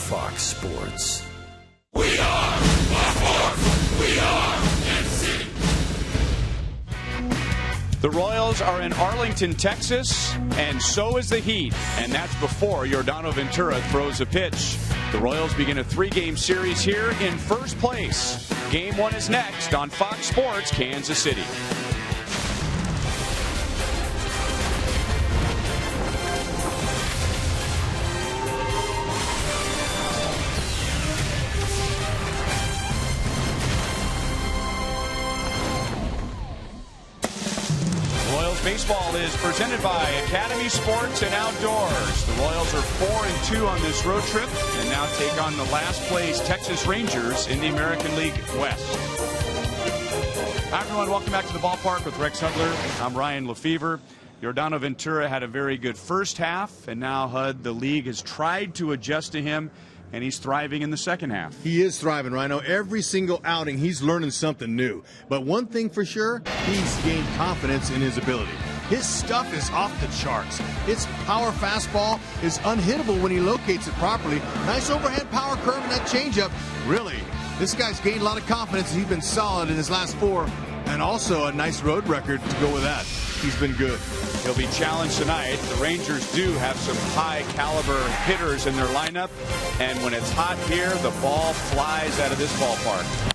Fox Sports. We are Fox. We are NC. The Royals are in Arlington, Texas, and so is the Heat. And that's before Yordano Ventura throws a pitch. The Royals begin a 3-game series here in first place. Game 1 is next on Fox Sports Kansas City. Baseball is presented by Academy Sports and Outdoors. The Royals are 4-2 on this road trip and now take on the last place Texas Rangers in the American League West. Hi everyone, welcome back to the ballpark with Rex Hudler. I'm Ryan Lefevre. Yordano Ventura had a very good first half, and now the league has tried to adjust to him, and he's thriving in the second half. He is thriving, Rhino. Every single outing, he's learning something new. But one thing for sure, he's gained confidence in his ability. His stuff is off the charts. His power fastball is unhittable when he locates it properly. Nice overhead power curve and that changeup. Really, this guy's gained a lot of confidence. He's been solid in his last 4, and also a nice road record to go with that. He's been good. He'll be challenged tonight. The Rangers do have some high-caliber hitters in their lineup, and when it's hot here, the ball flies out of this ballpark.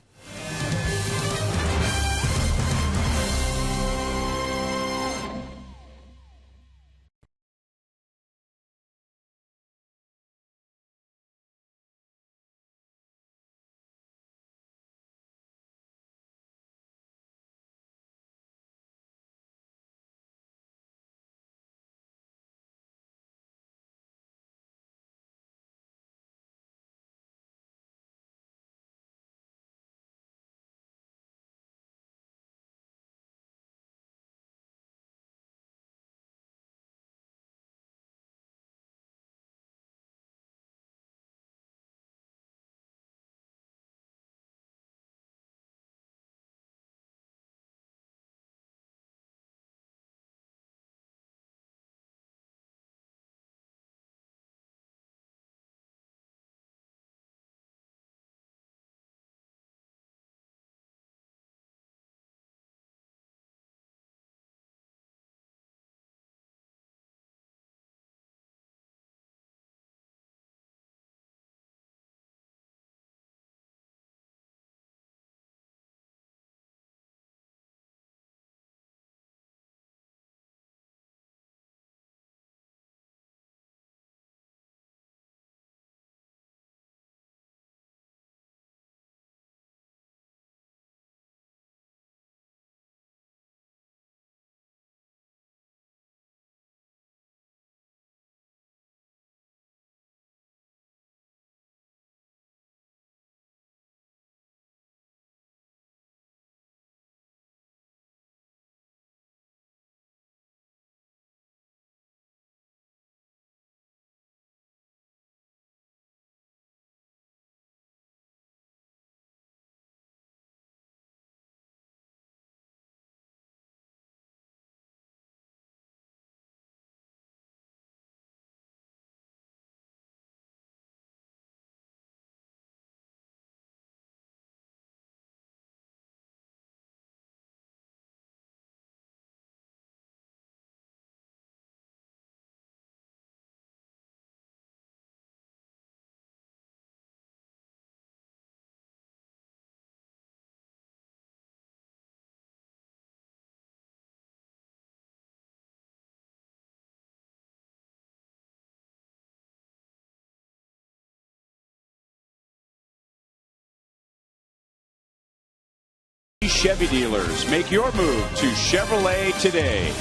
Chevy dealers, make your move to Chevrolet today.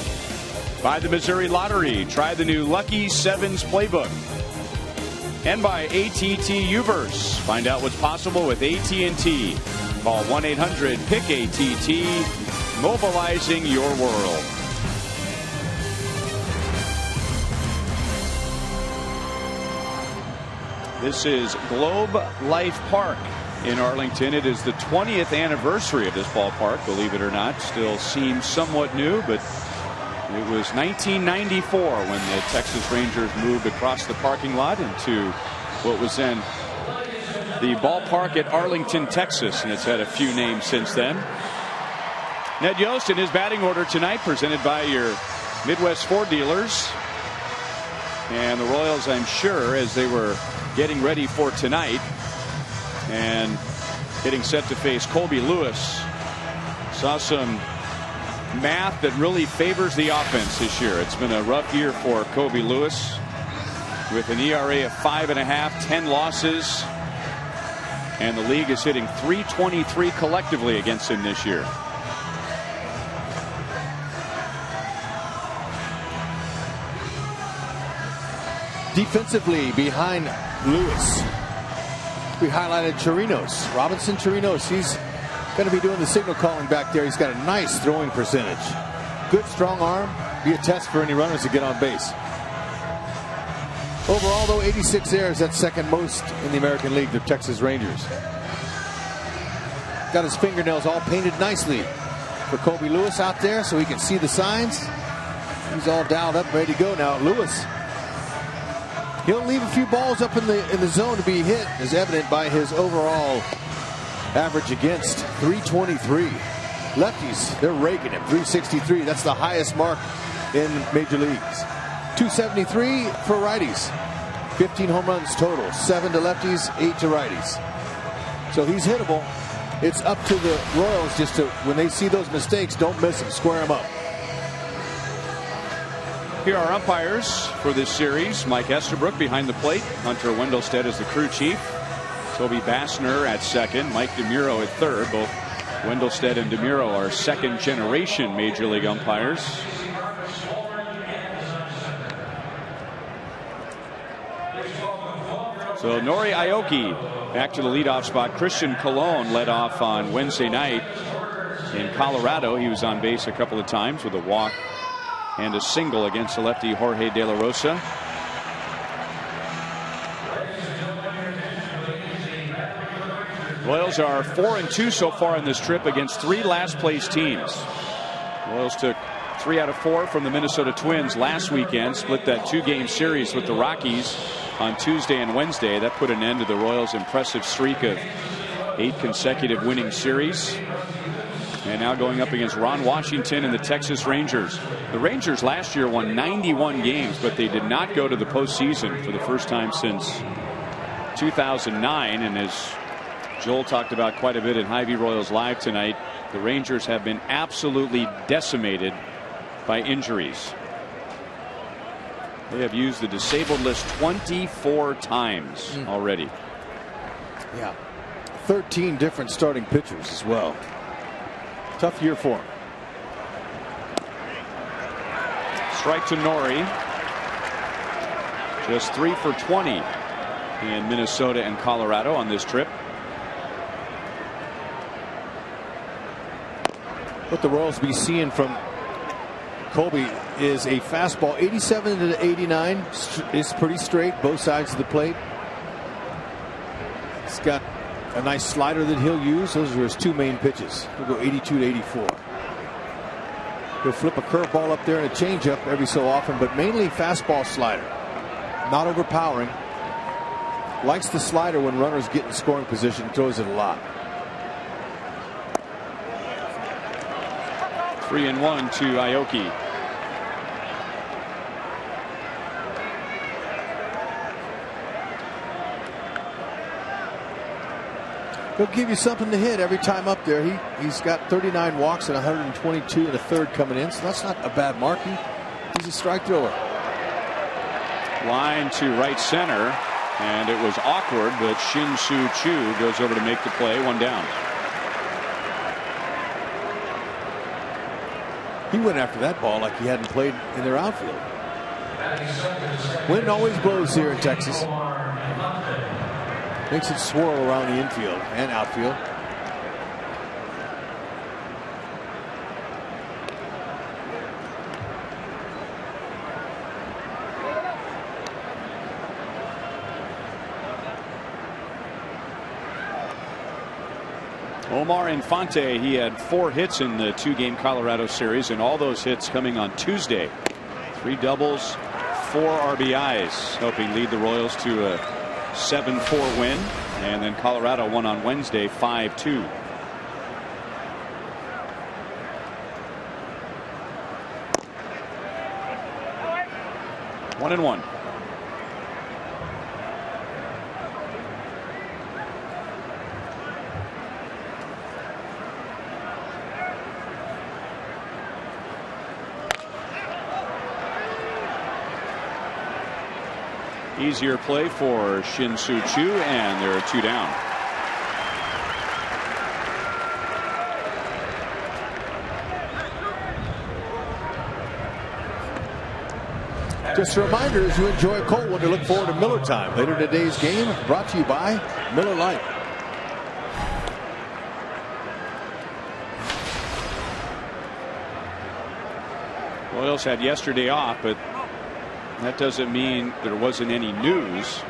By the Missouri Lottery, try the new Lucky Sevens playbook. And by ATT Uverse, find out what's possible with AT&T. Call 1-800-PICK-ATT, mobilizing your world. This is Globe Life Park in Arlington. It is the 20th anniversary of this ballpark, believe it or not. Still seems somewhat new, but it was 1994 when the Texas Rangers moved across the parking lot into what was then the ballpark at Arlington, Texas, and it's had a few names since then. Ned Yost in his batting order tonight, presented by your Midwest Ford dealers. And the Royals, I'm sure, as they were getting ready for tonight and getting set to face Colby Lewis, saw some math that really favors the offense this year. It's been a rough year for Colby Lewis with an ERA of 5.5, 10 losses, and the league is hitting .323 collectively against him this year. Defensively behind Lewis, we highlighted Chirinos. Robinson Chirinos, he's going to be doing the signal calling back there. He's got a nice throwing percentage. Good strong arm. Be a test for any runners to get on base. Overall, though, 86 errors. That's second most in the American League. The Texas Rangers. Got his fingernails all painted nicely for Colby Lewis out there so he can see the signs. He's all dialed up, ready to go now. Lewis, he'll leave a few balls up in the zone to be hit, as evident by his overall average against .323. Lefties, they're raking him. .363. That's the highest mark in major leagues. .273 for righties. 15 home runs total. 7 to lefties, 8 to righties. So he's hittable. It's up to the Royals just to, when they see those mistakes, don't miss them. Square them up. Here are umpires for this series. Mike Estabrook behind the plate. Hunter Wendelstedt is the crew chief. Toby Bassner at second. Mike DeMuro at third. Both Wendelstedt and DeMuro are second generation major league umpires. So Nori Aoki back to the leadoff spot. Christian Colon led off on Wednesday night in Colorado. He was on base a couple of times with a walk and a single against the lefty Jorge De La Rosa. Royals are 4-2 so far in this trip against 3 last place teams. Royals took 3 out of 4 from the Minnesota Twins last weekend, split that 2-game series with the Rockies on Tuesday and Wednesday. That put an end to the Royals' impressive streak of 8 consecutive winning series. And now going up against Ron Washington and the Texas Rangers. The Rangers last year won 91 games, but they did not go to the postseason for the first time since 2009. And as Joel talked about quite a bit in Hy-Vee Royals Live tonight, the Rangers have been absolutely decimated by injuries. They have used the disabled list 24 times already. Yeah. 13 different starting pitchers as well. Tough year for him. Strike to Nori. Just 3 for 20 in Minnesota and Colorado on this trip. What the Royals be seeing from Colby is a fastball 87 to 89. It's pretty straight, both sides of the plate. He's got a nice slider that he'll use. Those are his 2 main pitches. He'll go 82 to 84. He'll flip a curveball up there and a changeup every so often, but mainly fastball slider. Not overpowering. Likes the slider when runners get in scoring position. Throws it a lot. 3-1 to Aoki. He'll give you something to hit every time up there. He's got 39 walks and 122 and a third coming in, so that's not a bad marking. He's a strike thrower. Line to right center, and it was awkward, but Shin-Soo Choo goes over to make the play. 1 down. He went after that ball like he hadn't played in their outfield. Wind always blows here in Texas. Makes it swirl around the infield and outfield. Omar Infante, he had 4 hits in the 2-game Colorado series, and all those hits coming on Tuesday. 3 doubles, 4 RBIs, helping lead the Royals to a 7-4 win. And then Colorado won on Wednesday 5-2. One and one. Easier play for Shin-Soo Choo, and there are 2 down. Just a reminder, as you enjoy a cold one, to look forward to Miller Time later in today's game, brought to you by Miller Lite. Royals had yesterday off, but that doesn't mean there wasn't any news.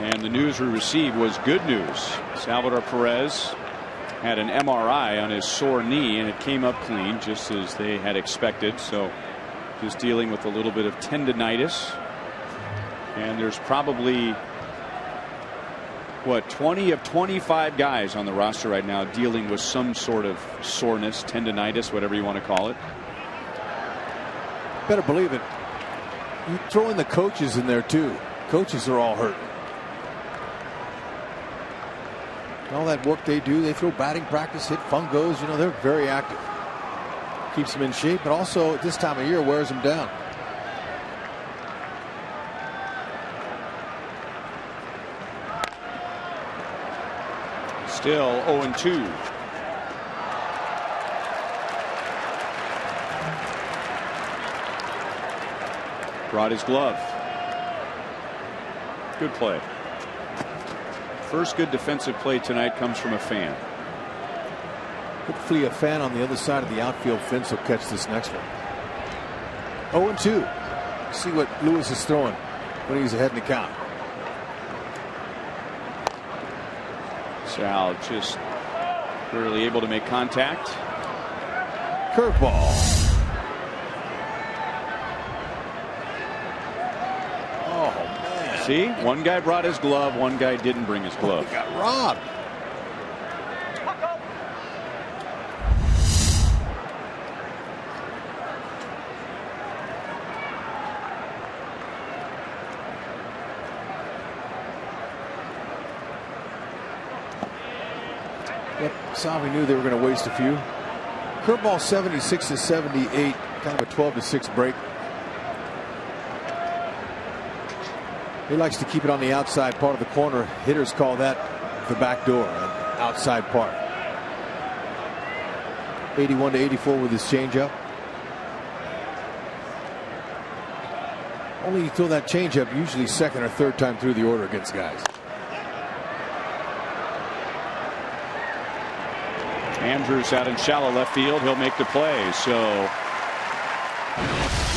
And the news we received was good news. Salvador Perez had an MRI on his sore knee, and it came up clean, just as they had expected. So just dealing with a little bit of tendonitis. And there's probably, what, 20 of 25 guys on the roster right now dealing with some sort of soreness, tendonitis, whatever you want to call it. Better believe it. You throw in the coaches in there too. Coaches are all hurt. All that work they do, they throw batting practice, hit fungos. You know, they're very active. Keeps them in shape, but also at this time of year wears them down. Still 0-2. Brought his glove. Good play. First good defensive play tonight comes from a fan. Hopefully a fan on the other side of the outfield fence will catch this next one. 0-2. See what Lewis is throwing when he's ahead in the count. Sal just barely able to make contact. Curveball. See, one guy brought his glove, one guy didn't bring his glove. He got robbed. Yep, Salvi knew they were going to waste a few. Curveball 76 to 78, kind of a 12 to 6 break. He likes to keep it on the outside part of the corner. Hitters call that the back door, an outside part. 81 to 84 with his changeup. Only you throw that changeup usually second or third time through the order against guys. Andrews out in shallow left field. He'll make the play. So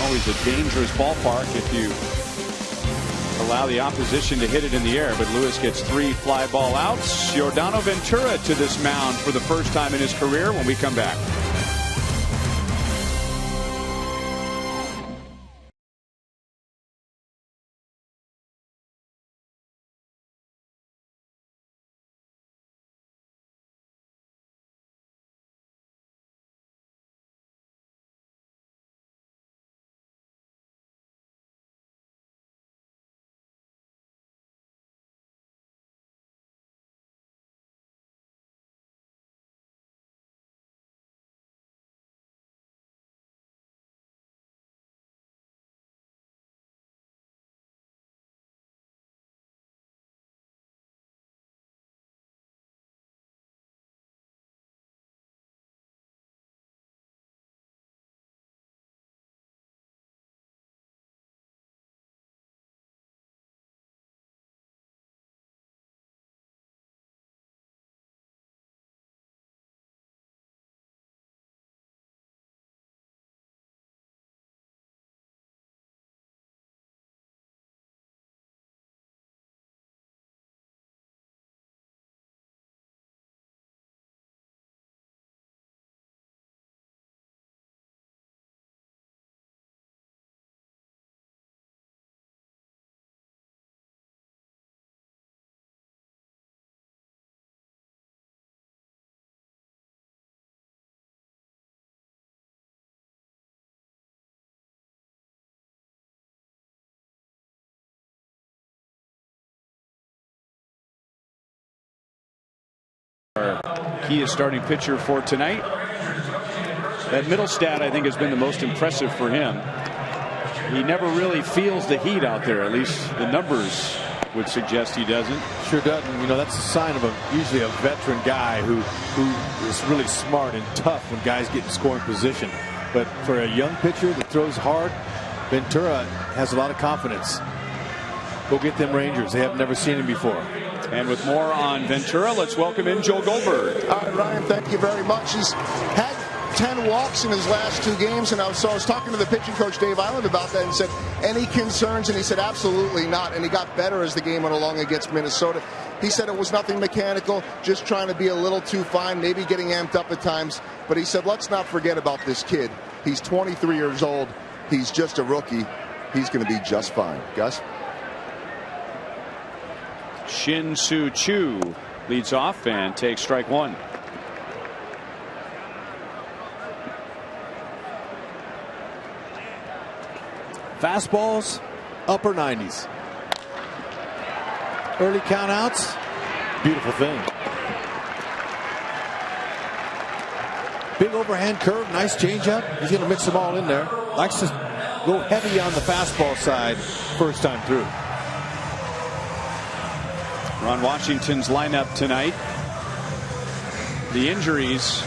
always a dangerous ballpark if you allow the opposition to hit it in the air, but Lewis gets 3 fly ball outs. Giordano Ventura to this mound for the first time in his career when we come back. Key is starting pitcher for tonight. That middle stat, I think, has been the most impressive for him. He never really feels the heat out there. At least the numbers would suggest he doesn't. Sure doesn't. You know, that's a sign of usually a veteran guy who is really smart and tough when guys get in scoring position. But for a young pitcher that throws hard, Ventura has a lot of confidence. Go get them Rangers. They have never seen him before. And with more on Ventura, let's welcome in Joe Goldberg. All right, Ryan, thank you very much. He's had 10 walks in his last 2 games, and I was talking to the pitching coach Dave Island about that and said, any concerns? And he said, absolutely not. And he got better as the game went along against Minnesota. He said it was nothing mechanical, just trying to be a little too fine, maybe getting amped up at times. But he said, let's not forget about this kid. He's 23 years old. He's just a rookie. He's going to be just fine. Gus? Shin Soo Choo leads off and takes strike 1. Fastballs, upper 90s. Early countouts, beautiful thing. Big overhand curve, nice changeup. He's going to mix them all in there. Likes to go heavy on the fastball side first time through. Ron Washington's lineup tonight. The injuries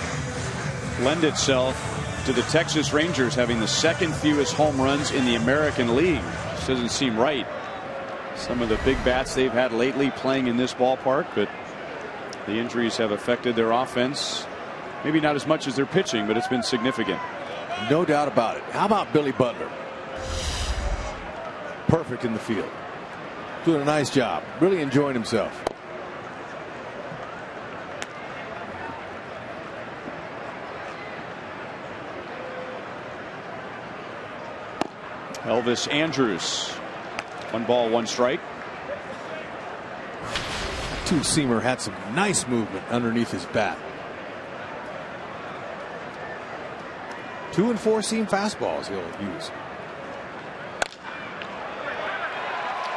lend itself to the Texas Rangers having the second fewest home runs in the American League. This doesn't seem right. Some of the big bats they've had lately playing in this ballpark, but the injuries have affected their offense. Maybe not as much as their pitching, but it's been significant. No doubt about it. How about Billy Butler? Perfect in the field. Doing a nice job. Really enjoying himself. Elvis Andrus. 1 ball, 1 strike. Two-seamer had some nice movement underneath his bat. 2- and 4-seam fastballs he'll use.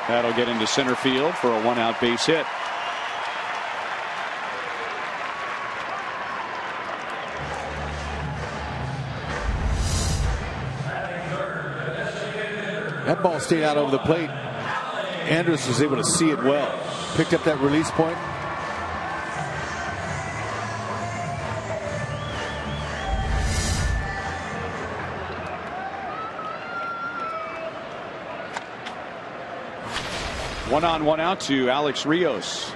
That'll get into center field for a 1-out base hit. That ball stayed out over the plate. Andrus was able to see it well. Picked up that release point. One on, 1 out to Alex Rios.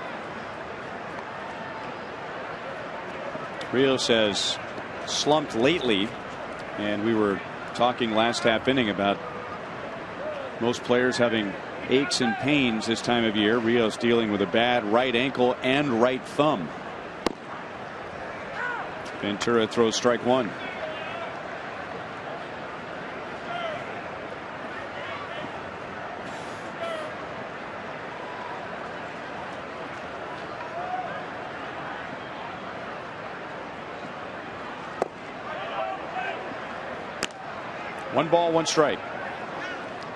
Rios has slumped lately, and we were talking last half inning about most players having aches and pains this time of year. Rios dealing with a bad right ankle and right thumb. Ventura throws strike 1. One ball, 1 strike.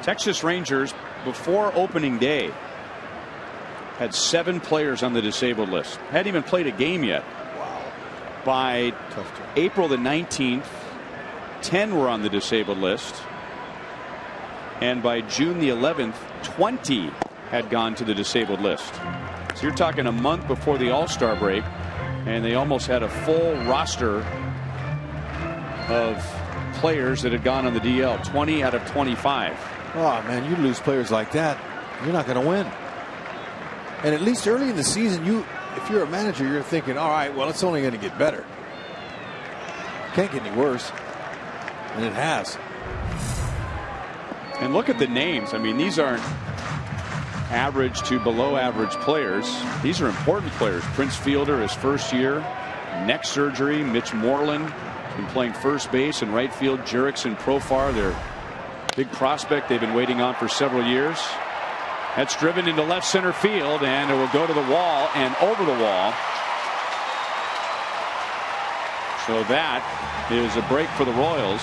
Texas Rangers, before opening day, had 7 players on the disabled list. Hadn't even played a game yet. Wow. By April the 19th, 10 were on the disabled list. And by June the 11th, 20 had gone to the disabled list. So you're talking a month before the All-Star break, and they almost had a full roster of players that had gone on the DL. 20 out of 25. Oh man, you lose players like that, you're not going to win. And at least early in the season, if you're a manager, you're thinking, all right, well, it's only going to get better. Can't get any worse. And it has. And look at the names. I mean, these aren't average to below average players. These are important players. Prince Fielder, his first year, neck surgery. Mitch Moreland been playing first base and right field. Jurickson, Profar, their big prospect they've been waiting on for several years. That's driven into left center field, and it will go to the wall and over the wall. So that is a break for the Royals,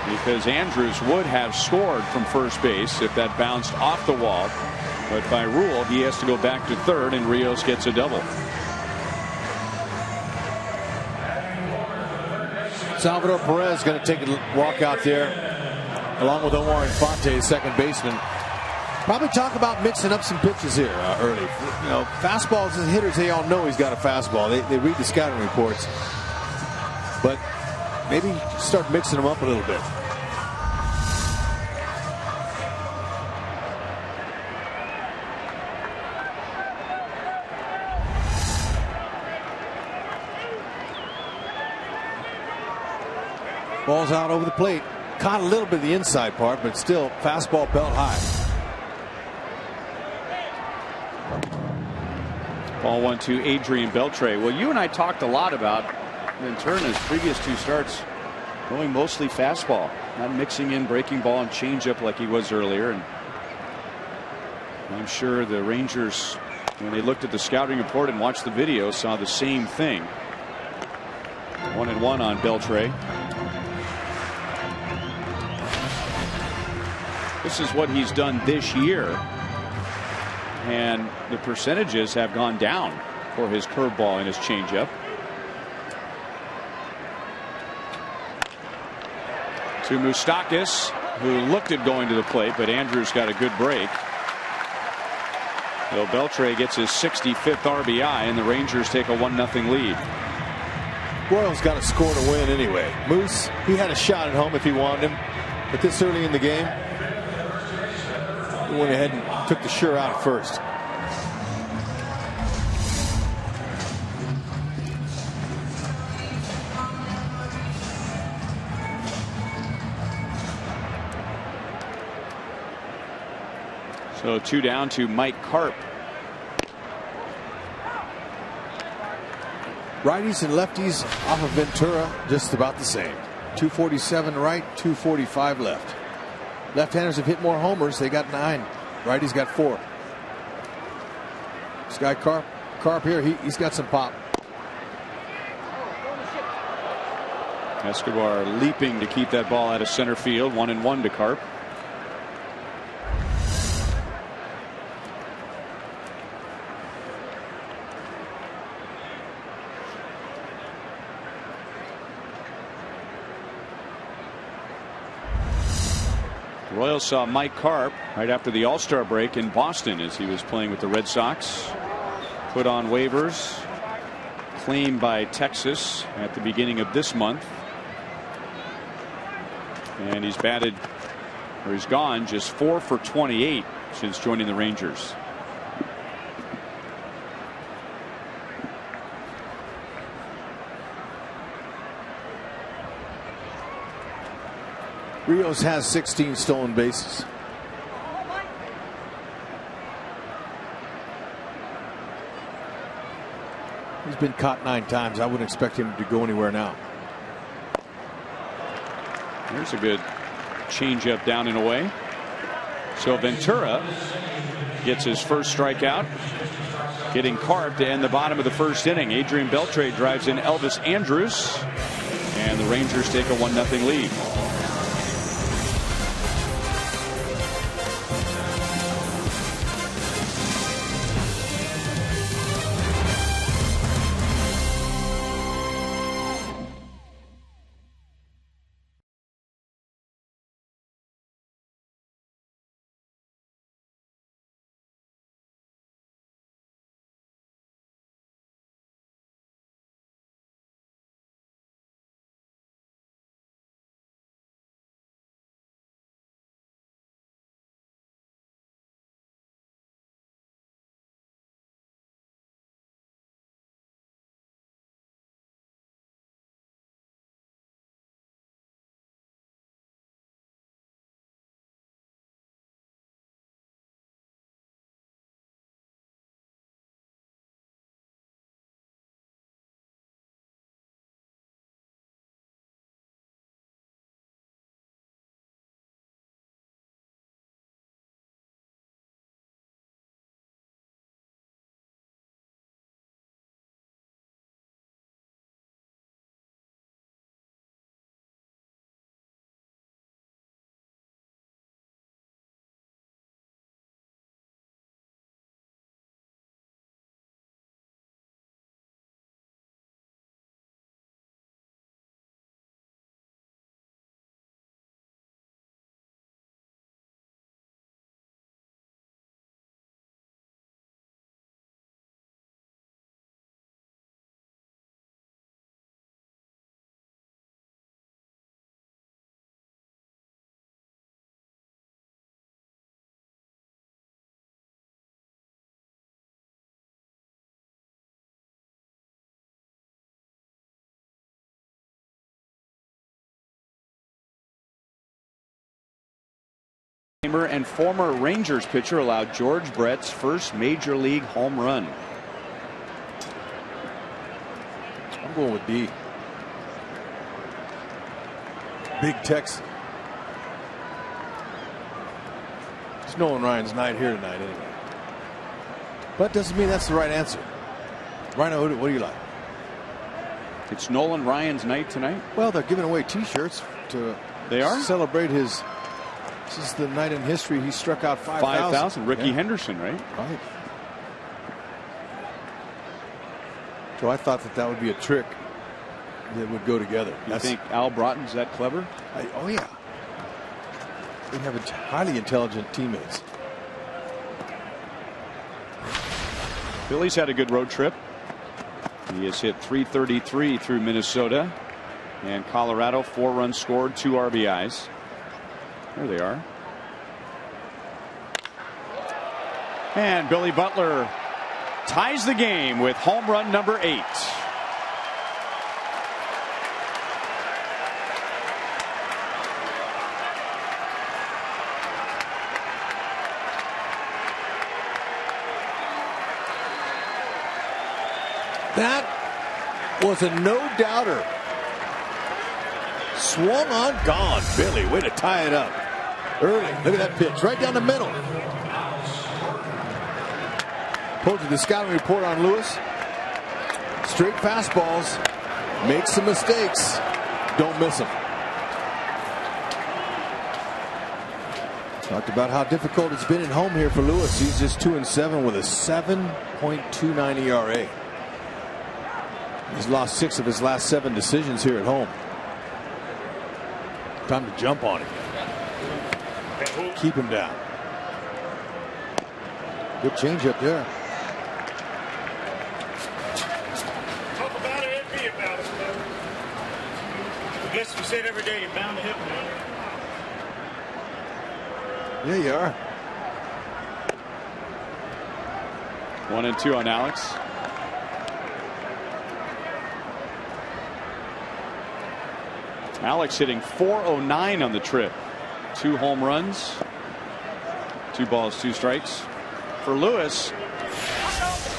because Andrus would have scored from first base if that bounced off the wall. But by rule, he has to go back to third, and Rios gets a double. Salvador Perez going to take a walk out there, along with Omar Infante, second baseman. Probably talk about mixing up some pitches here early. You know, fastballs and hitters, they all know he's got a fastball. They read the scouting reports. But maybe start mixing them up a little bit. Ball's out over the plate. Caught a little bit of the inside part, but still fastball belt high. Ball 1 to Adrian Beltre. Well, you and I talked a lot about Ventura's previous 2 starts going mostly fastball, not mixing in breaking ball and changeup like he was earlier. And I'm sure the Rangers, when they looked at the scouting report and watched the video, saw the same thing. 1-1 on Beltre. This is what he's done this year, and the percentages have gone down for his curveball and his changeup. To Moustakas, who looked at going to the plate, but Andrews got a good break. So Beltre gets his 65th RBI, and the Rangers take a 1-0 lead. Royals got to score to win anyway. Moose, he had a shot at home if he wanted him, but this early in the game, he went ahead and took the sure out first. So 2 down to Mike Karp. Righties and lefties off of Ventura just about the same. 247 right, 245 left. Left-handers have hit more homers. They got 9. Righties got 4. This guy Karp here, he's got some pop. Escobar leaping to keep that ball out of center field. 1-1 to Karp. Royals saw Mike Karp right after the All-Star break in Boston as he was playing with the Red Sox. Put on waivers, claimed by Texas at the beginning of this month. And he's gone just 4 for 28 since joining the Rangers. Rios has 16 stolen bases. He's been caught 9 times. I wouldn't expect him to go anywhere now. Here's a good changeup down and away. So Ventura gets his first strikeout, getting Karp to end the bottom of the first inning. Adrian Beltre drives in Elvis Andrus, and the Rangers take a 1-0 lead. And former Rangers pitcher allowed George Brett's first major league home run. I'm going with D. Big Tex. It's Nolan Ryan's night here tonight anyway. But doesn't mean that's the right answer. Rhino, what do you like? It's Nolan Ryan's night tonight. Well, they're giving away T-shirts to celebrate his. This is the night in history he struck out 5,000. Ricky Henderson, right? Right. So I thought that would be a trick that would go together. You think Al Broughton's that clever? Oh yeah. They have highly intelligent teammates. Phillies had a good road trip. He has hit .333 through Minnesota and Colorado. 4 runs scored, 2 RBIs. There they are. And Billy Butler ties the game with home run number 8. That was a no-doubter. Swung on, gone. Billy, way to tie it up. Early. Look at that pitch. Right down the middle. Posted the scouting report on Lewis. Straight fastballs. Make some mistakes. Don't miss them. Talked about how difficult it's been at home here for Lewis. He's just 2-7 with a 7.29 ERA. He's lost 6 of his last 7 decisions here at home. Time to jump on him. Keep him down. Good change up there. Talk about it and be about it. I guess if you say it every day, you're bound to hit me. Yeah, you are. 1-2 on Alex. Alex hitting .409 on the trip. 2 home runs. 2 balls, 2 strikes. For Lewis,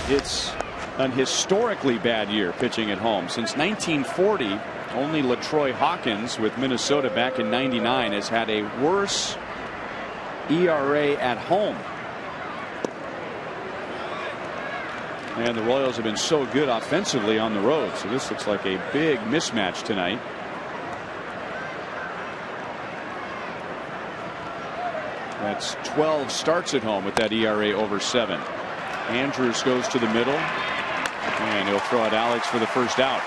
it's an historically bad year pitching at home. Since 1940, only LaTroy Hawkins with Minnesota back in '99 has had a worse ERA at home. And the Royals have been so good offensively on the road. So this looks like a big mismatch tonight. That's 12 starts at home with that ERA over 7. Andrews goes to the middle, and he'll throw at Alex for the first out.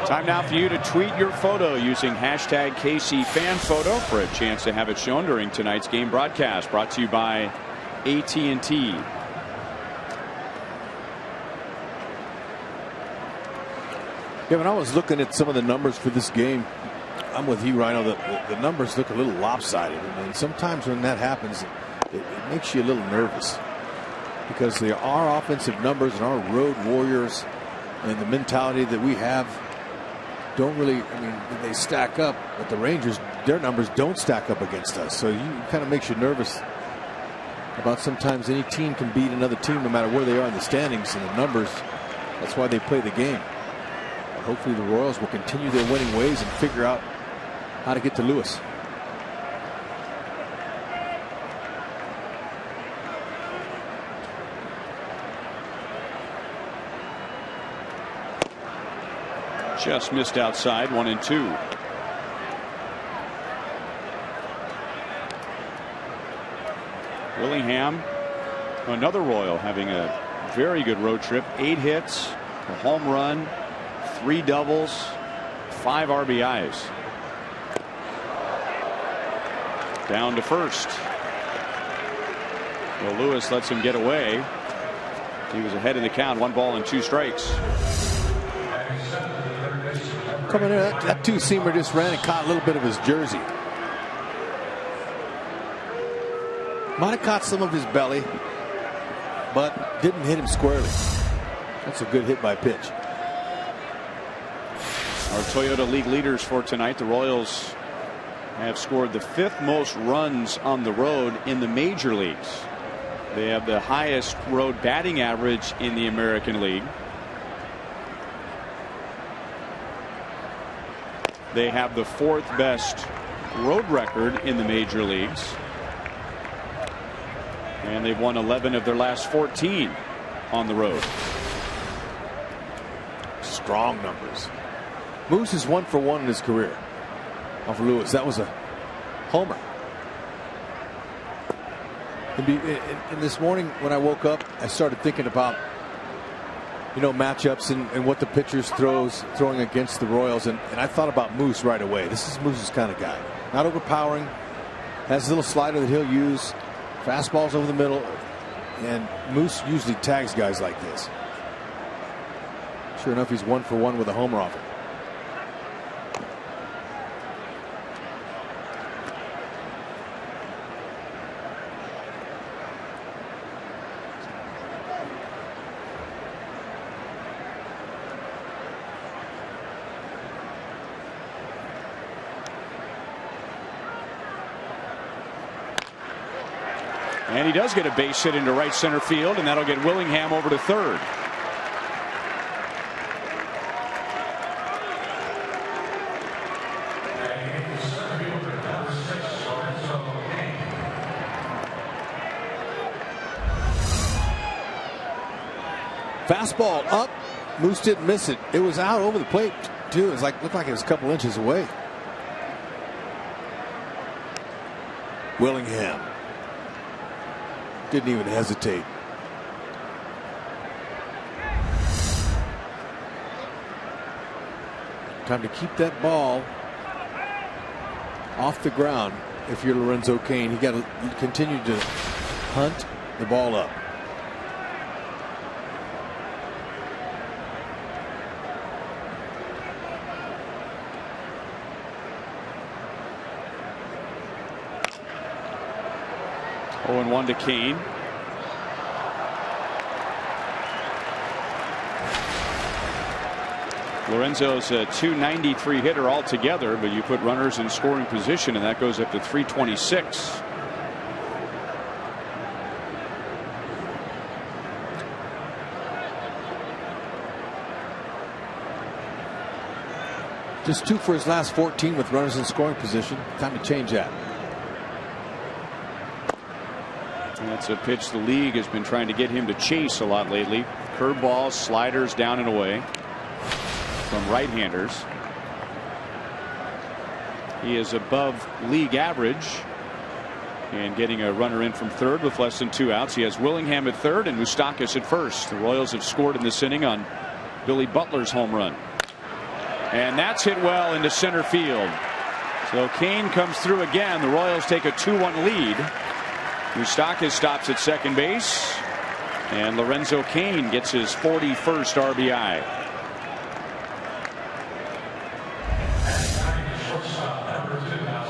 Time now for you to tweet your photo using hashtag KCFanPhoto for a chance to have it shown during tonight's game broadcast. Brought to you by AT&T. Yeah, when I was looking at some of the numbers for this game, I'm with you, Rhino. The numbers look a little lopsided. And sometimes when that happens, it makes you a little nervous. Because our offensive numbers and our road warriors and the mentality that we have don't really, they stack up. But the Rangers, their numbers don't stack up against us. So it kind of makes you nervous about sometimes any team can beat another team no matter where they are in the standings and the numbers. That's why they play the game. Hopefully the Royals will continue their winning ways and figure out how to get to Lewis. Just missed outside. 1-2. Willingham, another Royal, having a very good road trip. 8 hits, a home run, 3 doubles, 5 RBIs. Down to first. Well, Lewis lets him get away. He was ahead of the count. 1 ball and 2 strikes. Coming in, that 2-seamer just ran and caught a little bit of his jersey. Might have caught some of his belly, but didn't hit him squarely. That's a good hit by pitch. Our Toyota League leaders for tonight. The Royals have scored the 5th most runs on the road in the major leagues. They have the highest road batting average in the American League. They have the 4th best road record in the major leagues. And they've won 11 of their last 14 on the road. Strong numbers. Moose is 1 for 1 in his career off Lewis. That was a homer. And this morning when I woke up, I started thinking about, you know, matchups and what the pitcher's throwing against the Royals, and I thought about Moose right away. This is Moose's kind of guy. Not overpowering, has a little slider that he'll use, fastballs over the middle, and Moose usually tags guys like this. Sure enough, he's 1 for 1 with a homer off it. And he does get a base hit into right center field, and that'll get Willingham over to third. Fastball up. Moose didn't miss it. It was out over the plate too. It looked like it was a couple inches away. Willingham didn't even hesitate. Time to keep that ball off the ground. If you're Lorenzo Cain, you got to continue to hunt the ball up. Oh, and 1 to Cain. Lorenzo's a .293 hitter altogether, but you put runners in scoring position, and that goes up to .326. Just 2 for his last 14 with runners in scoring position. Time to change that. And that's a pitch the league has been trying to get him to chase a lot lately. Curveballs, sliders down and away from right-handers. He is above league average and getting a runner in from third with less than 2 outs. He has Willingham at third and Moustakas at first. The Royals have scored in this inning on Billy Butler's home run. And that's hit well into center field. So Cain comes through again. The Royals take a 2-1 lead. Moustakas stops at second base, and Lorenzo Cain gets his 41st RBI.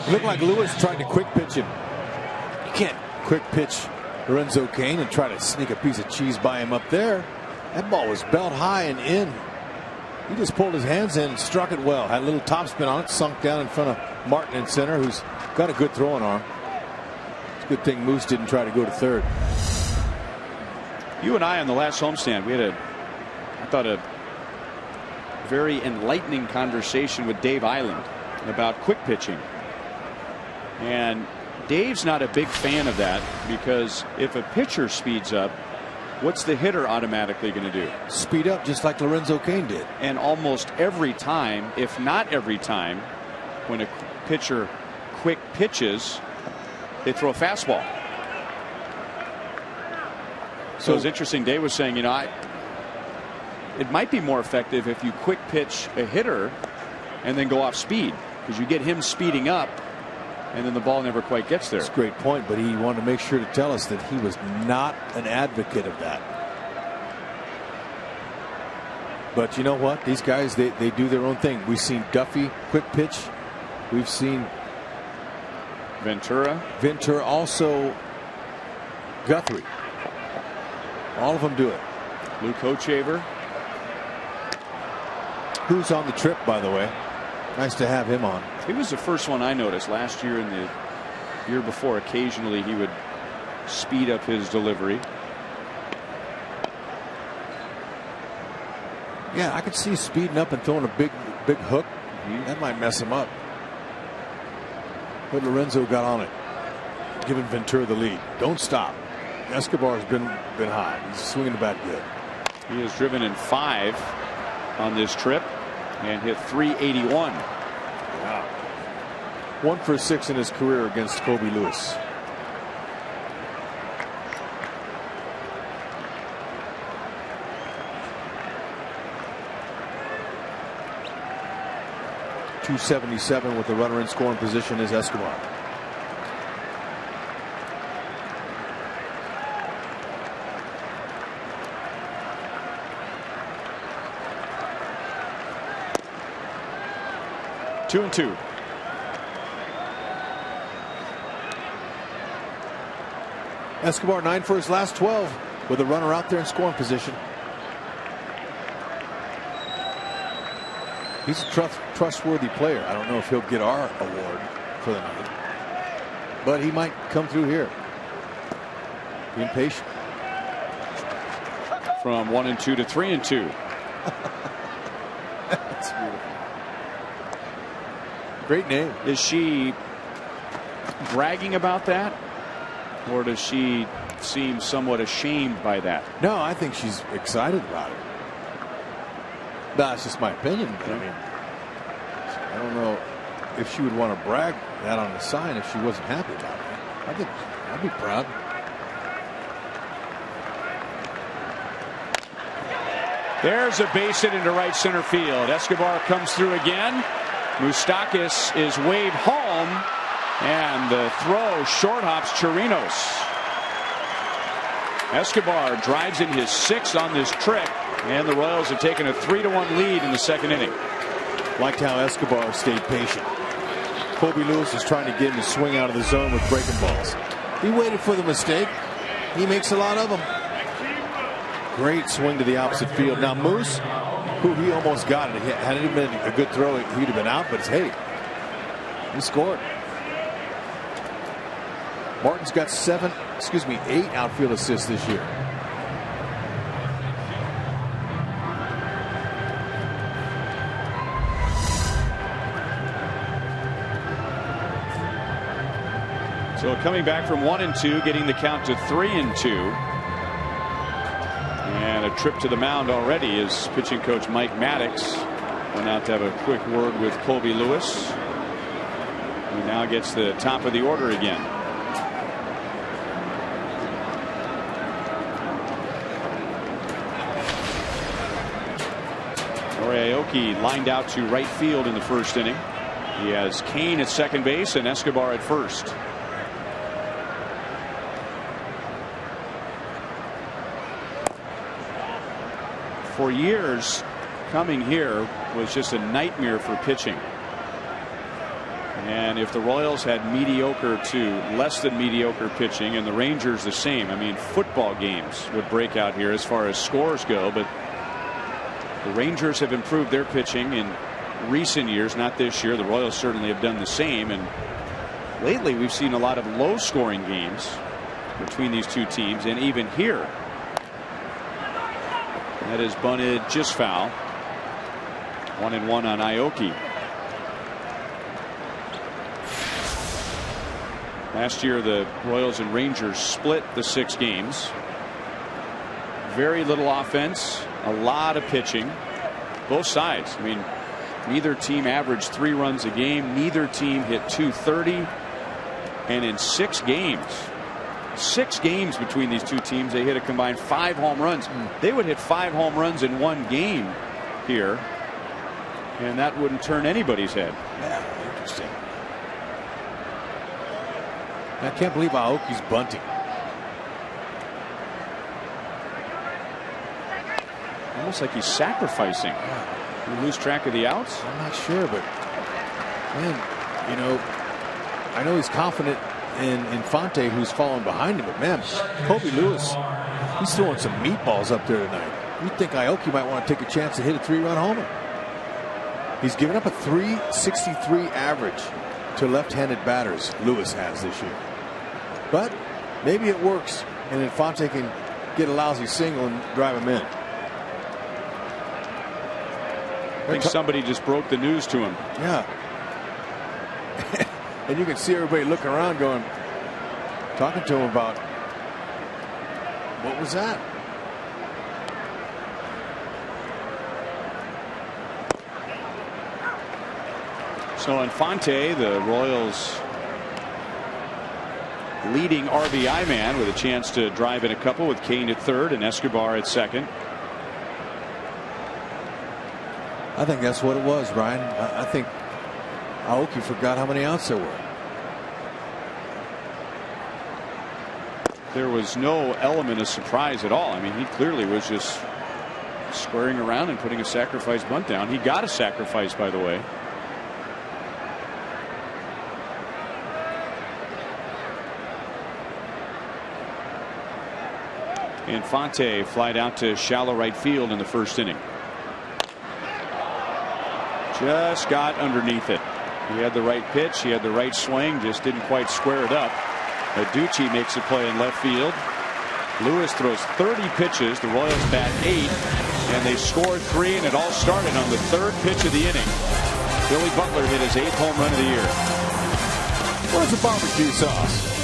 It looked like Lewis tried to quick pitch him. You can't quick pitch Lorenzo Cain and try to sneak a piece of cheese by him up there. That ball was belt high and in. He just pulled his hands in and struck it well. Had a little topspin on it, sunk down in front of Martin in center, who's got a good throwing arm. Good thing Moose didn't try to go to third. You and I on the last homestand, we had I thought a very enlightening conversation with Dave Island about quick pitching. And Dave's not a big fan of that, because if a pitcher speeds up, what's the hitter automatically going to do? Speed up, just like Lorenzo Cain did. And almost every time, if not every time, when a pitcher quick pitches, they throw a fastball. So it's interesting. Dave was saying, you know, it might be more effective if you quick pitch a hitter and then go off speed, because you get him speeding up and then the ball never quite gets there. That's a great point, but he wanted to make sure to tell us that he was not an advocate of that. But you know what? These guys, they do their own thing. We've seen Duffy quick pitch. We've seen Ventura, also Guthrie. All of them do it. Luke Hochevar. Who's on the trip, by the way. Nice to have him on. He was the first one I noticed last year and the year before. Occasionally he would speed up his delivery. Yeah, I could see speeding up and throwing a big hook. That might mess him up. But Lorenzo got on it, giving Ventura the lead. Don't stop. Escobar's been hot. He's swinging the bat good. He has driven in 5 on this trip and hit .381. Wow. 1 for 6 in his career against Kobe Lewis. .277 with the runner in scoring position is Escobar. Two and two. Escobar 9 for his last 12 with a runner out there in scoring position. He's a trustworthy player. I don't know if he'll get our award for the night, but he might come through here. Being patient. From 1 and 2 to 3 and 2. That's beautiful. Great name. Is she bragging about that, or does she seem somewhat ashamed by that? No, I think she's excited about it. That's just my opinion. But I mean, I don't know if she would want to brag that on the sign if she wasn't happy about it. I think I'd be proud. There's a base hit into right center field. Escobar comes through again. Moustakas is waved home, and the throw short hops Chirinos. Escobar drives in his 6th on this trip, and the Royals have taken a 3-1 lead in the 2nd inning. Liked how Escobar stayed patient. Kobe Lewis is trying to get him to swing out of the zone with breaking balls. He waited for the mistake. He makes a lot of them. Great swing to the opposite field. Now Moose, who he almost got it. Had it been a good throw, he'd have been out, but hey, he scored. Martin's got 8 outfield assists this year. So coming back from 1 and 2, getting the count to 3 and 2. And a trip to the mound already is pitching coach Mike Maddox. Went out to have a quick word with Colby Lewis. He now gets the top of the order again. Aoki lined out to right field in the 1st inning. He has Kane at second base and Escobar at first. For years, coming here was just a nightmare for pitching. And if the Royals had mediocre to less than mediocre pitching, and the Rangers the same, I mean, football games would break out here as far as scores go, but the Rangers have improved their pitching in recent years, not this year. The Royals certainly have done the same, and lately we've seen a lot of low scoring games between these two teams, and even here that is bunted just foul. 1-1 on Aoki. Last year the Royals and Rangers split the 6 games. Very little offense, a lot of pitching, both sides. I mean, neither team averaged 3 runs a game. Neither team hit .230, and in 6 games between these two teams, they hit a combined 5 home runs. They would hit 5 home runs in one game here, and that wouldn't turn anybody's head. Yeah, interesting. I can't believe Aoki's bunting. Almost like he's sacrificing. You lose track of the outs? I'm not sure, but man, you know, I know he's confident in Infante, who's falling behind him, but man, Kobe Lewis, he's throwing some meatballs up there tonight. You'd think Aoki might want to take a chance to hit a 3-run homer. He's given up a .363 average to left-handed batters. Lewis has this year, but maybe it works, and Infante can get a lousy single and drive him in. I think somebody just broke the news to him. Yeah. And you can see everybody looking around going, talking to him about, what was that? So Infante, the Royals leading RBI man, with a chance to drive in a couple with Kane at third and Escobar at second. I think that's what it was, Ryan. I think Aoki forgot how many outs there were. There was no element of surprise at all. I mean, he clearly was just squaring around and putting a sacrifice bunt down. He got a sacrifice, by the way. Infante flied out to shallow right field in the first inning. Just got underneath it. He had the right pitch, he had the right swing, just didn't quite square it up. Aducci makes a play in left field. Lewis throws 30 pitches. The Royals bat 8, and they scored 3, and it all started on the third pitch of the inning. Billy Butler hit his 8th home run of the year. Where's the barbecue sauce?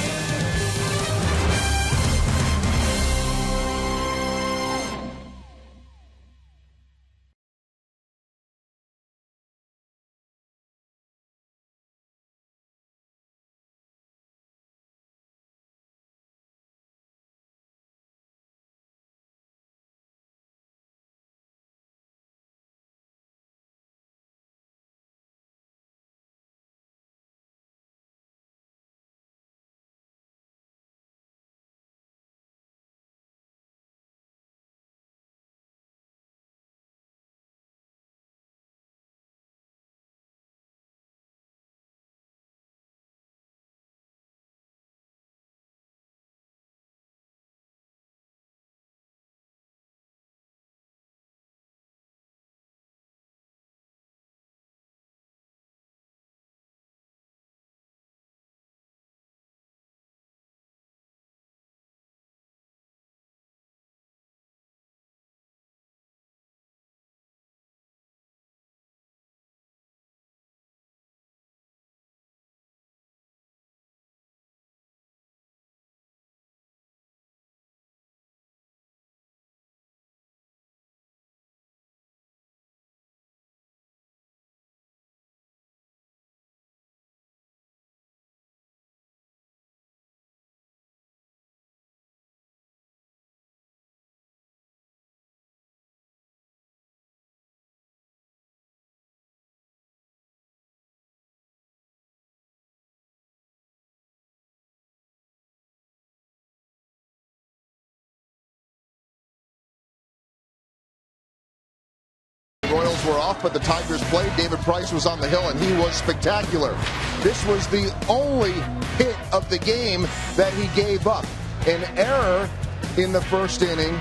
Royals were off, but the Tigers played. David Price was on the hill, and he was spectacular. This was the only hit of the game that he gave up. An error in the first inning,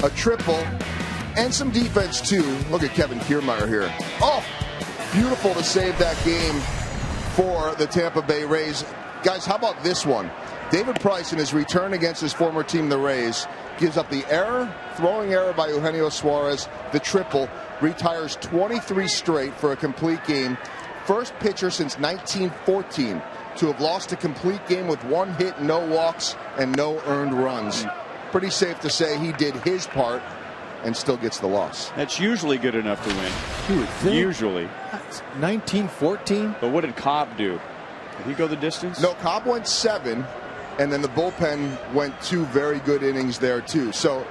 a triple, and some defense, too. Look at Kevin Kiermaier here. Oh, beautiful to save that game for the Tampa Bay Rays. Guys, how about this one? David Price, in his return against his former team, the Rays, gives up the error, throwing error by Eugenio Suarez, the triple, retires 23 straight for a complete game. First pitcher since 1914 to have lost a complete game with 1 hit, no walks, and no earned runs. Pretty safe to say he did his part and still gets the loss. That's usually good enough to win. You would think. Usually. 1914? But what did Cobb do? Did he go the distance? No, Cobb went 7, and then the bullpen went 2 very good innings there, too. So,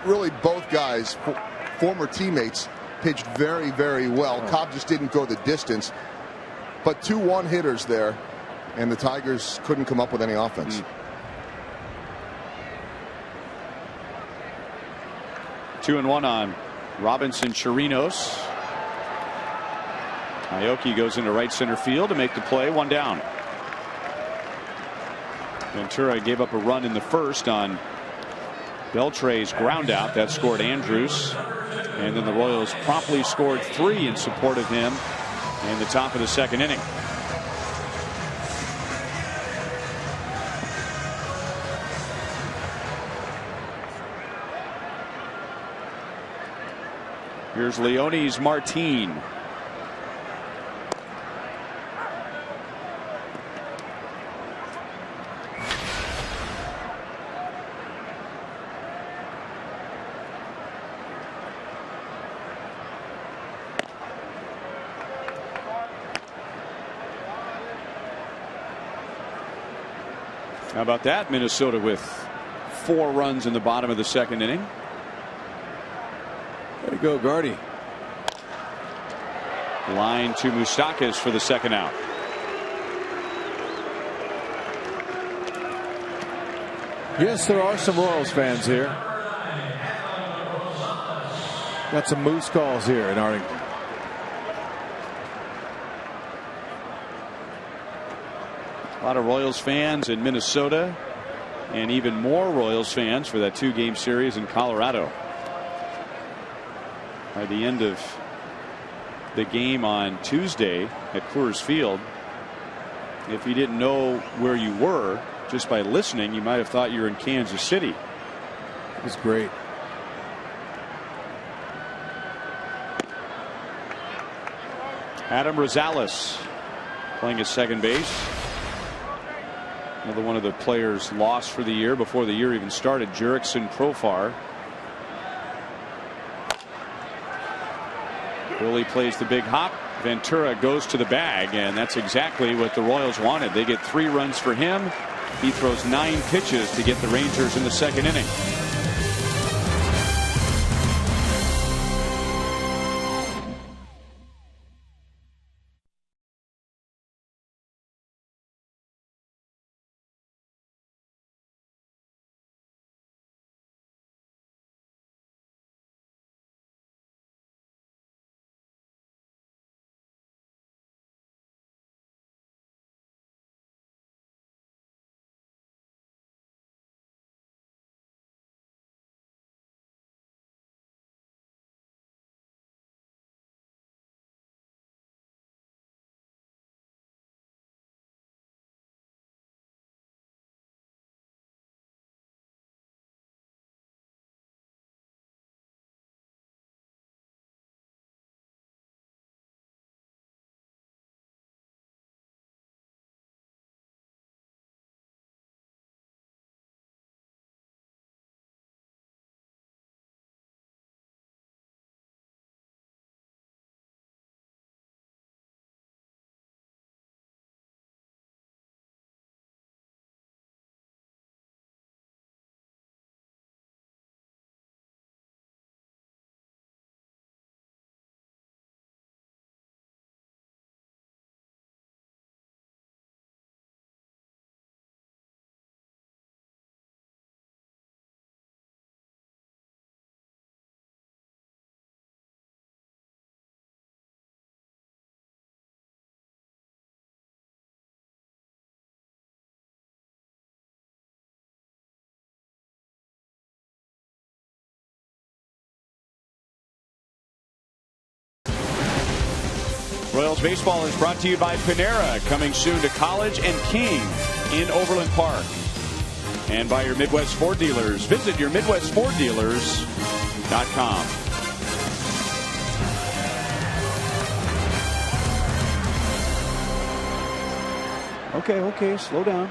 really, both guys, former teammates, pitched very, very well. Cobb just didn't go the distance. But 2 one-hitters there, and the Tigers couldn't come up with any offense. 2-1 on Robinson Chirinos. Aoki goes into right center field to make the play. 1 down. Ventura gave up a run in the first on Beltre's ground out. That scored Andrews. And then the Royals promptly scored 3 in support of him in the top of the second inning. Here's Leonis Martin. How about that? Minnesota with 4 runs in the bottom of the second inning. There you go, Gardy. Line to Moustakas for the second out. Yes, there are some Royals fans here. Got some Moose calls here in Arlington. A lot of Royals fans in Minnesota, and even more Royals fans for that 2-game series in Colorado. By the end of the game on Tuesday at Coors Field, if you didn't know where you were just by listening, you might have thought you were in Kansas City. It was great. Adam Rosales playing at second base. Another one of the players lost for the year before the year even started, Jurickson Profar. Willie plays the big hop. Ventura goes to the bag, and that's exactly what the Royals wanted. They get 3 runs for him. He throws 9 pitches to get the Rangers in the second inning. Royals baseball is brought to you by Panera, coming soon to College and King in Overland Park. And by your Midwest Ford dealers. Visit your MidwestFordDealers.com. Okay, slow down.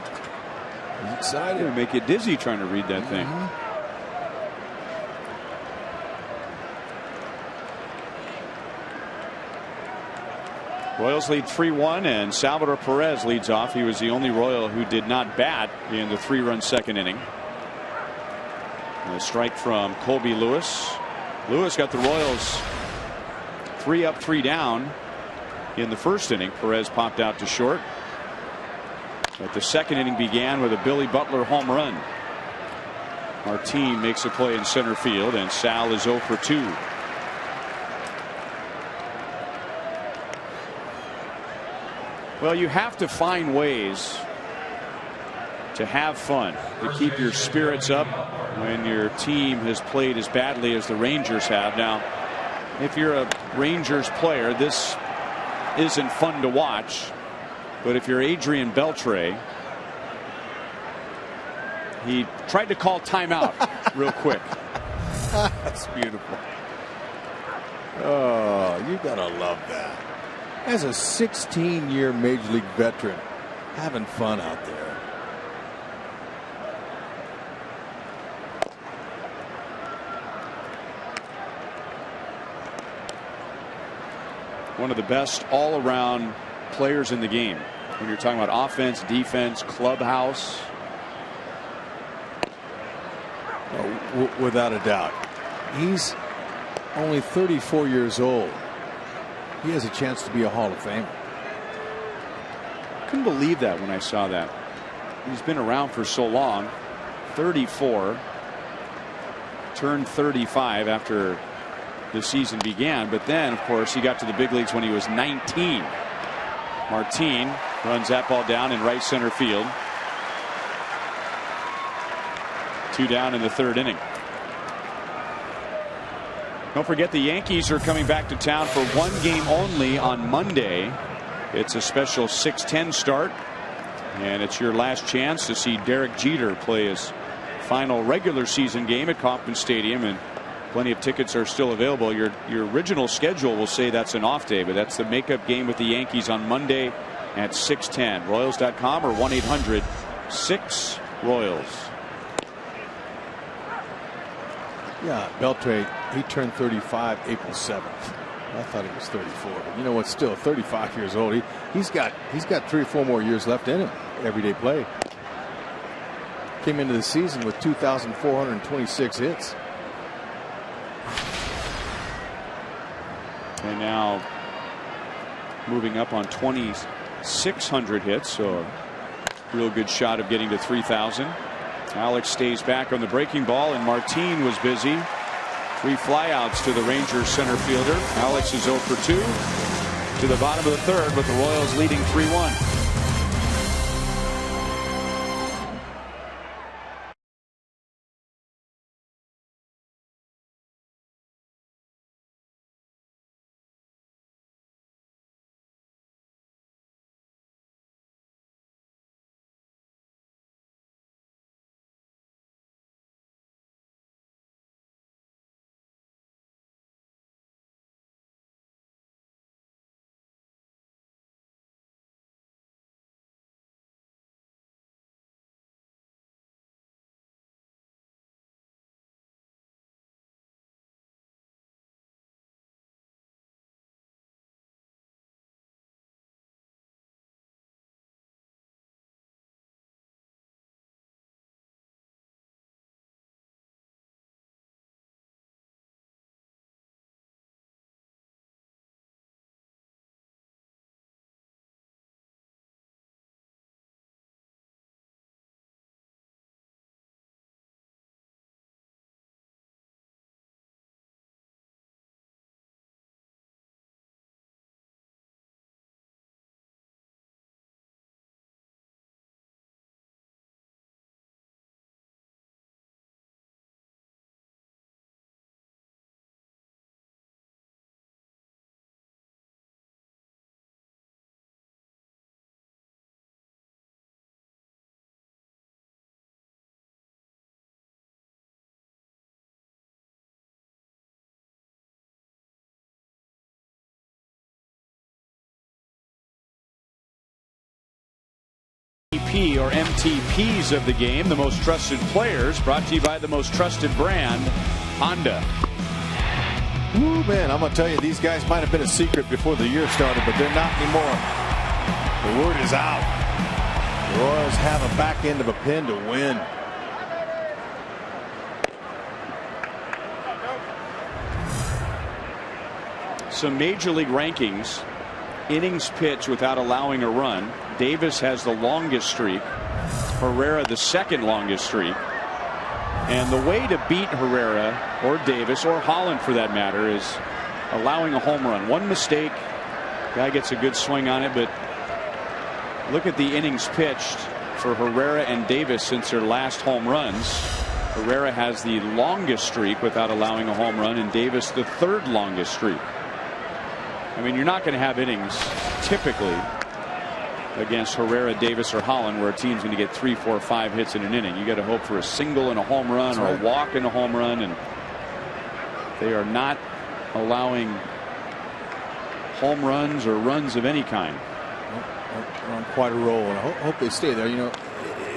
He's excited. It'll make you dizzy trying to read that thing. Royals lead 3-1, and Salvador Perez leads off. He was the only Royal who did not bat in the 3-run second inning. And a strike from Colby Lewis. Lewis got the Royals 3 up, 3 down in the first inning. Perez popped out to short. But the second inning began with a Billy Butler home run. Our team makes a play in center field, and Sal is 0 for 2. Well, you have to find ways to have fun, to keep your spirits up when your team has played as badly as the Rangers have. Now, if you're a Rangers player, this isn't fun to watch. But if you're Adrian Beltre, he tried to call timeout real quick. That's beautiful. Oh, you gotta love that. As a 16-year Major League veteran, having fun out there. One of the best all-around players in the game. When you're talking about offense, defense, clubhouse. Oh, without a doubt. He's only 34 years old. He has a chance to be a Hall of Famer. Couldn't believe that when I saw that. He's been around for so long. 34. Turned 35 after the season began. But then, of course, he got to the big leagues when he was 19. Martin runs that ball down in right center field. 2 down in the 3rd inning. Don't forget the Yankees are coming back to town for 1 game only on Monday. It's a special 6:10 start, and it's your last chance to see Derek Jeter play his final regular season game at Kauffman Stadium, and plenty of tickets are still available. Your original schedule will say that's an off day, but that's the makeup game with the Yankees on Monday at 6:10. Royals.com or 1-800-6-ROYALS. Yeah, Beltre, he turned 35 April 7th. I thought he was 34, but you know what? Still 35 years old. He's got 3 or 4 more years left in him. Everyday play. Came into the season with 2,426 hits. And now moving up on 2,600 hits, so a real good shot of getting to 3,000. Alex stays back on the breaking ball, and Martin was busy. 3 flyouts to the Rangers center fielder. Alex is 0 for 2 to the bottom of the 3rd, with the Royals leading 3-1. Or MTPs of the game, the most trusted players, brought to you by the most trusted brand, Honda. Woo, man, I'm gonna tell you, these guys might have been a secret before the year started, but they're not anymore. The word is out. The Royals have a back end of a pin to win. Some major league rankings. Innings pitched without allowing a run. Davis has the longest streak. Herrera the 2nd longest streak. And the way to beat Herrera or Davis or Holland for that matter is allowing a home run. One mistake, guy gets a good swing on it, but look at the innings pitched for Herrera and Davis since their last home runs. Herrera has the longest streak without allowing a home run, and Davis the 3rd longest streak. I mean, you're not going to have innings typically against Herrera, Davis, or Holland, where a team's going to get 3, 4, 5 hits in an inning. You got to hope for a single and a home run, or a walk and a home run, and they are not allowing home runs or runs of any kind. They're on quite a roll, and I hope they stay there. You know,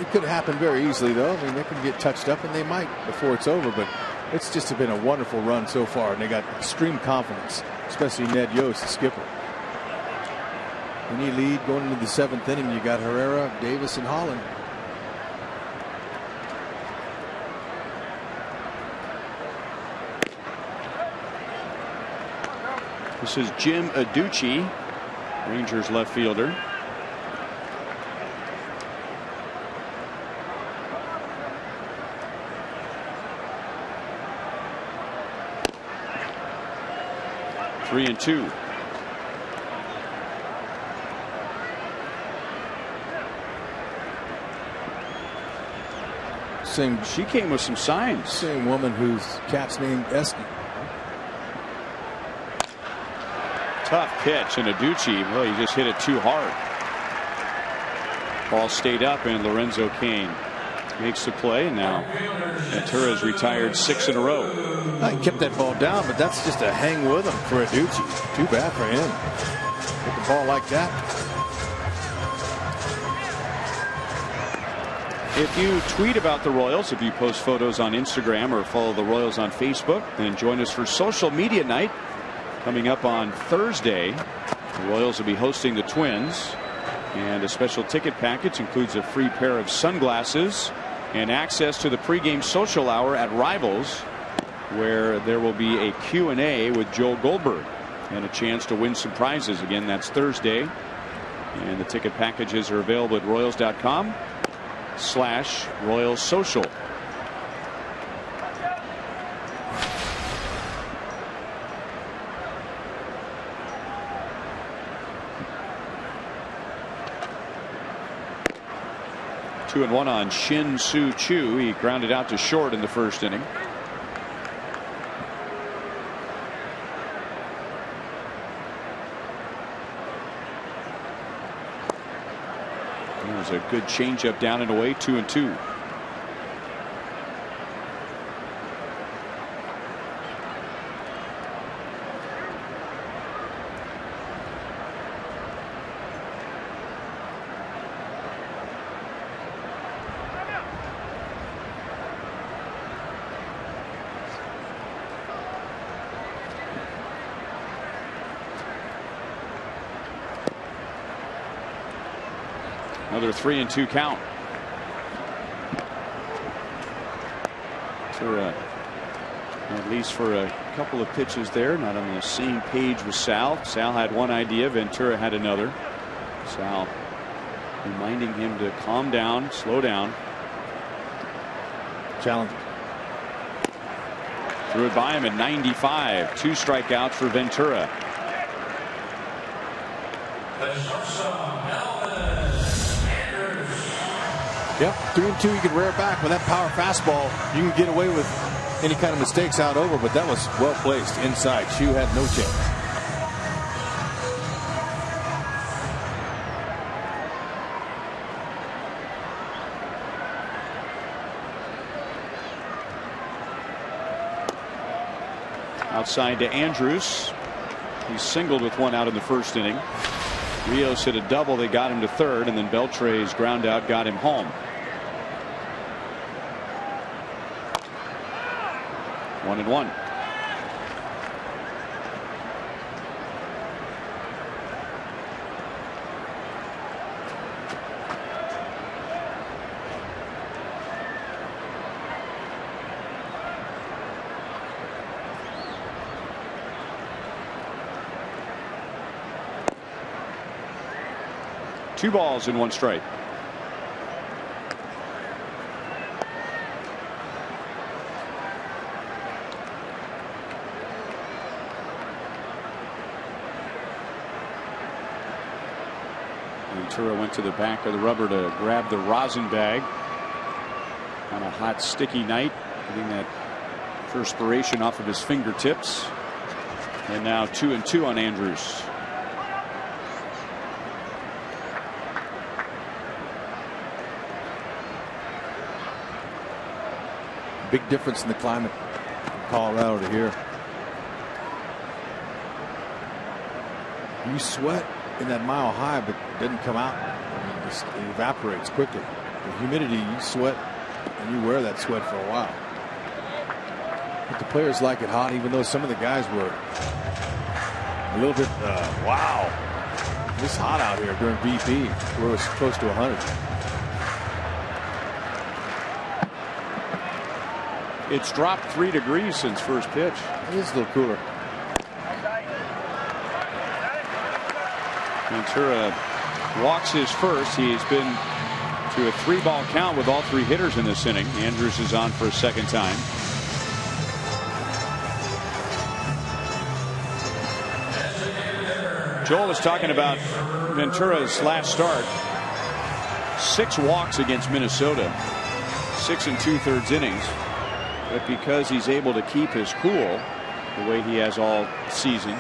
it could happen very easily, though. I mean, they can get touched up, and they might before it's over, but it's just been a wonderful run so far, and they got extreme confidence, especially Ned Yost, the skipper. When you lead going into the 7th inning, you got Herrera, Davis, and Holland. This is Jim Adducci, Rangers left fielder. Three and two. She came with some signs. Same woman whose cat's named Esky. Tough pitch, and Adducci, well, he just hit it too hard. Ball stayed up, and Lorenzo Cain makes the play, and now Ventura's retired 6 in a row. He kept that ball down, but that's just a hang with him for Adducci. Too bad for him. Hit the ball like that. If you tweet about the Royals, if you post photos on Instagram or follow the Royals on Facebook, then join us for social media night coming up on Thursday. The Royals will be hosting the Twins, and a special ticket package includes a free pair of sunglasses and access to the pregame social hour at Rivals, where there will be a Q&A with Joel Goldberg and a chance to win some prizes. Again, that's Thursday, and the ticket packages are available at Royals.com/Royals Social. Two and one on Shin Soo Choo. He grounded out to short in the first inning. There's a good changeup down and away. 2-2. Another 3-2 count. At least for a couple of pitches there, not on the same page with Sal. Sal had one idea, Ventura had another. Sal reminding him to calm down, slow down. Challenge. Threw it by him at 95. 2 strikeouts for Ventura. Yep, 3-2. You can rear it back with that power fastball. You can get away with any kind of mistakes out over, but that was well placed inside. Chu had no chance. Outside to Andrews. He singled with 1 out in the first inning. Rios hit a double. They got him to third, and then Beltre's ground out got him home. 1-1. Two balls and 1 strike. Ventura went to the back of the rubber to grab the rosin bag on a hot, sticky night, getting that perspiration off of his fingertips. And now 2-2 on Andrews. big difference in the climate from Colorado to here. You sweat in that mile high, but it doesn't come out. It just evaporates quickly. The humidity, you sweat, and you wear that sweat for a while. But the players like it hot, even though some of the guys were a little bit, wow, it's hot out here during BP, where it was close to 100. It's dropped 3 degrees since first pitch. It is a little cooler. Ventura walks his first. He's been to a 3-ball count with all 3 hitters in this inning. Andrews is on for a second time. Joel is talking about Ventura's last start. 6 walks against Minnesota. 6 2/3 innings. But because he's able to keep his cool the way he has all season,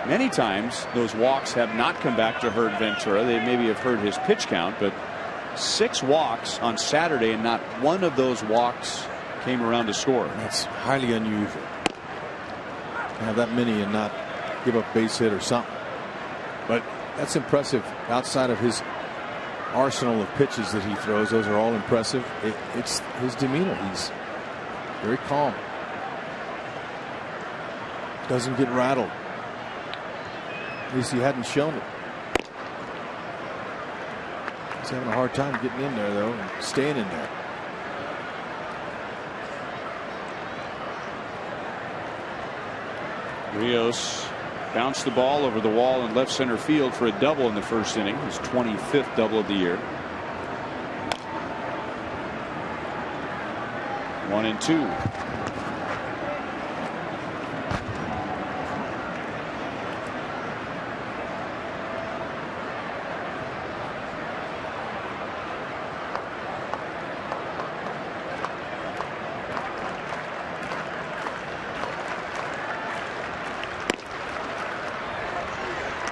many times those walks have not come back to hurt Ventura. They maybe have hurt his pitch count, but 6 walks on Saturday, and not one of those walks came around to score. That's highly unusual. To have that many and not give up base hit or something. But that's impressive. Outside of his arsenal of pitches that he throws, those are all impressive. It's his demeanor. He's very calm. Doesn't get rattled. At least he hadn't shown it. He's having a hard time getting in there, though, and staying in there. Rios bounced the ball over the wall in left center field for a double in the first inning. His 25th double of the year. 1-2.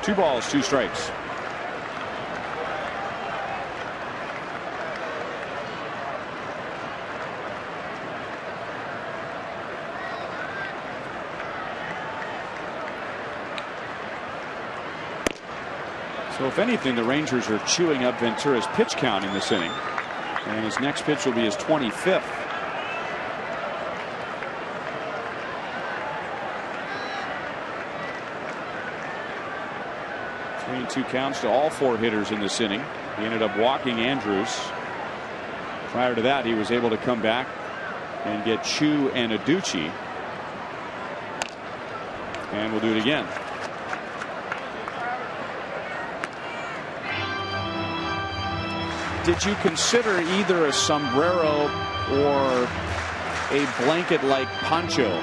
Two balls, 2 strikes. So if anything, the Rangers are chewing up Ventura's pitch count in this inning, and his next pitch will be his 25th. Two counts to all 4 hitters in this inning. He ended up walking Andrews. Prior to that, he was able to come back and get Chu and Aducci. And we'll do it again. Did you consider either a sombrero or a blanket-like poncho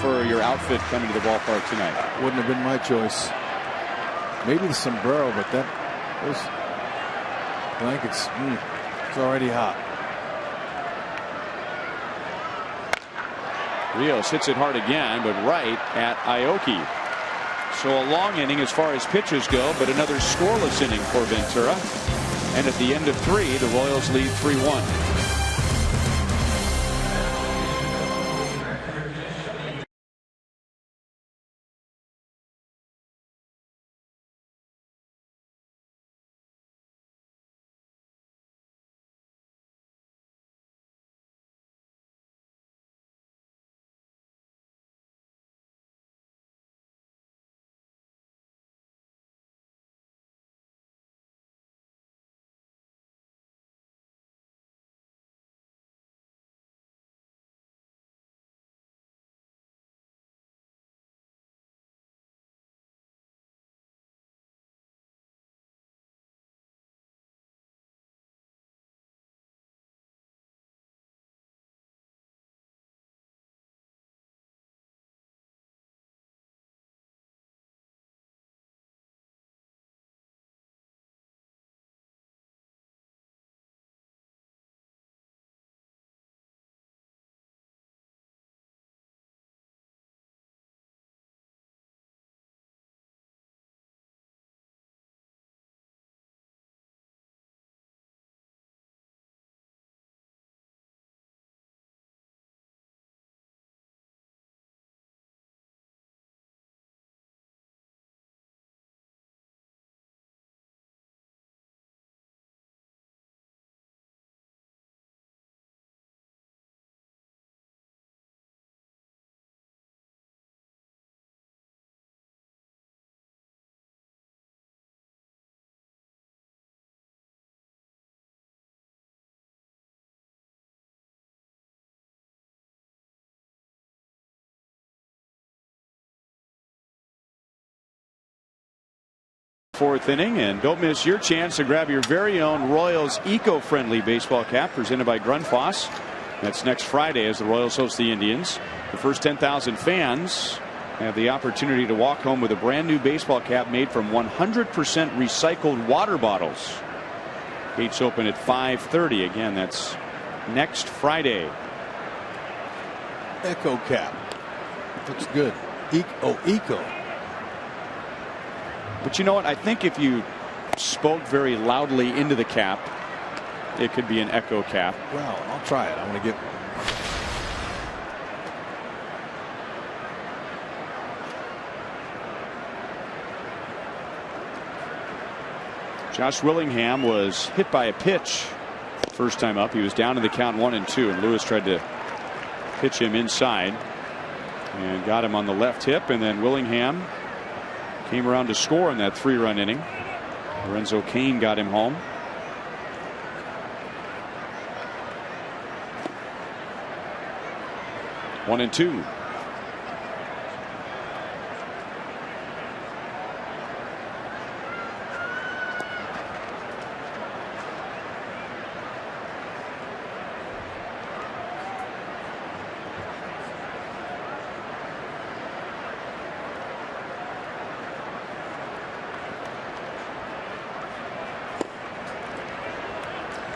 for your outfit coming to the ballpark tonight? Wouldn't have been my choice. Maybe the sombrero, but those blankets, it's already hot. Rios hits it hard again, but right at Aoki. So a long inning as far as pitches go, but another scoreless inning for Ventura. And at the end of 3, the Royals lead 3-1. Fourth inning, and don't miss your chance to grab your very own Royals eco-friendly baseball cap presented by Grundfos. That's next Friday as the Royals host the Indians. The first 10,000 fans have the opportunity to walk home with a brand new baseball cap made from 100% recycled water bottles. Gates open at 5:30. Again, that's next Friday. Echo cap. Looks good. Eco. But you know what? I think if you spoke very loudly into the cap, it could be an echo cap. Well, I'll try it. I'm going to get. Josh Willingham was hit by a pitch first time up. He was down in the count 1-2, and Lewis tried to pitch him inside and got him on the left hip, and then Willingham came around to score in that 3-run inning. Lorenzo Cain got him home. One and two.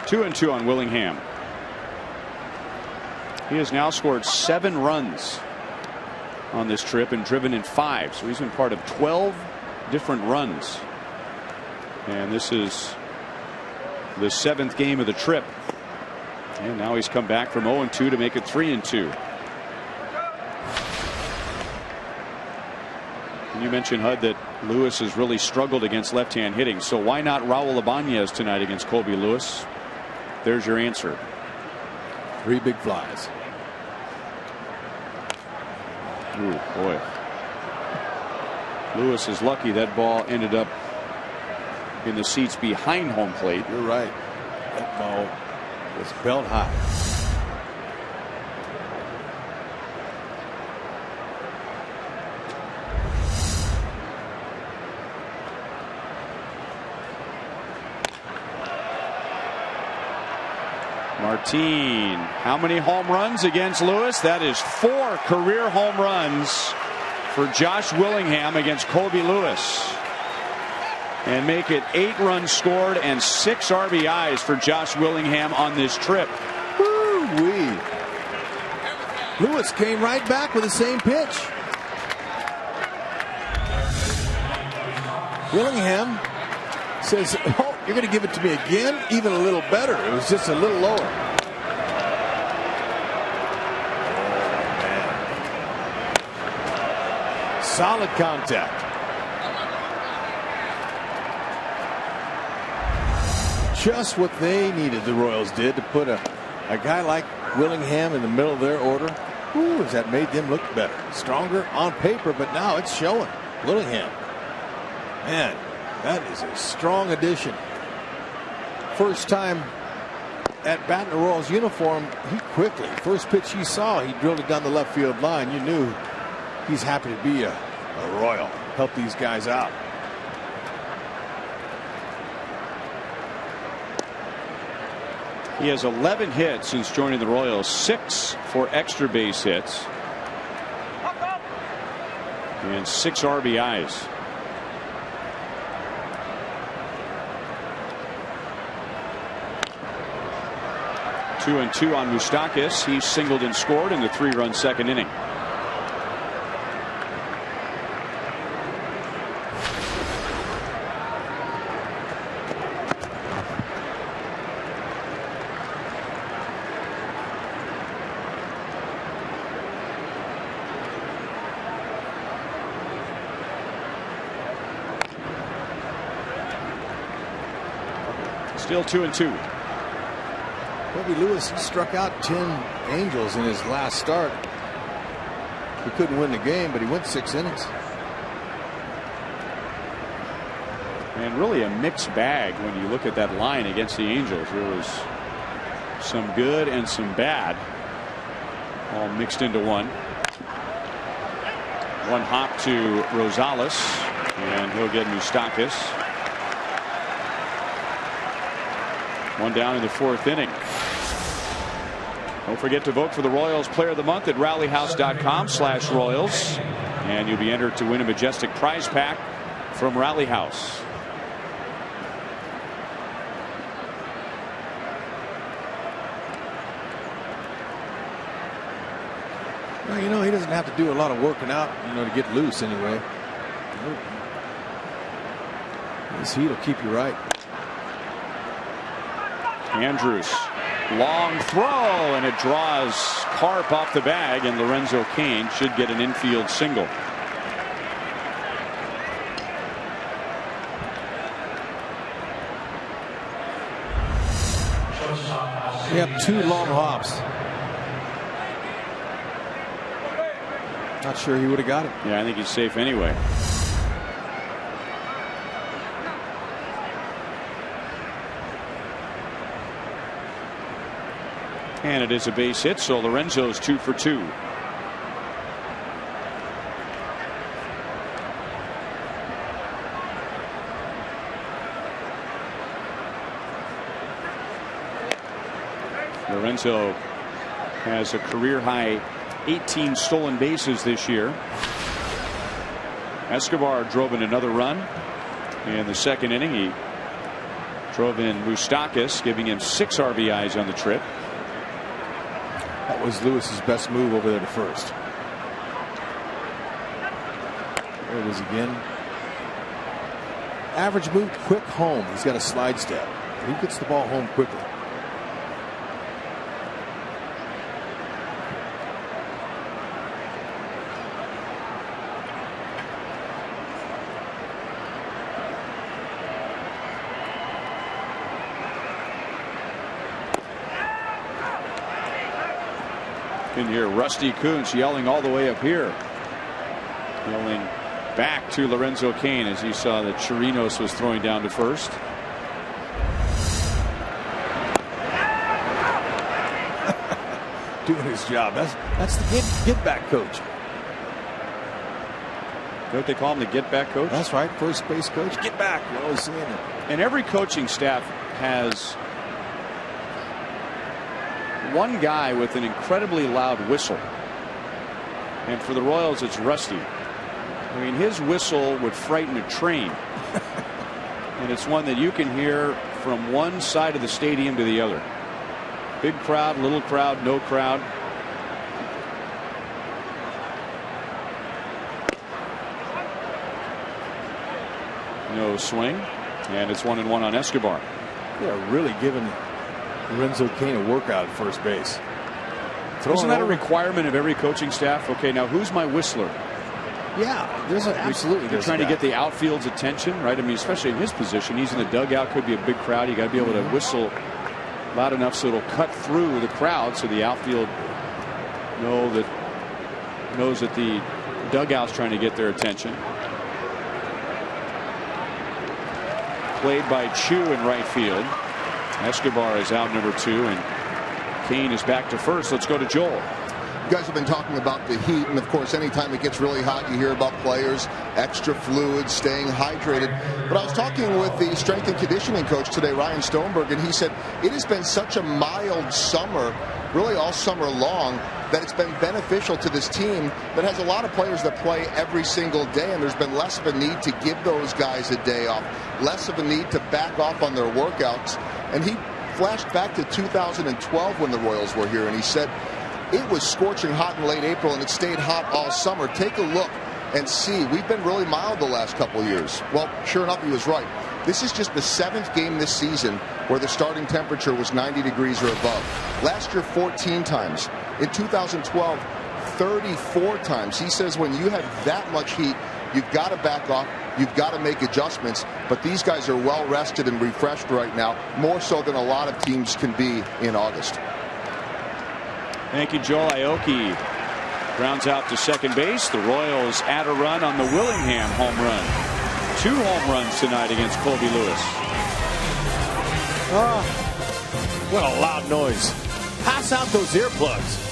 Two and two on Willingham. He has now scored 7 runs on this trip and driven in 5. So he's been part of 12 different runs. And this is the 7th game of the trip. And now he's come back from 0-2 to make it 3-2. And you mentioned, Hud, that Lewis has really struggled against left-hand hitting. So why not Raul Ibanez tonight against Colby Lewis? There's your answer. 3 big flies. Ooh, boy. Lewis is lucky that ball ended up in the seats behind home plate. You're right. That ball was belt high. Martin, how many home runs against Lewis? That is 4 career home runs for Josh Willingham against Colby Lewis. And make it 8 runs scored and 6 RBIs for Josh Willingham on this trip. Woo-wee. Lewis came right back with the same pitch. Willingham says, oh, you're going to give it to me again? Even a little better. It was just a little lower. Oh, man. Solid contact. Just what they needed, the Royals did, to put a guy like Willingham in the middle of their order. Ooh, that made them look better. Stronger on paper, but now it's showing. Willingham. Man, that is a strong addition. First time at bat in the Royals uniform, he quickly, first pitch he saw, he drilled it down the left field line. You knew he's happy to be a Royal. Help these guys out. He has 11 hits since joining the Royals, 6 for extra base hits, and 6 RBIs. Two and two on Moustakas. He singled and scored in the 3-run second inning. Still 2 and 2. Colby Lewis struck out 10 Angels in his last start. He couldn't win the game, but he went 6 innings. And really a mixed bag when you look at that line against the Angels. There was some good and some bad, all mixed into one. One hop to Rosales, and he'll get Moustakas. One down in the 4th inning. Don't forget to vote for the Royals Player of the Month at rallyhouse.com/Royals. And you'll be entered to win a majestic prize pack from Rally House. Well, you know, he doesn't have to do a lot of working out, you know, to get loose anyway. This heat will keep you right. Andrews, long throw, and it draws Carp off the bag, and Lorenzo Cain should get an infield single. You have 2 long hops. Not sure he would have got it. Yeah, I think he's safe anyway. And it is a base hit, so Lorenzo's 2 for 2. Lorenzo has a career high 18 stolen bases this year. Escobar drove in another run in the 2nd inning. He drove in Moustakas, giving him 6 RBIs on the trip. That was Lewis's best move over there to first. There it is again. Average move, quick home. He's got a slide step. He gets the ball home quickly. In here, Rusty Kuntz yelling all the way up here. Yelling back to Lorenzo Cain as he saw that Chirinos was throwing down to first. Doing his job. That's the get back coach. Is that what they call him, the get back coach? That's right, first base coach. Get back. You're always seeing it. And every coaching staff has one guy with an incredibly loud whistle. And for the Royals, it's Rusty. I mean, his whistle would frighten a train. And it's one that you can hear from one side of the stadium to the other. Big crowd, little crowd, no crowd. No swing. And it's 1-1 on Escobar. Yeah, really giving Lorenzo Cain a workout at first base. Isn't that a requirement of every coaching staff? Okay, now who's my whistler? Yeah, absolutely. They're trying to get the outfield's attention, right? I mean, especially in his position, he's in the dugout, could be a big crowd. You got to be able to whistle loud enough so it'll cut through the crowd, so the outfield knows that the dugout's trying to get their attention. Played by Chu in right field. Escobar is out number 2, and Cain is back to first. Let's go to Joel. You guys have been talking about the heat, and of course, anytime it gets really hot, you hear about players, extra fluid, staying hydrated. But I was talking with the strength and conditioning coach today, Ryan Stoneberg, and he said it has been such a mild summer, really all summer long, that it's been beneficial to this team that has a lot of players that play every single day, and there's been less of a need to give those guys a day off, less of a need to back off on their workouts. And he flashed back to 2012 when the Royals were here, and he said it was scorching hot in late April, and it stayed hot all summer. Take a look and see. We've been really mild the last couple of years. Well, sure enough, he was right. This is just the 7th game this season where the starting temperature was 90 degrees or above. Last year, 14 times. In 2012, 34 times. He says when you have that much heat, you've got to back off. You've got to make adjustments. But these guys are well rested and refreshed right now, more so than a lot of teams can be in August. Thank you, Joel. Aoki grounds out to second base. The Royals add a run on the Willingham home run. 2 home runs tonight against Colby Lewis. What a loud noise. Pass out those earplugs.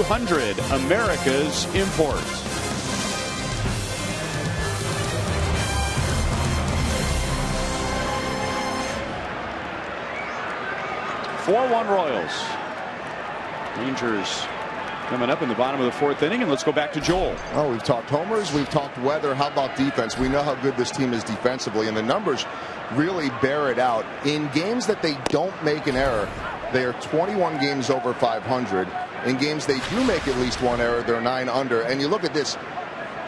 200, America's import. 4-1 Royals. Rangers coming up in the bottom of the 4th inning, and let's go back to Joel. Oh, we've talked homers, we've talked weather. How about defense? We know how good this team is defensively, and the numbers really bear it out. In games that they don't make an error, they are 21 games over 500. In games they do make at least one error, they're 9 under. And you look at this,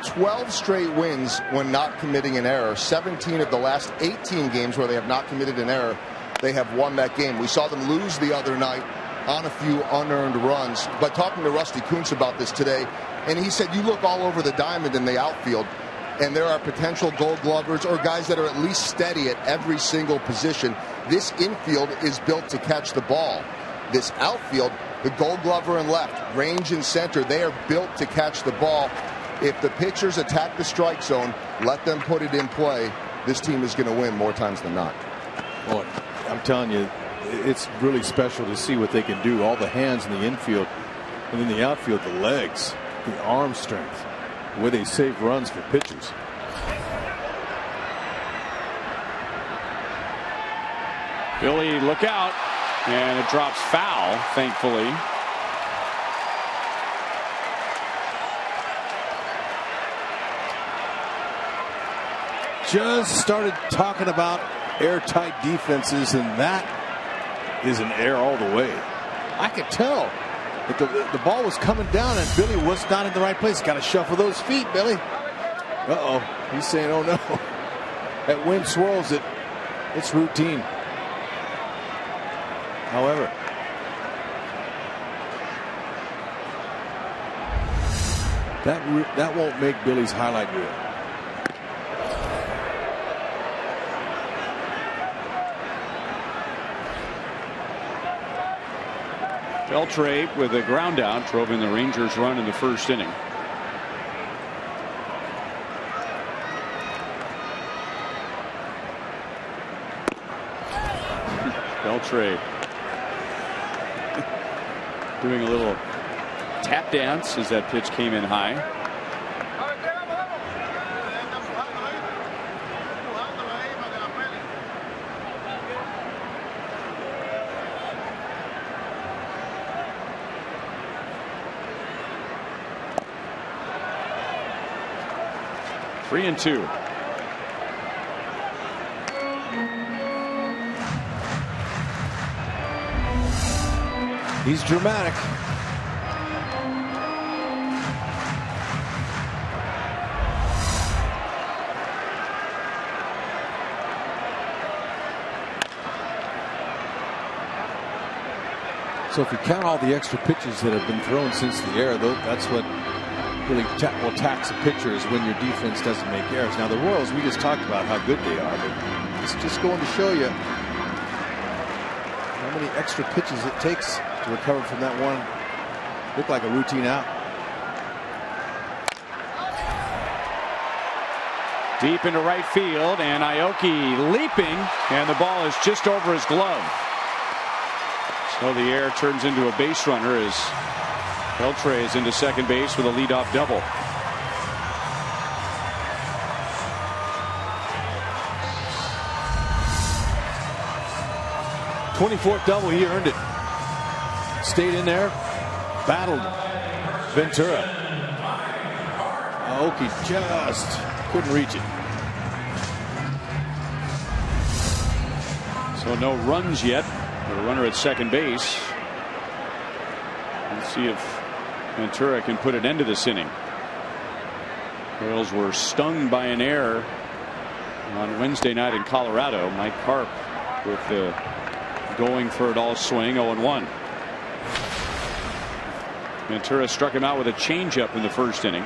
12 straight wins when not committing an error. 17 of the last 18 games where they have not committed an error, they have won that game. We saw them lose the other night on a few unearned runs. But talking to Rusty Kuntz about this today, and he said you look all over the diamond in the outfield, and there are potential Gold Glovers or guys that are at least steady at every single position. This infield is built to catch the ball. This outfield, the Gold Glover in left, range in center, they are built to catch the ball. If the pitchers attack the strike zone, let them put it in play, this team is going to win more times than not. Boy, I'm telling you, it's really special to see what they can do. All the hands in the infield, and in the outfield, the legs, the arm strength, where they save runs for pitchers. Billy, look out, and it drops foul, thankfully. Just started talking about airtight defenses, and that is an air all the way. I could tell that the ball was coming down and Billy was not in the right place. Got to shuffle those feet, Billy. Uh-oh. He's saying, oh no. That wind swirls it. It's routine. However, that won't make Billy's highlight reel. Beltre with a ground out drove in the Rangers run in the 1st inning. Beltre doing a little tap dance as that pitch came in high. Three and two. He's dramatic. So if you count all the extra pitches that have been thrown since the air, that's what really will tax a pitcher, is when your defense doesn't make errors. Now the Royals, we just talked about how good they are, but it's just going to show you how many extra pitches it takes to recover from that one. Looked like a routine out. Deep into right field, and Aoki leaping, and the ball is just over his glove. So the air turns into a base runner as Beltre is into second base with a leadoff double. '24th double, he earned it. Stayed in there, battled Ventura. Aoki just couldn't reach it. So no runs yet. The runner at second base. Let's see if Ventura can put an end to this inning. Royals were stung by an error on Wednesday night in Colorado. Mike Karp with the going for it all swing, 0-1. Ventura struck him out with a changeup in the 1st inning.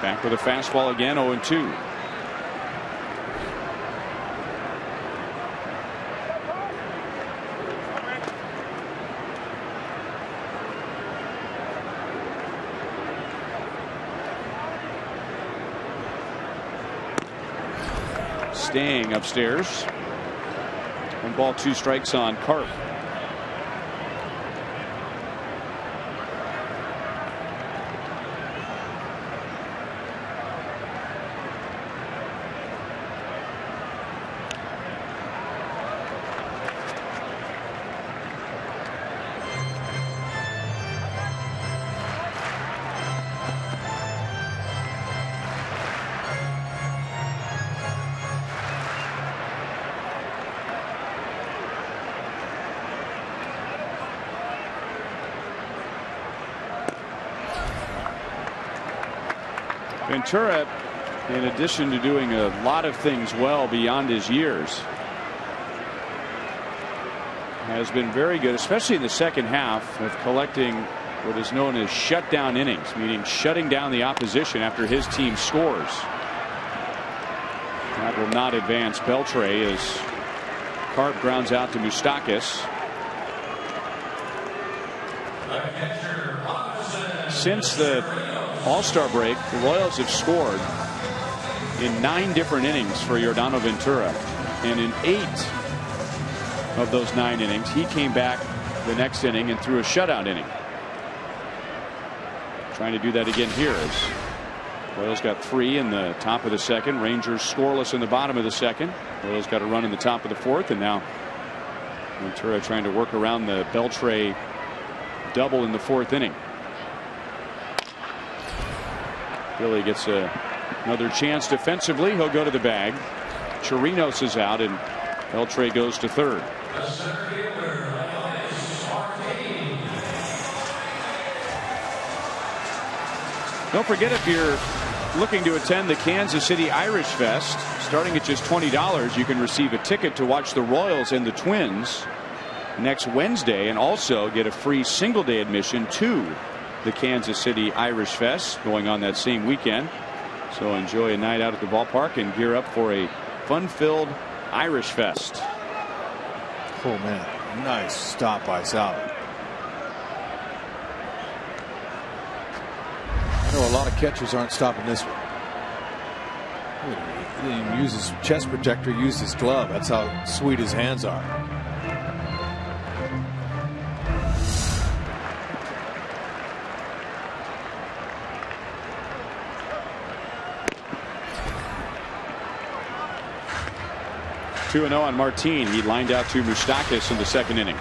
Back with a fastball again, 0-2. staying upstairs. 1 ball, 2 strikes on Carp. Ventura, in addition to doing a lot of things well beyond his years, has been very good, especially in the second half, of collecting what is known as shutdown innings, meaning shutting down the opposition after his team scores. That will not advance Beltre as Carp grounds out to Moustakas. Since the All-Star break, the Royals have scored in 9 different innings for Yordano Ventura, and in 8 of those 9 innings he came back the next inning and threw a shutout inning. Trying to do that again here as Royals got 3 in the top of the second. Rangers scoreless in the bottom of the second. Royals got a run in the top of the fourth, and now Ventura trying to work around the Beltre double in the 4th inning. Billy gets another chance defensively. He'll go to the bag. Chirinos is out, and Beltre goes to third. Don't forget, if you're looking to attend the Kansas City Irish Fest, starting at just $20, you can receive a ticket to watch the Royals and the Twins next Wednesday, and also get a free single-day admission to the Kansas City Irish Fest going on that same weekend. So enjoy a night out at the ballpark and gear up for a fun-filled Irish Fest. Oh man, nice stop by Sal. I know a lot of catchers aren't stopping this one. He didn't even use his chest protector, he used his glove. That's how sweet his hands are. Two 2-0 on Martin. He lined out to Moustakas in the second inning.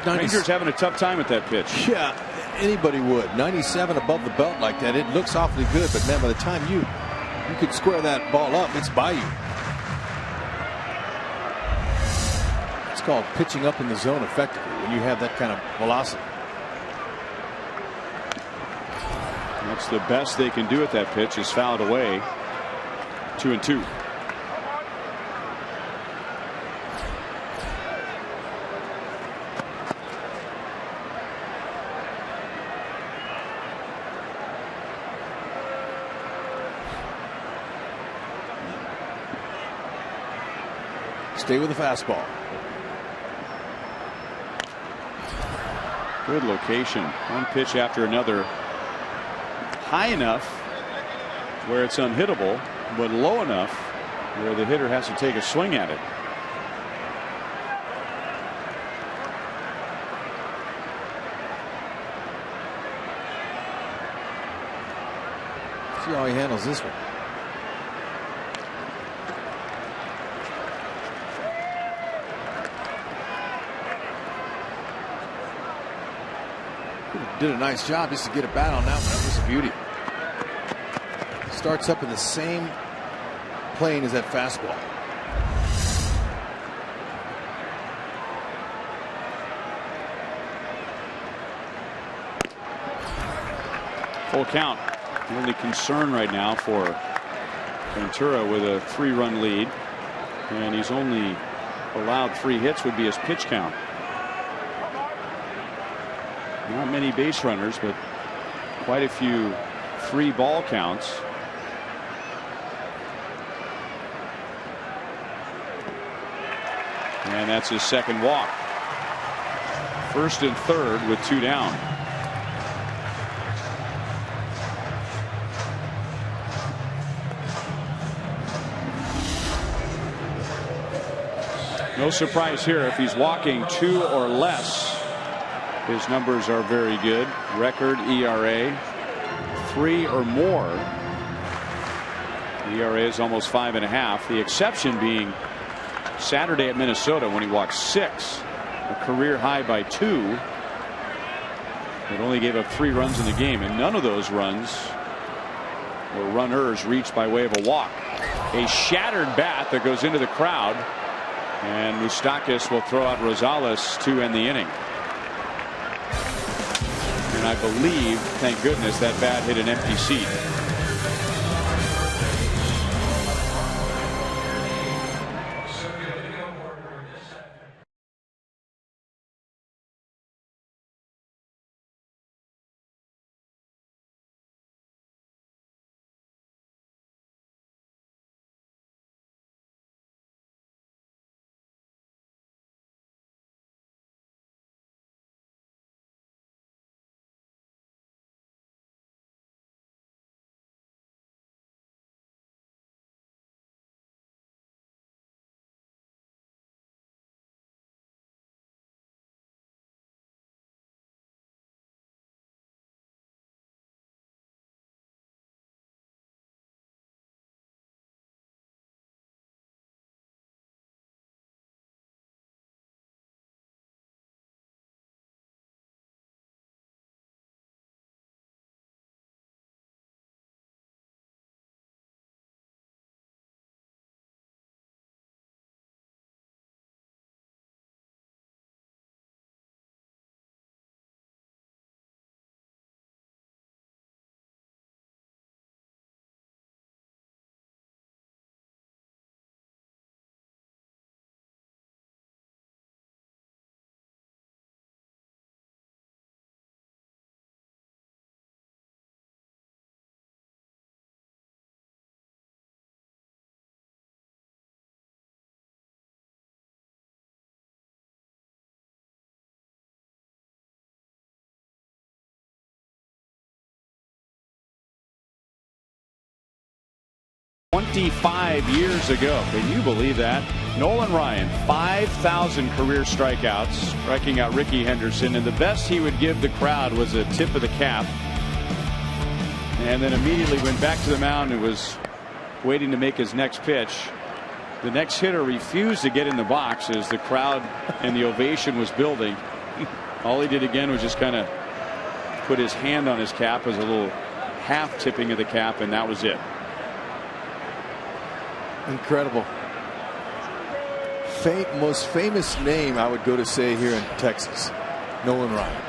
Rangers having a tough time with that pitch. Yeah, anybody would. 97 above the belt like that, it looks awfully good, but man, by the time you could square that ball up, it's by you. It's called pitching up in the zone effectively when you have that kind of velocity. That's the best they can do at that pitch, is fouled away. 2-2. Stay with the fastball. Good location. One pitch after another. High enough where it's unhittable, but low enough where the hitter has to take a swing at it. See how he handles this one. Did a nice job just to get a bat on that one. That was a beauty. Starts up in the same plane as that fastball. Full count. The only concern right now for Ventura with a 3-run lead, and he's only allowed 3 hits, would be his pitch count. Not many base runners, but quite a few 3 ball counts. And that's his second walk. First and third with 2 down. No surprise here if he's walking 2 or less. His numbers are very good. Record ERA 3 or more. The ERA is almost 5.5. The exception being Saturday at Minnesota when he walked 6, a career high by 2. It only gave up 3 runs in the game, and none of those runs were runners reached by way of a walk. A shattered bat that goes into the crowd, and Moustakas will throw out Rosales to end the inning. And I believe, thank goodness, that bat hit an empty seat. "25 years ago." Can you believe that? Nolan Ryan, 5,000 career strikeouts, striking out Ricky Henderson, and the best he would give the crowd was a tip of the cap. And then immediately went back to the mound and was waiting to make his next pitch. The next hitter refused to get in the box as the crowd and the ovation was building. All he did again was just kind of put his hand on his cap as a little half tipping of the cap, and that was it. Incredible. Most famous name I would go to say here in Texas, Nolan Ryan.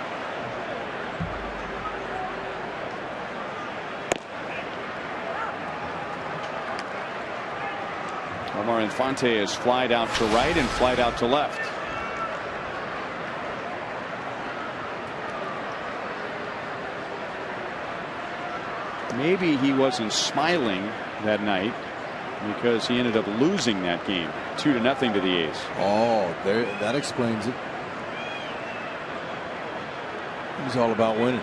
Omar Infante is flied out to right and flied out to left. Maybe he wasn't smiling that night because he ended up losing that game 2-0 to the A's. Oh, that explains it. He's all about winning.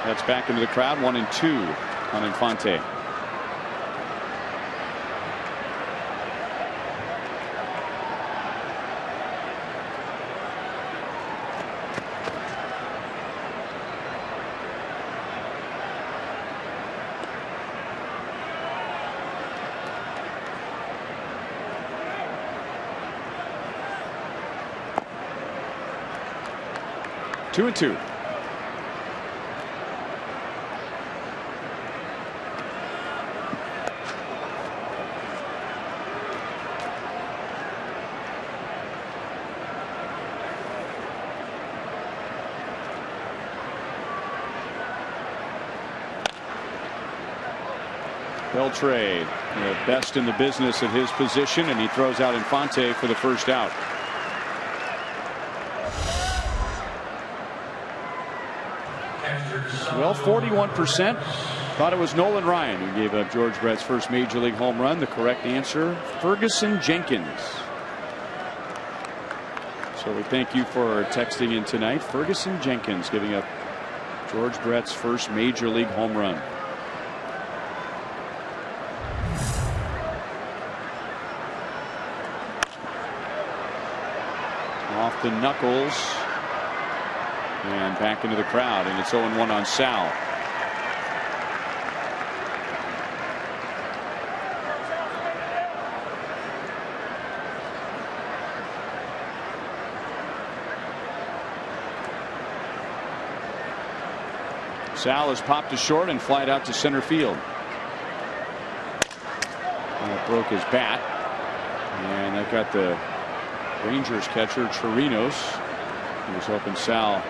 That's back into the crowd. 1-2 on Infante. Two and two. Beltre, the best in the business at his position, and he throws out Infante for the first out. Well, 41% Thought it was Nolan Ryan who gave up George Brett's first major league home run. The correct answer, Ferguson Jenkins. So we thank you for texting in tonight. Ferguson Jenkins giving up George Brett's first major league home run. Off the knuckles and back into the crowd, and it's 0-1 on Sal. Sal has popped to short and flied out to center field. And it broke his bat, and that got the Rangers catcher Chirinos. He was hoping Sal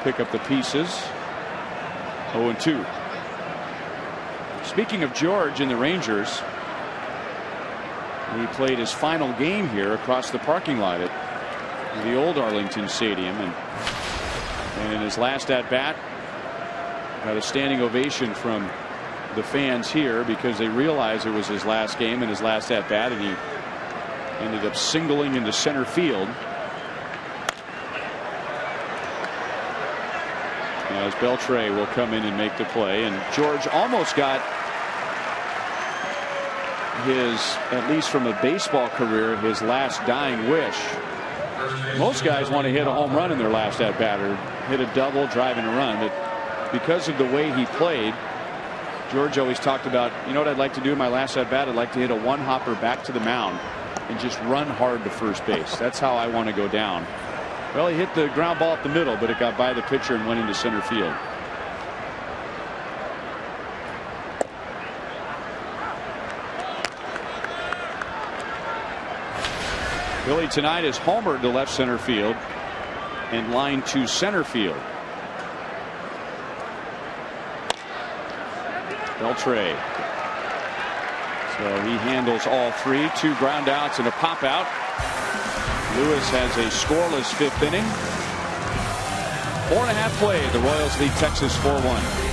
pick up the pieces. 0-2. Speaking of George and the Rangers, he played his final game here across the parking lot at the old Arlington Stadium, and in his last at bat got a standing ovation from the fans here because they realized it was his last game and his last at bat, and he ended up singling into center field as Beltre will come in and make the play. And George almost got his, at least from a baseball career, his last dying wish. Most guys want to hit a home run in their last at bat or hit a double, driving a run, but because of the way he played, George always talked about, you know what I'd like to do in my last at bat? I'd like to hit a one hopper back to the mound and just run hard to first base. That's how I want to go down. Well, he hit the ground ball up the middle, but it got by the pitcher and went into center field. Billy tonight is homered to left center field and line to center field. Beltre. So he handles all three. 2 ground outs and a pop out. Lewis has a scoreless 5th inning. 4.5 played. The Royals lead Texas 4-1.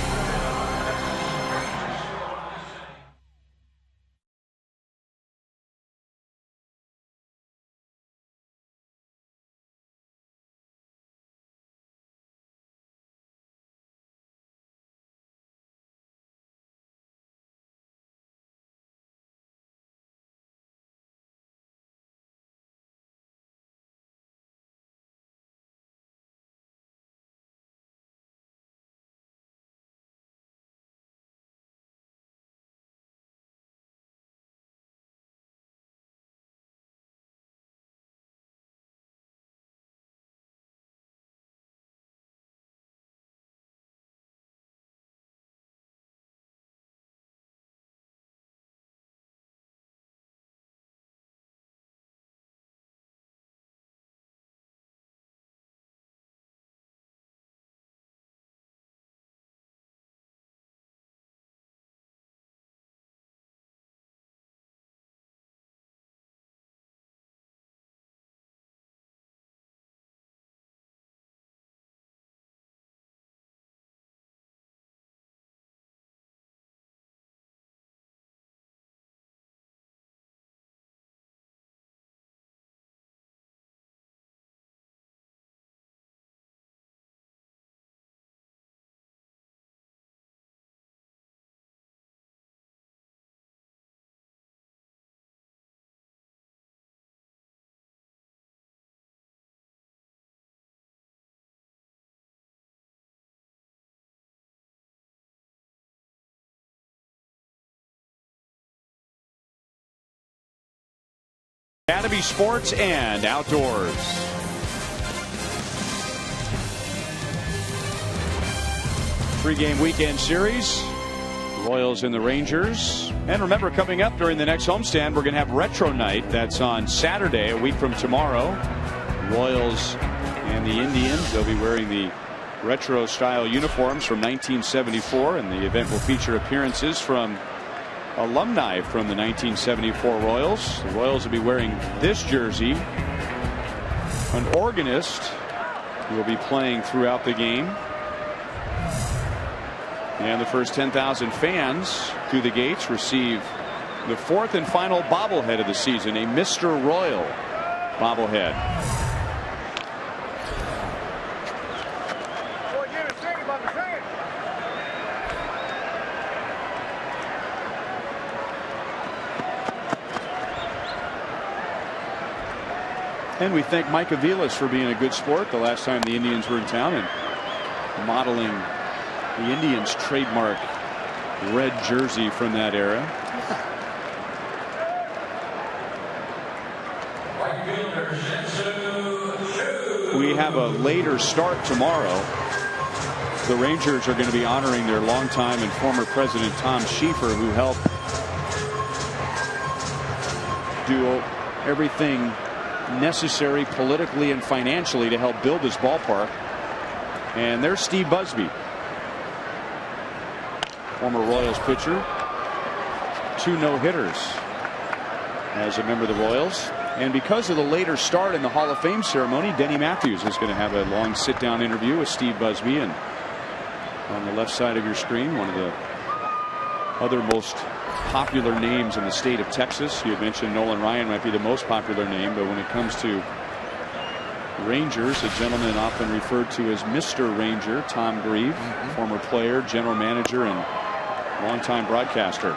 Academy Sports and Outdoors. Three-game weekend series. The Royals and the Rangers. And remember, coming up during the next homestand, we're going to have Retro Night. That's on Saturday, a week from tomorrow. Royals and the Indians. They'll be wearing the retro-style uniforms from 1974, and the event will feature appearances from alumni from the 1974 Royals. The Royals will be wearing this jersey. An organist who will be playing throughout the game. And the first 10,000 fans through the gates receive the fourth and final bobblehead of the season, a Mr. Royal bobblehead. And we thank Mike Aviles for being a good sport the last time the Indians were in town and modeling the Indians' trademark red jersey from that era. We have a later start tomorrow. The Rangers are going to be honoring their longtime and former president Tom Schieffer, who helped do everything necessary politically and financially to help build this ballpark. And there's Steve Busby, former Royals pitcher, 2 no-hitters as a member of the Royals. And because of the later start in the Hall of Fame ceremony, Denny Matthews is going to have a long sit-down interview with Steve Busby. And on the left side of your screen, one of the other most popular names in the state of Texas. You had mentioned Nolan Ryan might be the most popular name, but when it comes to Rangers, a gentleman often referred to as Mr. Ranger, Tom Grieve, former player, general manager, and longtime broadcaster.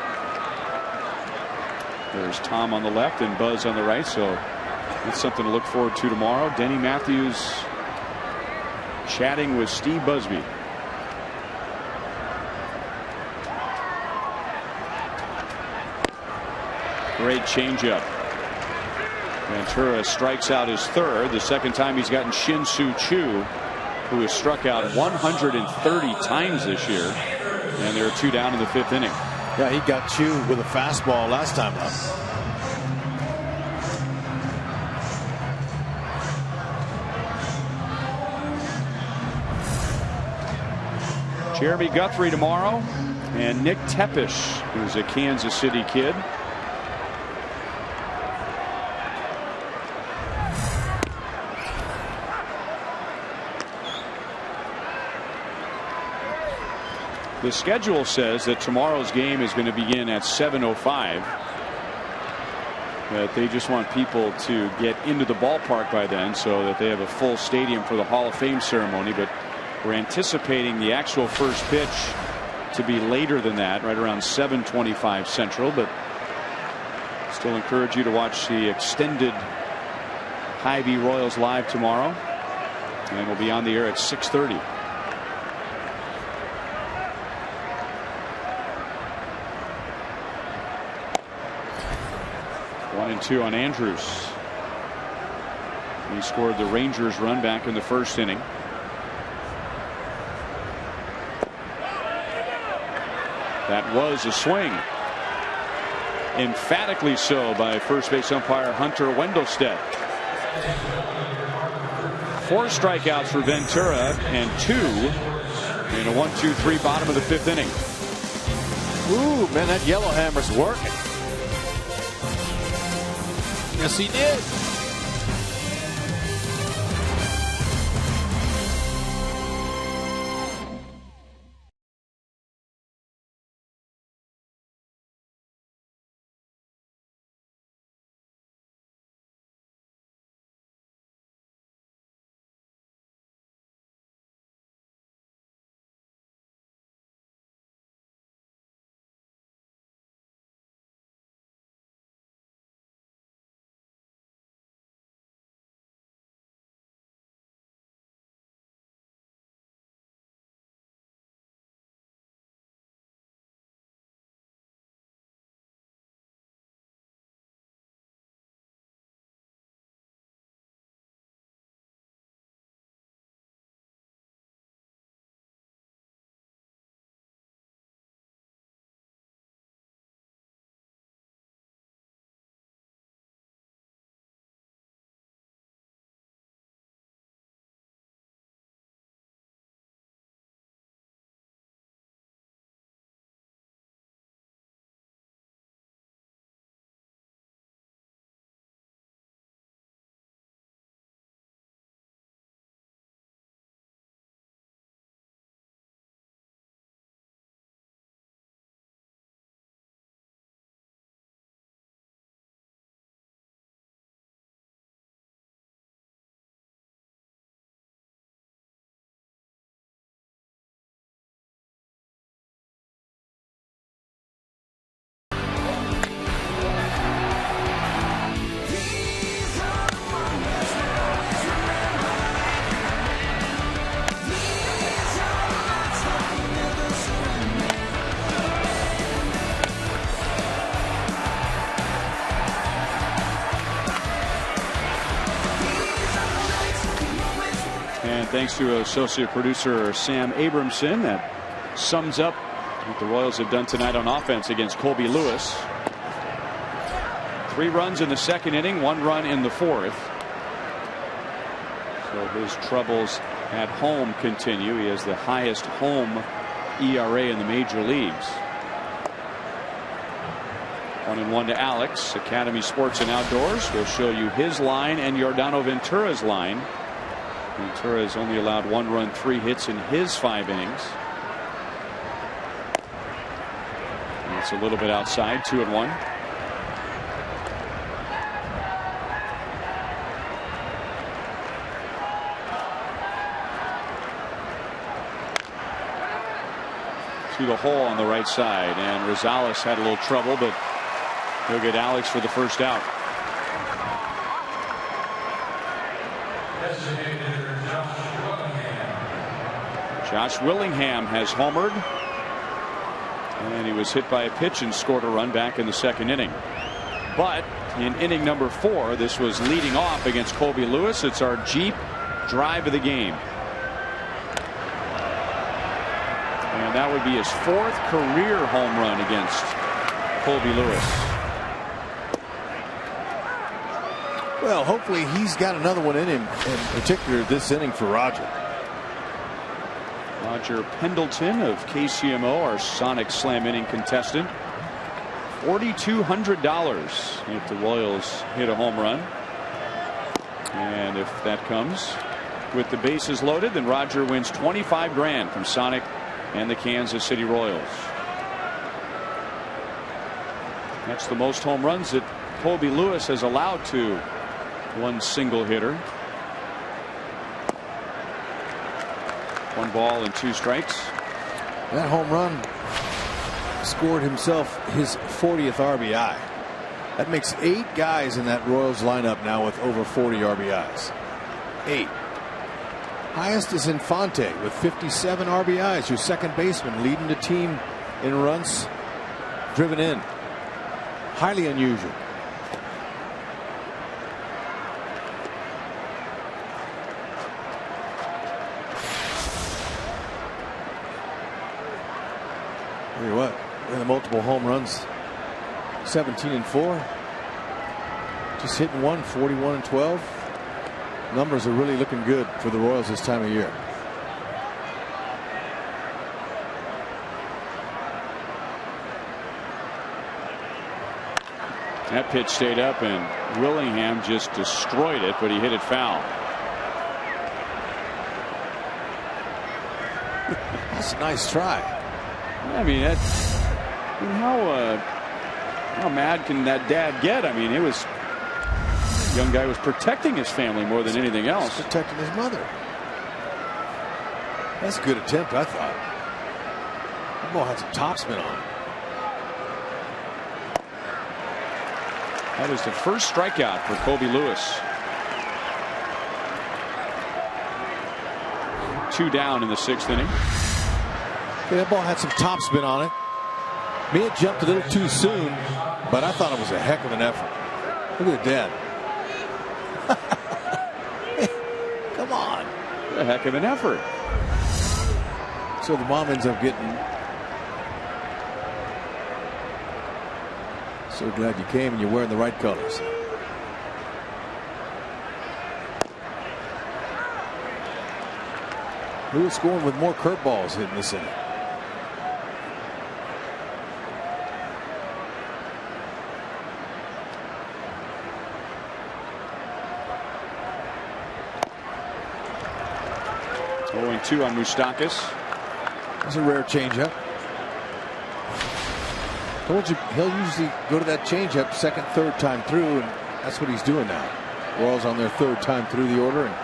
There's Tom on the left and Buzz on the right, so that's something to look forward to tomorrow. Denny Matthews chatting with Steve Busby. Great changeup. Ventura strikes out his third, the second time he's gotten Shin-Soo Choo, who has struck out 130 times this year, and there are 2 down in the 5th inning. Yeah, he got Choo with a fastball last time up. Jeremy Guthrie tomorrow, and Nick Tepish, who's a Kansas City kid. The schedule says that tomorrow's game is going to begin at 7:05. That they just want people to get into the ballpark by then so that they have a full stadium for the Hall of Fame ceremony. But we're anticipating the actual first pitch to be later than that, right around 7:25 Central. But still encourage you to watch the extended Hy-Vee Royals live tomorrow, and we'll be on the air at 6:30. 1-2 on Andrews. He scored the Rangers run back in the first inning. That was a swing. Emphatically so by first base umpire Hunter Wendelstedt. 4 strikeouts for Ventura and 2 in a 1-2-3 bottom of the 5th inning. Ooh, man, that Yellowhammer's working. Yes, he did. And thanks to associate producer Sam Abramson, that sums up what the Royals have done tonight on offense against Colby Lewis. 3 runs in the second inning, 1 run in the fourth. So his troubles at home continue. He has the highest home ERA in the major leagues. 1-1 to Alex. Academy Sports and Outdoors will show you his line and Yordano Ventura's line. Ventura has only allowed 1 run, 3 hits in his 5 innings. And it's a little bit outside, 2-1. To the hole on the right side, and Rosales had a little trouble, but he'll get Alex for the first out. Josh Willingham has homered, and he was hit by a pitch and scored a run back in the second inning. But in inning number 4, this was leading off against Colby Lewis. It's our Jeep drive of the game. And that would be his 4th career home run against Colby Lewis. Well, hopefully he's got another one in him, in particular this inning for Roger. Roger Pendleton of KCMO, our Sonic Slam inning contestant. $4,200 if the Royals hit a home run. And if that comes with the bases loaded, then Roger wins $25,000 from Sonic and the Kansas City Royals. That's the most home runs that Colby Lewis has allowed to one single hitter. 1 ball and 2 strikes. That home run scored himself his 40th RBI. That makes 8 guys in that Royals lineup now with over 40 RBIs. 8. Highest is Infante with 57 RBIs, your second baseman, leading the team in runs driven in. Highly unusual. Tell you what, in the multiple home runs, 17-4. Just hitting 1, 41-12. Numbers are really looking good for the Royals this time of year. That pitch stayed up, and Willingham just destroyed it, but he hit it foul. That's a nice try. I mean, how mad can that dad get? I mean, the young guy was protecting his family more than anything else. He's protecting his mother. That's a good attempt, I thought. That ball had some topspin on it. That is the first strikeout for Colby Lewis. 2 down in the 6th inning. Yeah, that ball had some topspin on it. May have jumped a little too soon, but I thought it was a heck of an effort. Look at the dad. Come on. A heck of an effort. So the mom ends up getting. So glad you came and you're wearing the right colors. Lewis scoring with more curveballs hitting this inning. Going 2 on Moustakas. That's a rare changeup. Told you he'll usually go to that changeup second, third time through, and that's what he's doing now. Royals on their 3rd time through the order, and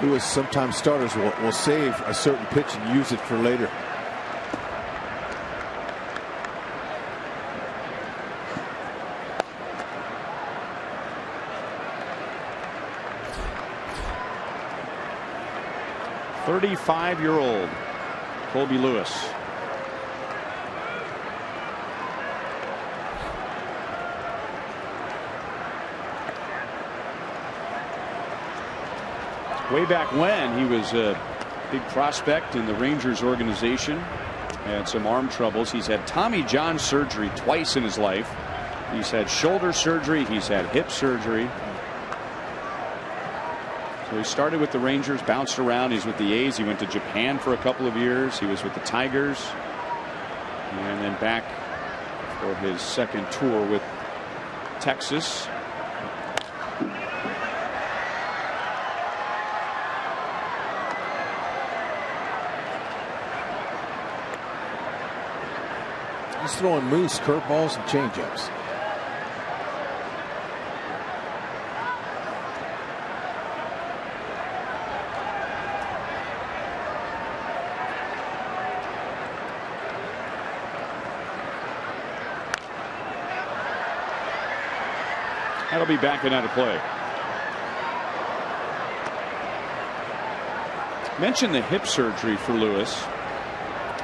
Lewis, sometimes starters will save a certain pitch and use it for later. "35-year-old Colby Lewis." Way back when, he was a big prospect in the Rangers organization. Had some arm troubles. He's had Tommy John surgery twice in his life. He's had shoulder surgery. He's had hip surgery. So he started with the Rangers, bounced around. He's with the A's. He went to Japan for a couple of years. He was with the Tigers. And then back for his second tour with Texas. He's throwing moose, curveballs, and changeups. That'll be backing out of play. Mentioned the hip surgery for Lewis.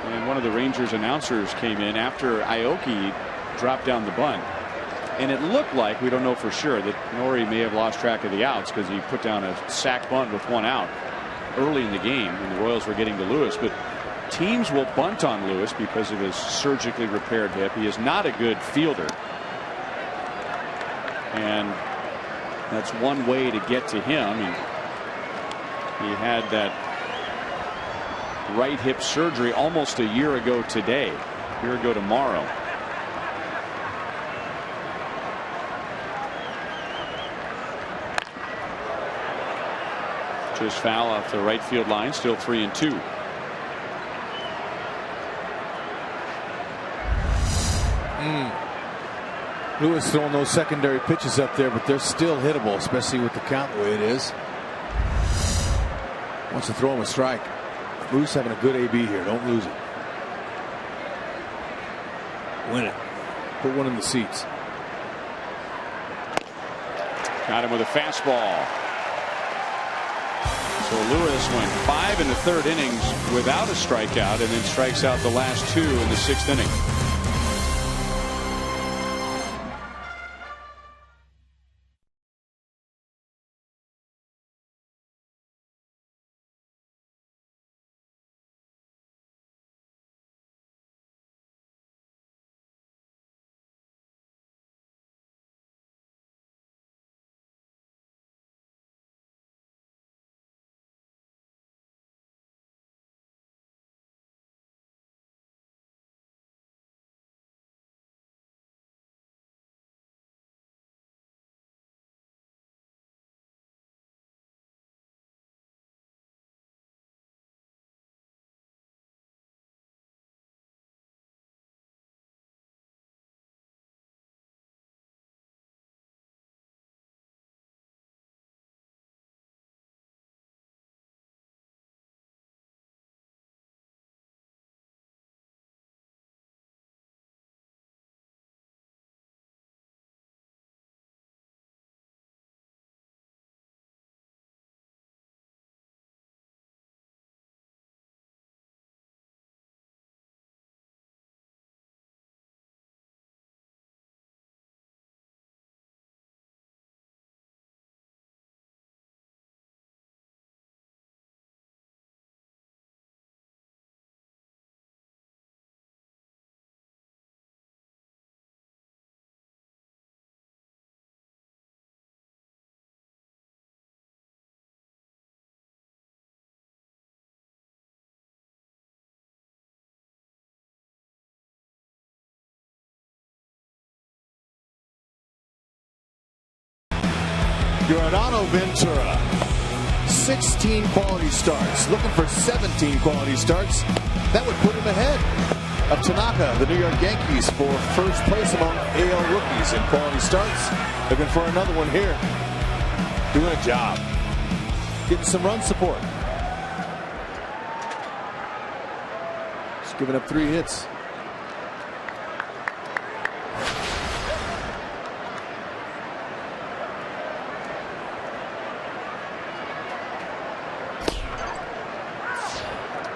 And one of the Rangers announcers came in after Aoki dropped down the bunt. And it looked like, we don't know for sure, that Nori may have lost track of the outs because he put down a sac bunt with 1 out early in the game when the Royals were getting to Lewis. But teams will bunt on Lewis because of his surgically repaired hip. He is not a good fielder. And that's one way to get to him. And he had that right hip surgery almost a year ago today. A year ago tomorrow. Just foul off the right field line. Still 3-2. Lewis throwing those secondary pitches up there, but they're still hittable, especially with the count the way it is. Wants to throw him a strike. Lewis having a good AB here. Don't lose it. Win it. Put one in the seats. Got him with a fastball. So Lewis went 5 in the 3rd innings without a strikeout, and then strikes out the last 2 in the 6th inning. Giordano Ventura, 16 quality starts, looking for 17 quality starts. That would put him ahead of Tanaka, the New York Yankees, for first place among AL rookies in quality starts. Looking for another one here. Doing a job. Getting some run support. Just giving up 3 hits.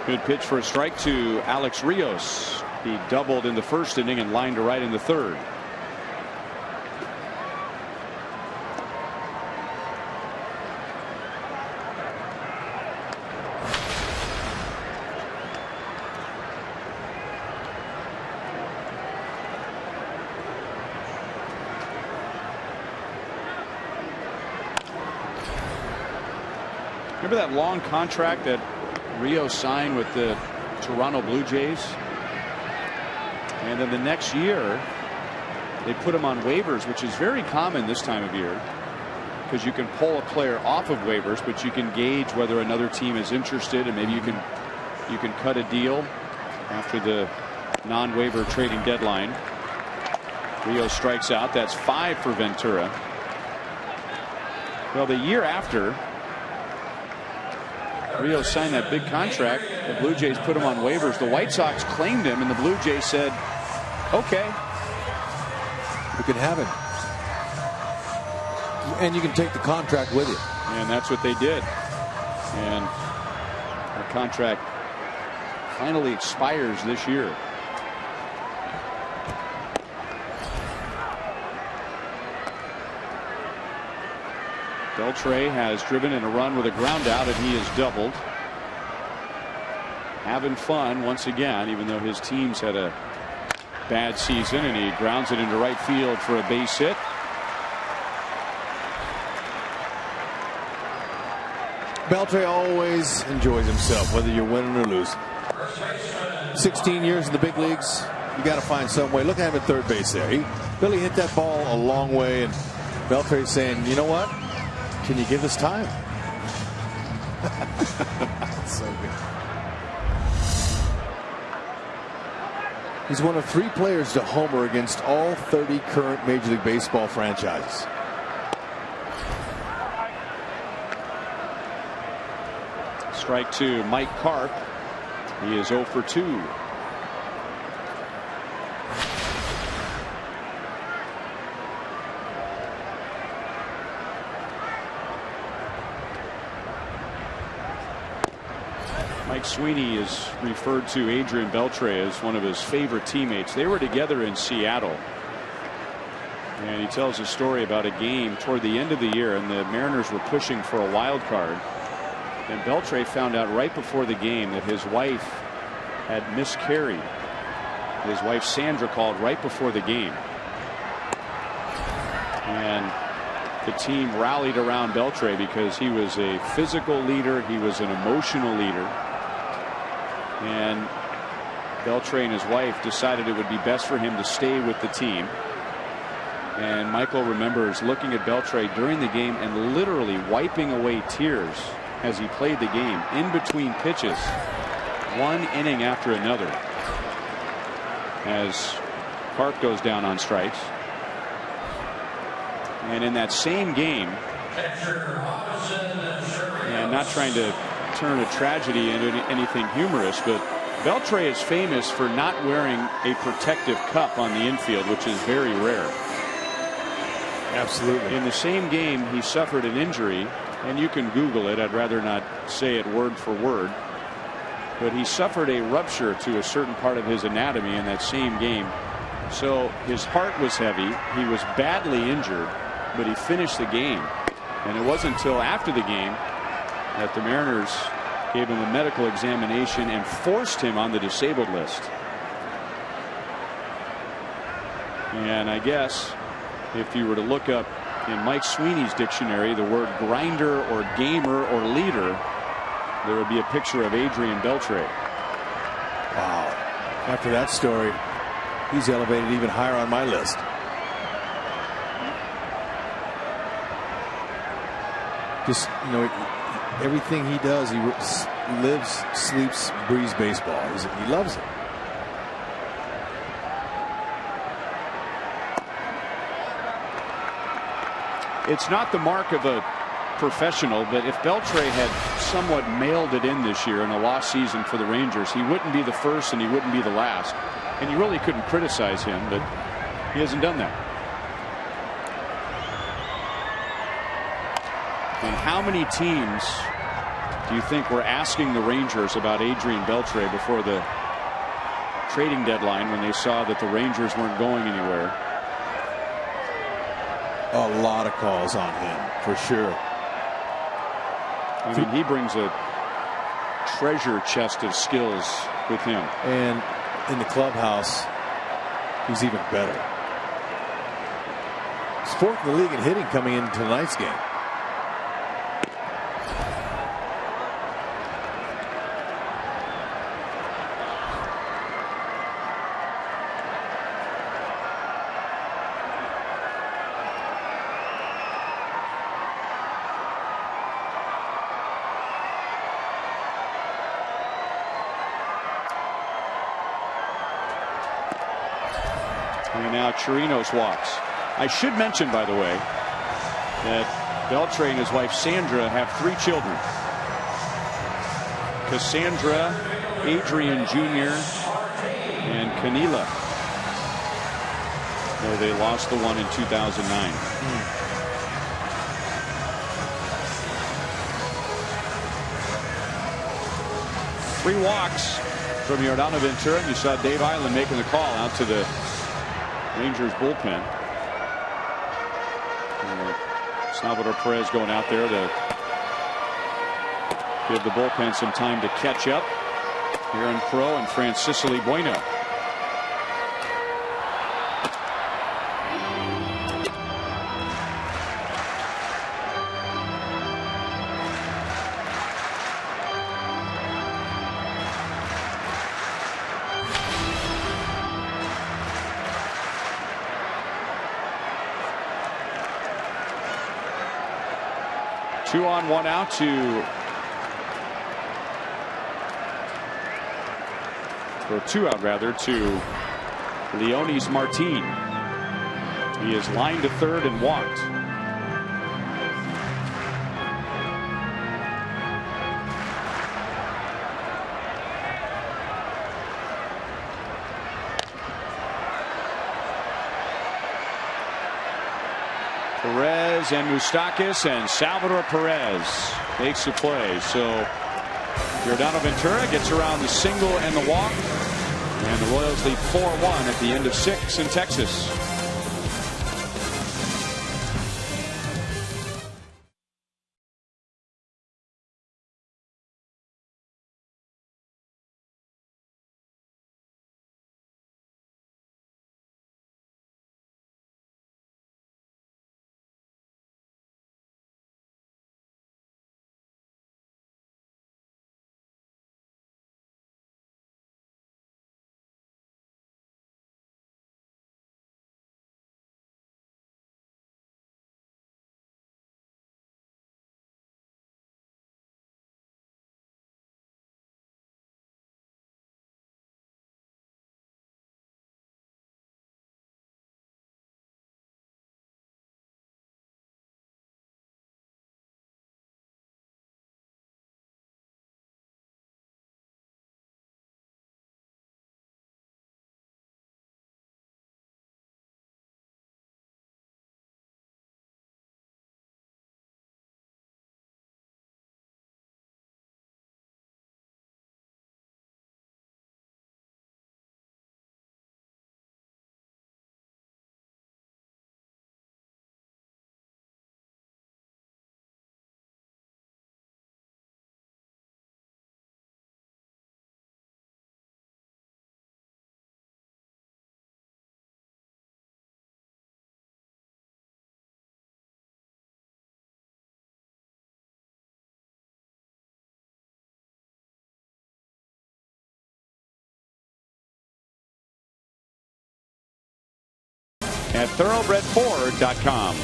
Good pitch for a strike to Alex Rios. He doubled in the 1st inning and lined to right in the 3rd. Remember that long contract that Rio signed with the Toronto Blue Jays? And then the next year, they put him on waivers, which is very common this time of year, because you can pull a player off of waivers, but you can gauge whether another team is interested, and maybe you can cut a deal after the non-waiver trading deadline. Rio strikes out. That's 5 for Ventura. Well, the year after Rio signed that big contract, the Blue Jays put him on waivers. The White Sox claimed him, and the Blue Jays said, okay, you can have him. And you can take the contract with you. And that's what they did. And the contract finally expires this year. Beltre has driven in a run with a ground out, and he is doubled. Having fun once again, even though his team's had a bad season, and he grounds it into right field for a base hit. Beltre always enjoys himself, whether you're winning or losing. 16 years in the big leagues, you got to find some way. Look at him at third base there. Billy hit that ball a long way, and Beltre's saying, you know what? Can you give us time? So good. He's one of 3 players to homer against all 30 current Major League Baseball franchises. Strike 2, Mike Karp. He is 0 for 2. Mike Sweeney is referred to Adrian Beltre as one of his favorite teammates. They were together in Seattle. And he tells a story about a game toward the end of the year, and the Mariners were pushing for a wild card. And Beltre found out right before the game that his wife had miscarried. His wife Sandra called right before the game. And the team rallied around Beltre because he was a physical leader. He was an emotional leader. And Beltre and his wife decided it would be best for him to stay with the team. And Michael remembers looking at Beltre during the game and literally wiping away tears as he played the game in between pitches, one inning after another, as Karp goes down on strikes. And in that same game, and not trying to turn a tragedy into anything humorous, but Beltre is famous for not wearing a protective cup on the infield, which is very rare. Absolutely. In the same game, he suffered an injury, and you can Google it. I'd rather not say it word for word. But he suffered a rupture to a certain part of his anatomy in that same game. So his heart was heavy. He was badly injured, but he finished the game. And it wasn't until after the game that the Mariners gave him a medical examination and forced him on the disabled list. And I guess if you were to look up in Mike Sweeney's dictionary the word grinder or gamer or leader, there would be a picture of Adrian Beltre. Wow. After that story, he's elevated even higher on my list. Just, you know, everything he does, he lives, sleeps, breathes baseball. He loves it. It's not the mark of a professional, but if Beltre had somewhat mailed it in this year in a lost season for the Rangers, he wouldn't be the first and he wouldn't be the last. And you really couldn't criticize him, but he hasn't done that. And how many teams do you think were asking the Rangers about Adrian Beltre before the trading deadline when they saw that the Rangers weren't going anywhere? A lot of calls on him, for sure. I mean, he brings a treasure chest of skills with him. And in the clubhouse, he's even better. He's fourth in the league in hitting coming into tonight's game. And now Chirinos walks. I should mention, by the way, that Beltre and his wife Sandra have 3 children. Cassandra, Adrian Jr., and Canila. Though they lost the one in 2009. 3 walks from Yordano Ventura. You saw Dave Island making the call out to the Rangers bullpen. Salvador Perez going out there to give the bullpen some time to catch up. Aaron Crow and Francisco Bueno. Two on, 1 out to 2 out rather to Leonis Martin. He is lined to third and walked. Perez and Moustakas, and Salvador Perez makes the play. So Yordano Ventura gets around the single and the walk, and the Royals lead 4-1 at the end of 6 in Texas. At thoroughbredford.com.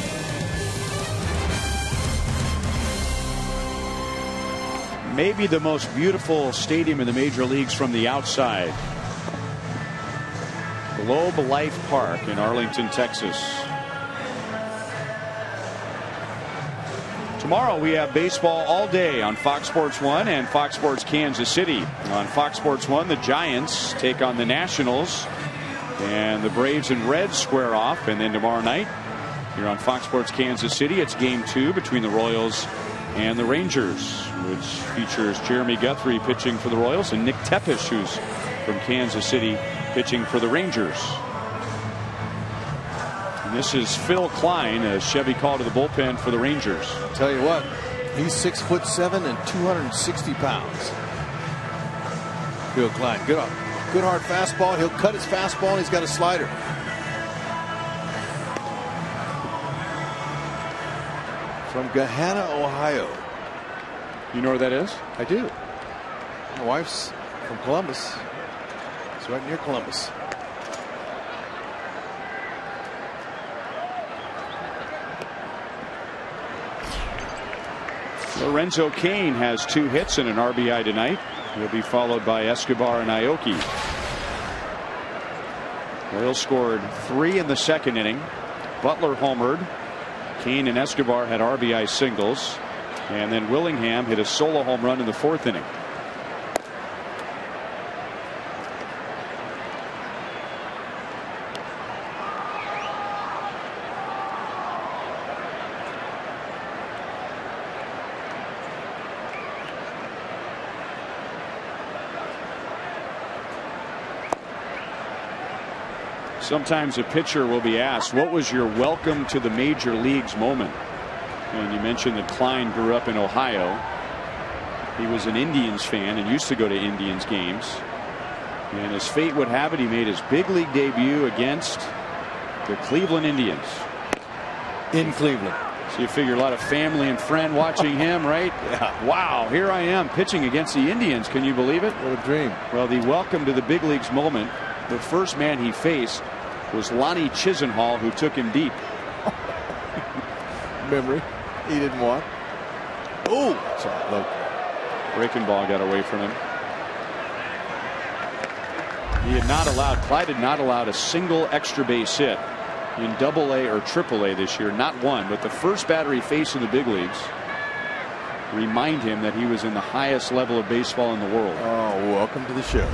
Maybe the most beautiful stadium in the major leagues from the outside. Globe Life Park in Arlington, Texas. Tomorrow we have baseball all day on Fox Sports 1 and Fox Sports Kansas City. On Fox Sports 1, the Giants take on the Nationals, and the Braves and Reds square off. And then tomorrow night here on Fox Sports Kansas City, it's game 2 between the Royals and the Rangers, which features Jeremy Guthrie pitching for the Royals and Nick Tepish, who's from Kansas City, pitching for the Rangers. And this is Phil Klein, a Chevy call to the bullpen for the Rangers. Tell you what, he's 6'7" and 260 pounds. Phil Klein, good hard fastball. He'll cut his fastball, and he's got a slider. From Gahanna, Ohio. You know where that is? I do. My wife's from Columbus. It's right near Columbus. Lorenzo Cain has 2 hits and an RBI tonight. He'll be followed by Escobar and Aoki. Royals scored 3 in the second inning. Butler homered. Kane and Escobar had RBI singles. And then Willingham hit a solo home run in the fourth inning. Sometimes a pitcher will be asked, what was your welcome to the major leagues moment? And you mentioned that Klein grew up in Ohio. He was an Indians fan and used to go to Indians games. And as fate would have it, he made his big league debut against the Cleveland Indians. In Cleveland. So you figure a lot of family and friend watching him, right? Yeah. Wow, here I am pitching against the Indians. Can you believe it? What a dream. Well, the welcome to the big leagues moment, the first man he faced was Lonnie Chisenhall, who took him deep. Memory he didn't want. Oh, look. Breaking ball got away from him. Clyde had not allowed a single extra base hit in AA or AAA this year. Not one, but the first batter he faced in the big leagues remind him that he was in the highest level of baseball in the world. Oh, welcome to the show.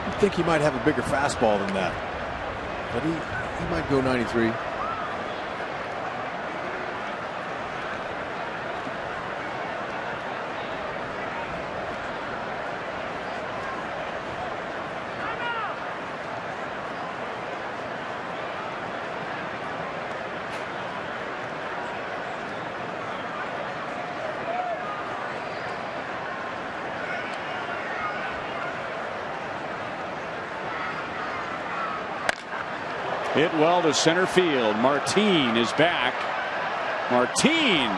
I think he might have a bigger fastball than that, but he might go 93. Hit well to center field. Martin is back. Martin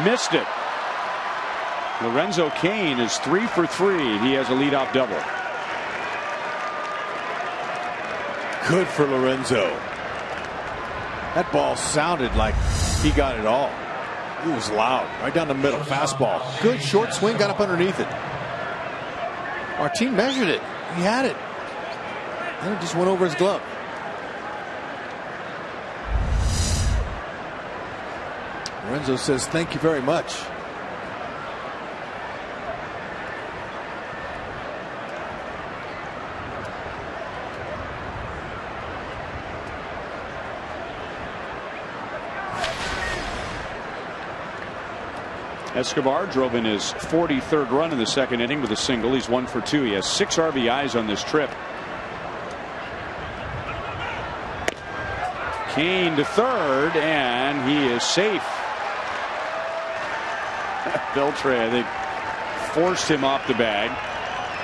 missed it. Lorenzo Cain is 3 for 3. He has a leadoff double. Good for Lorenzo. That ball sounded like he got it all. He was loud. Right down the middle. Fastball. Good short swing. Got up underneath it. Martin measured it. He had it. And it just went over his glove. Lorenzo says thank you very much. Escobar drove in his 43rd run in the second inning with a single. He's 1 for 2. He has 6 RBIs on this trip. Kane to third, and he is safe. Beltre, I think, forced him off the bag.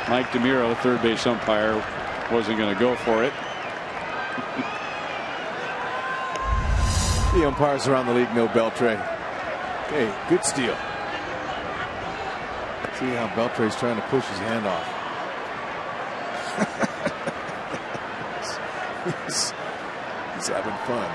Mike DeMuro, third base umpire, wasn't going to go for it. The umpires around the league know Beltre. Hey, good steal. See how Beltre's trying to push his hand off. He's having fun.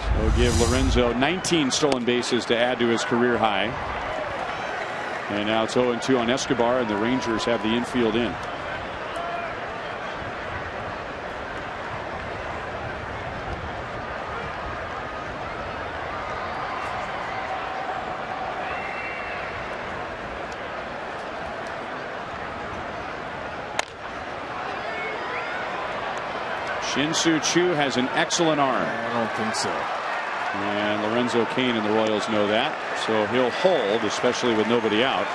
So give Lorenzo 19 stolen bases to add to his career high. And now it's 0-2 on Escobar, and the Rangers have the infield in. Shin-Soo Choo has an excellent arm. I don't think so. And Lorenzo Cain and the Royals know that. So he'll hold, especially with nobody out.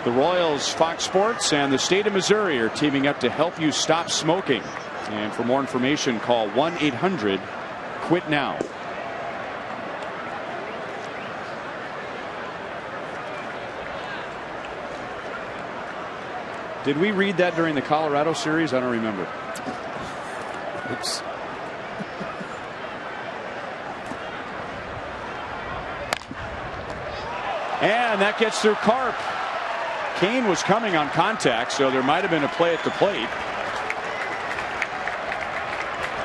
The Royals, Fox Sports, and the state of Missouri are teaming up to help you stop smoking. And for more information, call 1-800-QUIT-NOW. Did we read that during the Colorado series? I don't remember. Oops. And that gets through Carp. Kane was coming on contact, so there might have been a play at the plate.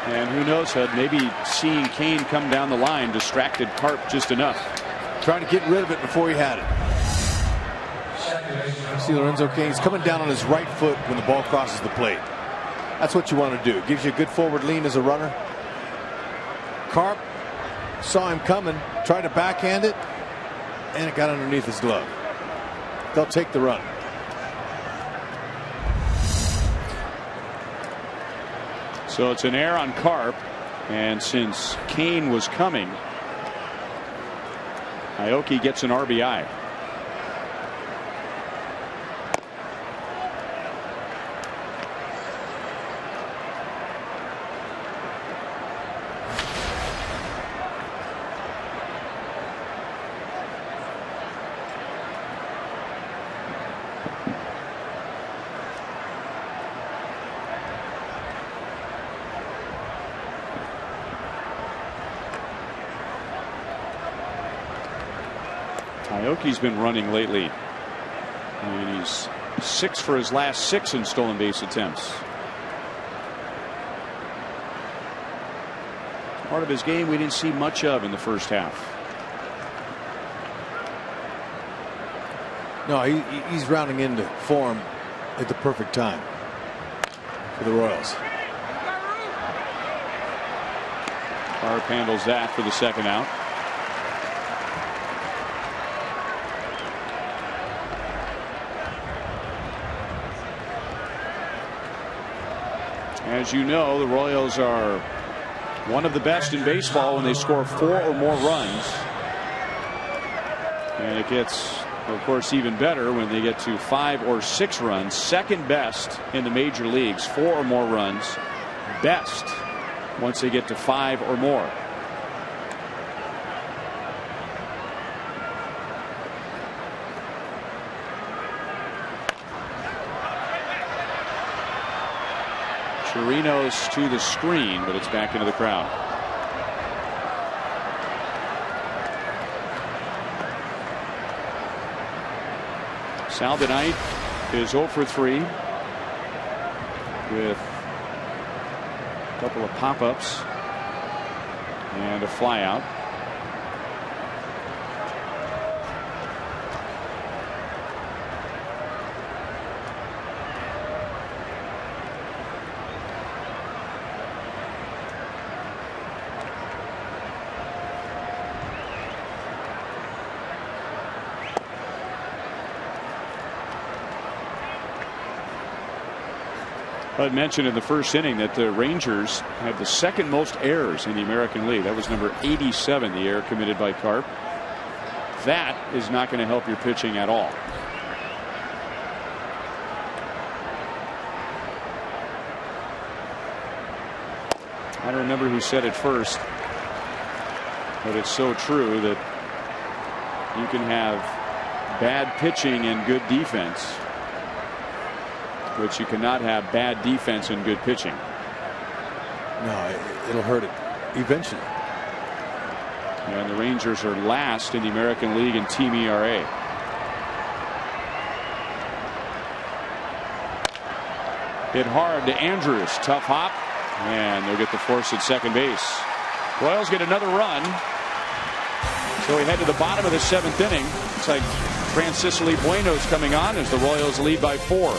And who knows, Hud, maybe seeing Kane come down the line distracted Carp just enough. Trying to get rid of it before he had it. See Lorenzo Cain's coming down on his right foot when the ball crosses the plate. That's what you want to do. It gives you a good forward lean as a runner. Carp saw him coming, tried to backhand it, and it got underneath his glove. They'll take the run. So it's an error on Carp, and since Kane was coming, Aoki gets an RBI. Aoki's been running lately, and he's 6 for his last 6 in stolen base attempts. Part of his game we didn't see much of in the first half. No, he's rounding into form at the perfect time for the Royals. Carp handles that for the second out. As you know, the Royals are one of the best in baseball when they score 4 or more runs. And it gets, of course, even better when they get to 5 or 6 runs. Second best in the major leagues, 4 or more runs. Best once they get to 5 or more. Chirinos to the screen, but it's back into the crowd. Sal tonight is 0 for 3 with a couple of pop-ups and a flyout. I mentioned in the first inning that the Rangers have the second most errors in the American League. That was number 87, the error committed by Carp. That is not going to help your pitching at all. I don't remember who said it first, but it's so true that you can have bad pitching and good defense, but you cannot have bad defense and good pitching. No, it'll hurt it eventually. And the Rangers are last in the American League in team ERA. Hit hard to Andrews. Tough hop. And they'll get the force at second base. Royals get another run. So we head to the bottom of the 7th inning. It's like Francisco Bueno's coming on as the Royals lead by 4.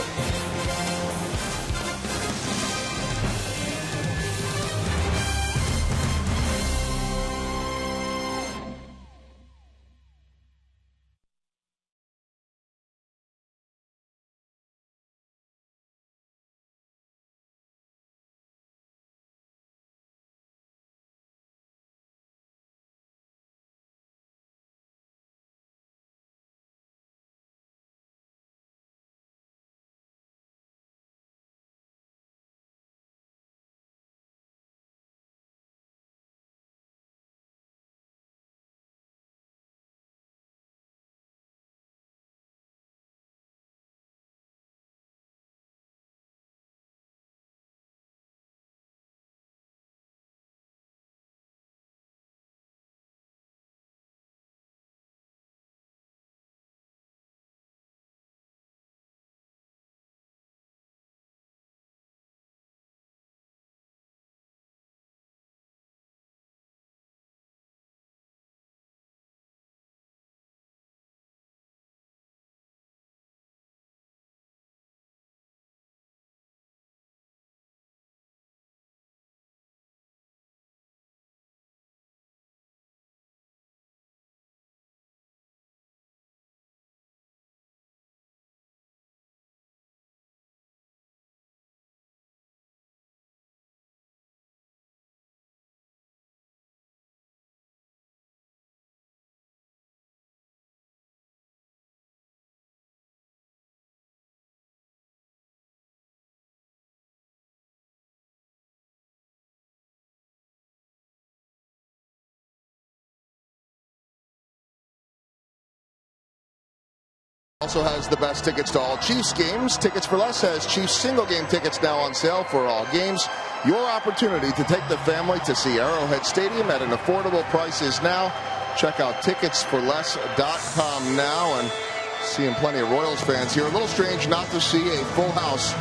Also has the best tickets to all Chiefs games. Tickets for Less has Chiefs single game tickets now on sale for all games. Your opportunity to take the family to see Arrowhead Stadium at an affordable price is now. Check out ticketsforless.com now. And seeing plenty of Royals fans here. A little strange not to see a full house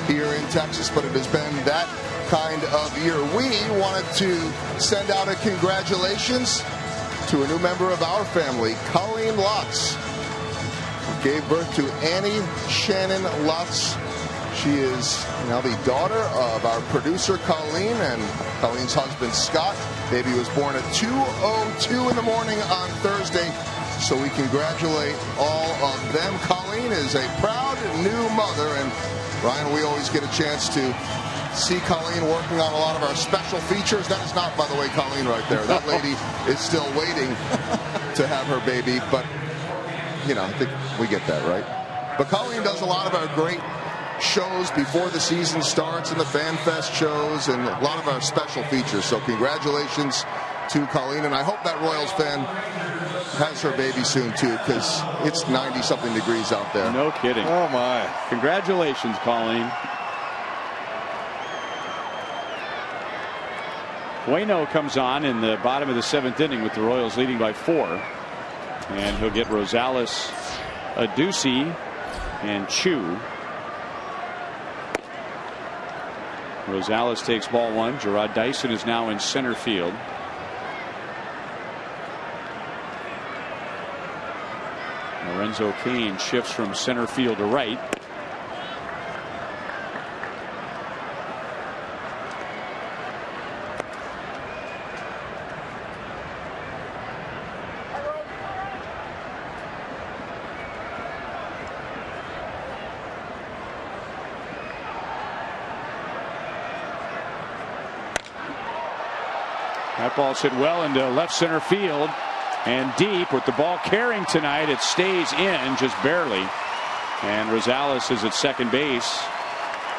here in Texas, but it has been that kind of year. We wanted to send out a congratulations to a new member of our family, Colleen Lutz. Gave birth to Annie Shannon Lutz. She is now the daughter of our producer, Colleen, and Colleen's husband, Scott. Baby was born at 2:02 in the morning on Thursday, so we congratulate all of them. Colleen is a proud new mother, and Ryan, we always get a chance to see Colleen working on a lot of our special features. That is not, by the way, Colleen right there. That lady is still waiting to have her baby, but you know, I think we get that, right? But Colleen does a lot of our great shows before the season starts and the Fan Fest shows and a lot of our special features. So congratulations to Colleen, and I hope that Royals fan has her baby soon too, because it's 90-something degrees out there. No kidding. Oh my. Congratulations, Colleen. Bueno comes on in the bottom of the 7th inning with the Royals leading by 4. And he'll get Rosales, Adduci, and Chu. Rosales takes ball 1. Gerard Dyson is now in center field. Lorenzo Cain shifts from center field to right. That ball's hit well into left center field and deep. With the ball carrying tonight, it stays in just barely. And Rosales is at second base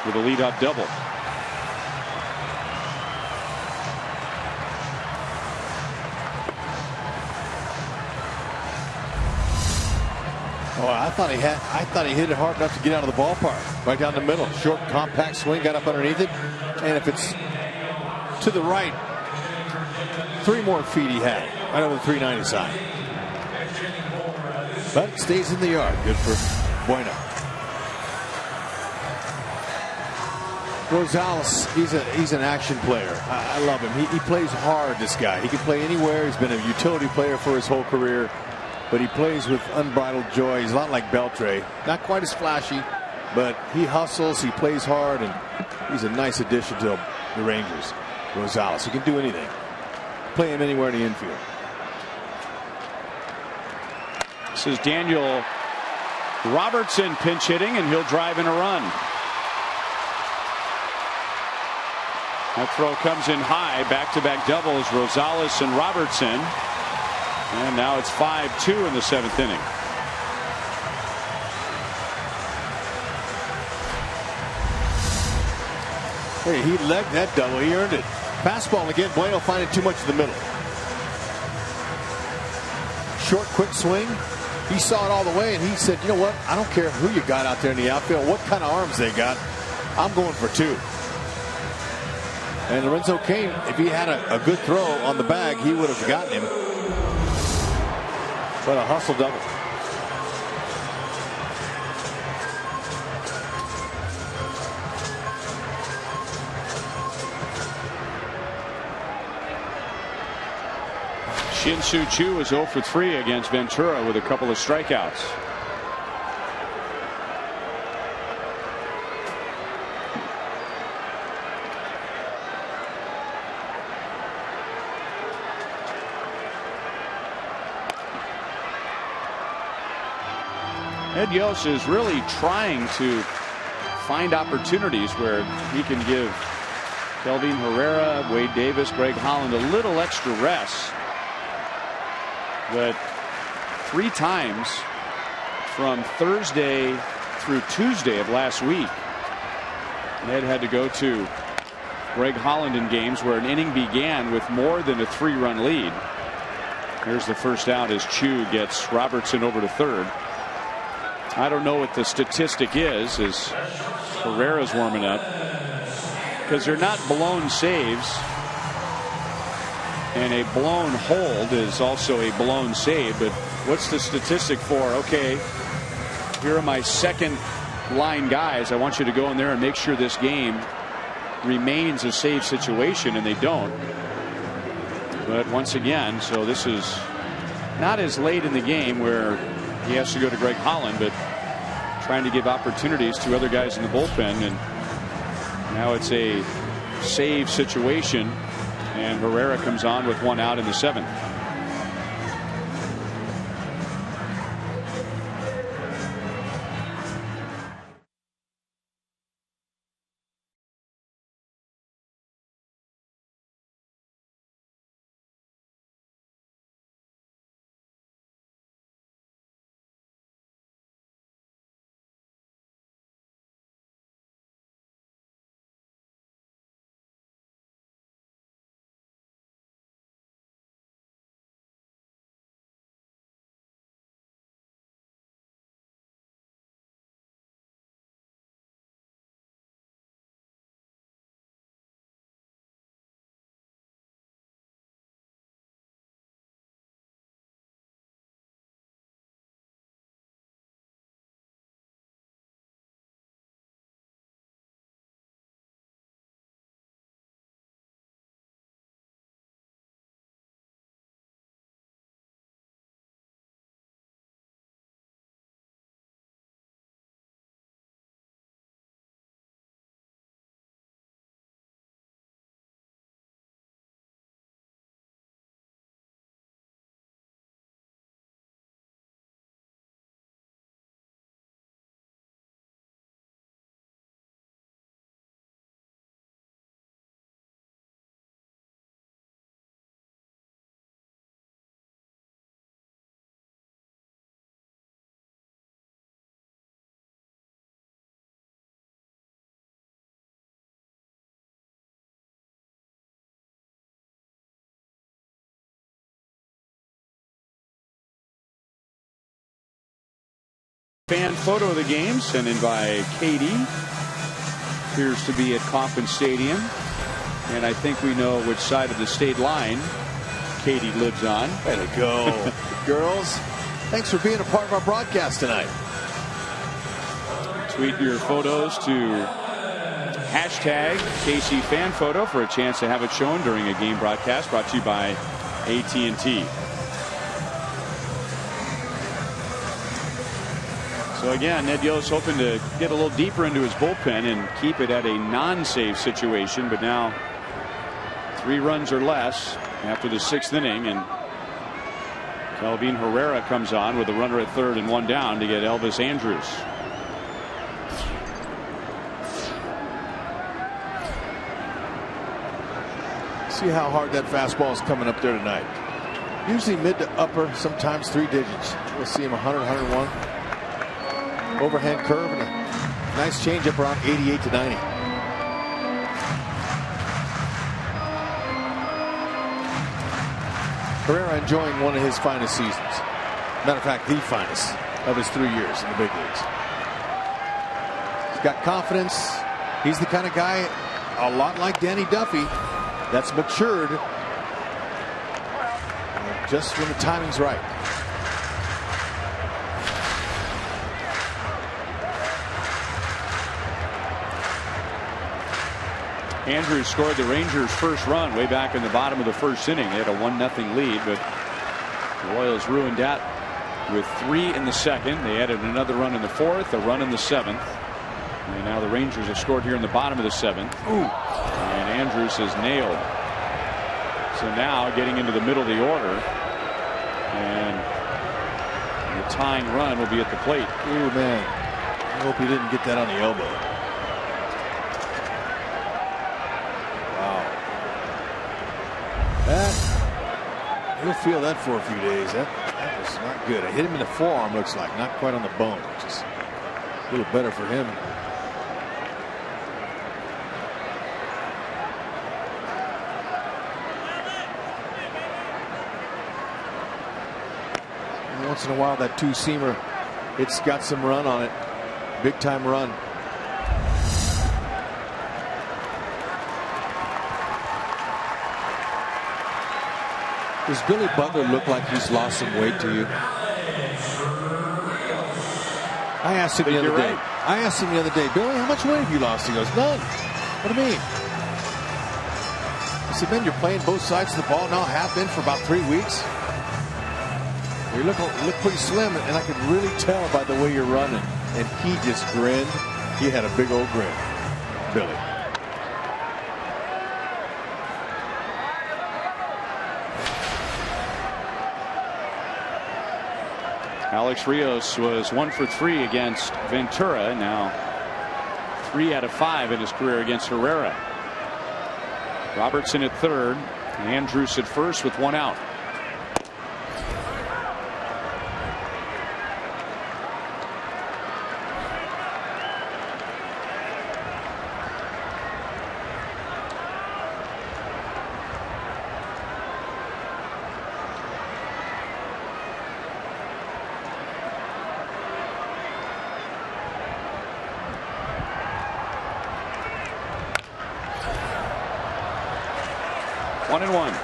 with a leadoff double. Oh, I thought he hit it hard enough to get out of the ballpark. Right down the middle. Short, compact swing, got up underneath it. And if it's to the right, 3 more feet he had. Right over the 390 sign. But it stays in the yard. Good for Bueno. Rosales, he's an action player. I love him. He plays hard, this guy. He can play anywhere. He's been a utility player for his whole career. But he plays with unbridled joy. He's a lot like Beltre. Not quite as flashy, but he hustles, he plays hard, and he's a nice addition to the Rangers. Rosales, he can do anything. Play him anywhere in the infield. This is Daniel Robertson pinch hitting, and he'll drive in a run. That throw comes in high. Back-to-back doubles, Rosales and Robertson. And now it's 5-2 in the 7th inning. Hey, he legged that double. He earned it. Fastball again. Bueno finding too much in the middle. Short, quick swing. He saw it all the way, and he said, you know what? I don't care who you got out there in the outfield, what kind of arms they got. I'm going for 2. And Lorenzo Cain, if he had a good throw on the bag, he would have gotten him. But a hustle double. Shin-Soo Choo is 0 for 3 against Ventura with a couple of strikeouts. Ed Yost is really trying to find opportunities where he can give Kelvin Herrera, Wade Davis, Greg Holland a little extra rest. But 3 times from Thursday through Tuesday of last week, Ed had to go to Greg Holland in games where an inning began with more than a 3-run lead. Here's the first out as Chu gets Robertson over to third. I don't know what the statistic is as Herrera's warming up, because they're not blown saves, and a blown hold is also a blown save. But what's the statistic for, okay, here are my second line guys, I want you to go in there and make sure this game remains a save situation, and they don't. But once again, so this is not as late in the game where he has to go to Greg Holland, but trying to give opportunities to other guys in the bullpen, and now it's a save situation, and Herrera comes on with one out in the 7th. Fan photo of the game sent in by Katie. Appears to be at Kauffman Stadium, and I think we know which side of the state line Katie lives on. Way to go. Girls, thanks for being a part of our broadcast tonight. Tweet your photos to hashtag KC Fan Photo for a chance to have it shown during a game broadcast, brought to you by AT&T. So again, Ned Yost hoping to get a little deeper into his bullpen and keep it at a non-save situation, but now 3 runs or less after the 6th inning, and Kelvin Herrera comes on with a runner at 3rd and 1 down to get Elvis Andrus. See how hard that fastball is coming up there tonight. Usually mid to upper, sometimes 3 digits. We'll see him 100, 101. Overhand curve and a nice changeup around 88 to 90. Herrera enjoying one of his finest seasons. Matter of fact, the finest of his 3 years in the big leagues. He's got confidence. He's the kind of guy, a lot like Danny Duffy, that's matured just when the timing's right. Andrews scored the Rangers' first run way back in the bottom of the 1st inning. They had a 1-0 lead, but the Royals ruined that with 3 in the 2nd. They added another run in the 4th, a run in the 7th. And now the Rangers have scored here in the bottom of the 7th. And Andrews is nailed. So now getting into the middle of the order. And the tying run will be at the plate. Oh, man. I hope he didn't get that on the elbow. He'll feel that for a few days. That was not good. I hit him in the forearm, looks like, not quite on the bone, which is a little better for him. And once in a while, that 2-seamer It's got some run on it. Big time run. Does Billy Butler look like he's lost some weight to you? I asked him the other day. I asked him the other day, Billy, how much weight have you lost? He goes, none. What do you mean? I said, man, you're playing both sides of the ball now, have been for about 3 weeks. You look pretty slim, and I could really tell by the way you're running. And he just grinned. He had a big old grin, Billy. Alex Rios was 1 for 3 against Ventura. Now 3 out of 5 in his career against Herrera. Robertson at third. Andrews at first with 1 out. One and one.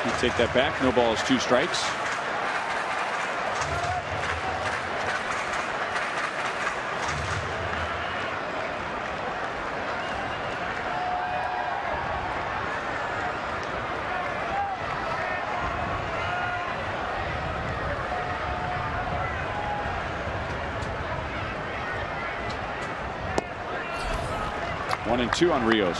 You take that back. No balls, 2 strikes. One and 2 on Rios.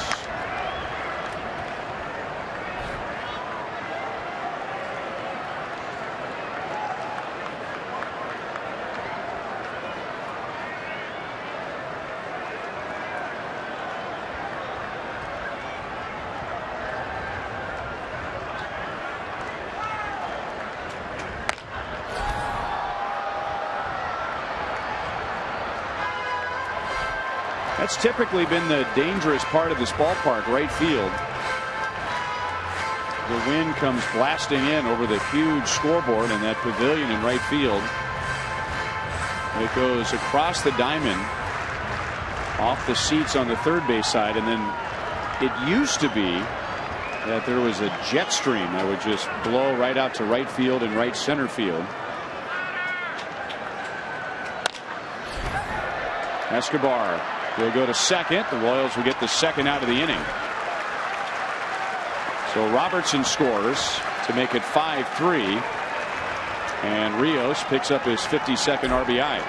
That's typically been the dangerous part of this ballpark, right field. The wind comes blasting in over the huge scoreboard in that pavilion in right field. It goes across the diamond, off the seats on the third base side, and then it used to be that there was a jet stream that would just blow right out to right field and right center field. Escobar will go to second. The Royals will get the second out of the inning. So Robertson scores to make it 5-3. And Rios picks up his 52nd RBI.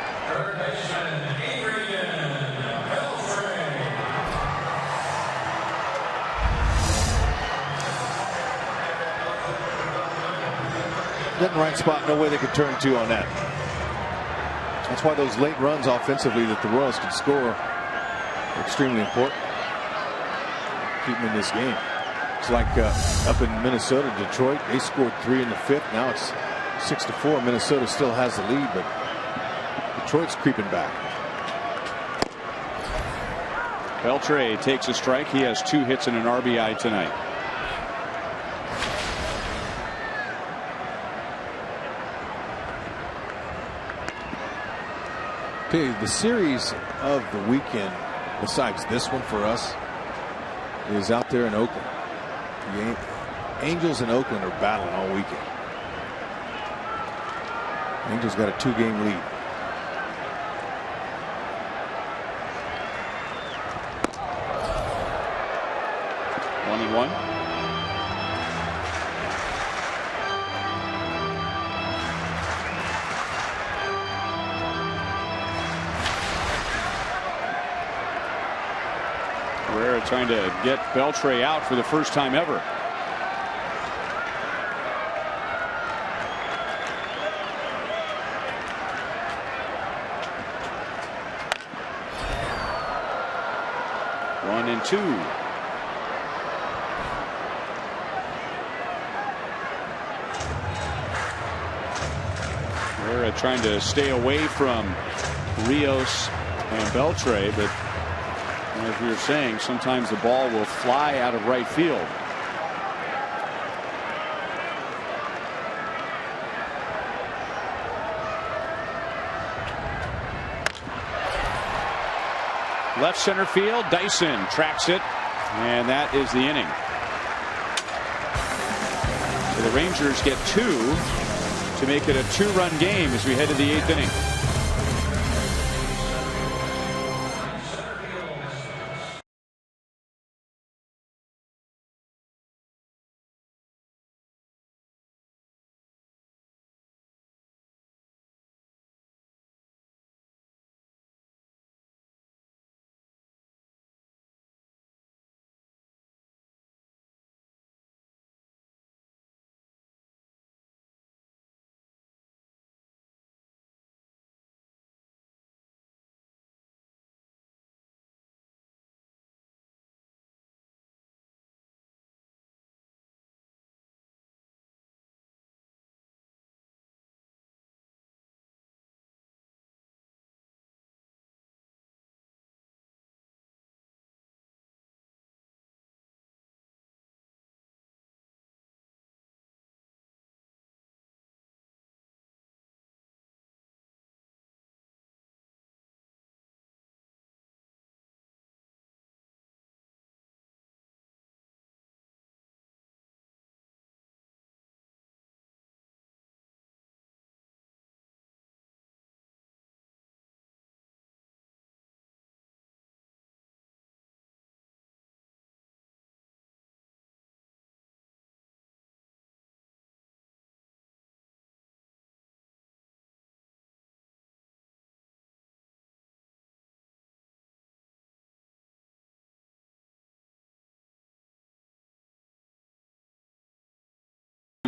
Dead in the right spot. No way they could turn 2 on that. That's why those late runs offensively that the Royals could score are extremely important. Keep them in this game. It's like up in Minnesota, Detroit, they scored 3 in the 5th. Now it's 6-4. Minnesota still has the lead, but Detroit's creeping back. Beltre takes a strike. He has 2 hits and an RBI tonight. Okay, the series of the weekend, besides this one for us, is out there in Oakland. The Angels in Oakland are battling all weekend. Angels got a 2-game lead. One and one. Herrera trying to get Beltre out for the first time ever. One and 2. Herrera trying to stay away from Rios and Beltre, but as we were saying, sometimes the ball will fly out of right field. left center field. Dyson tracks it, and that is the inning. So the Rangers get 2 to make it a 2-run game as we head to the 8th inning.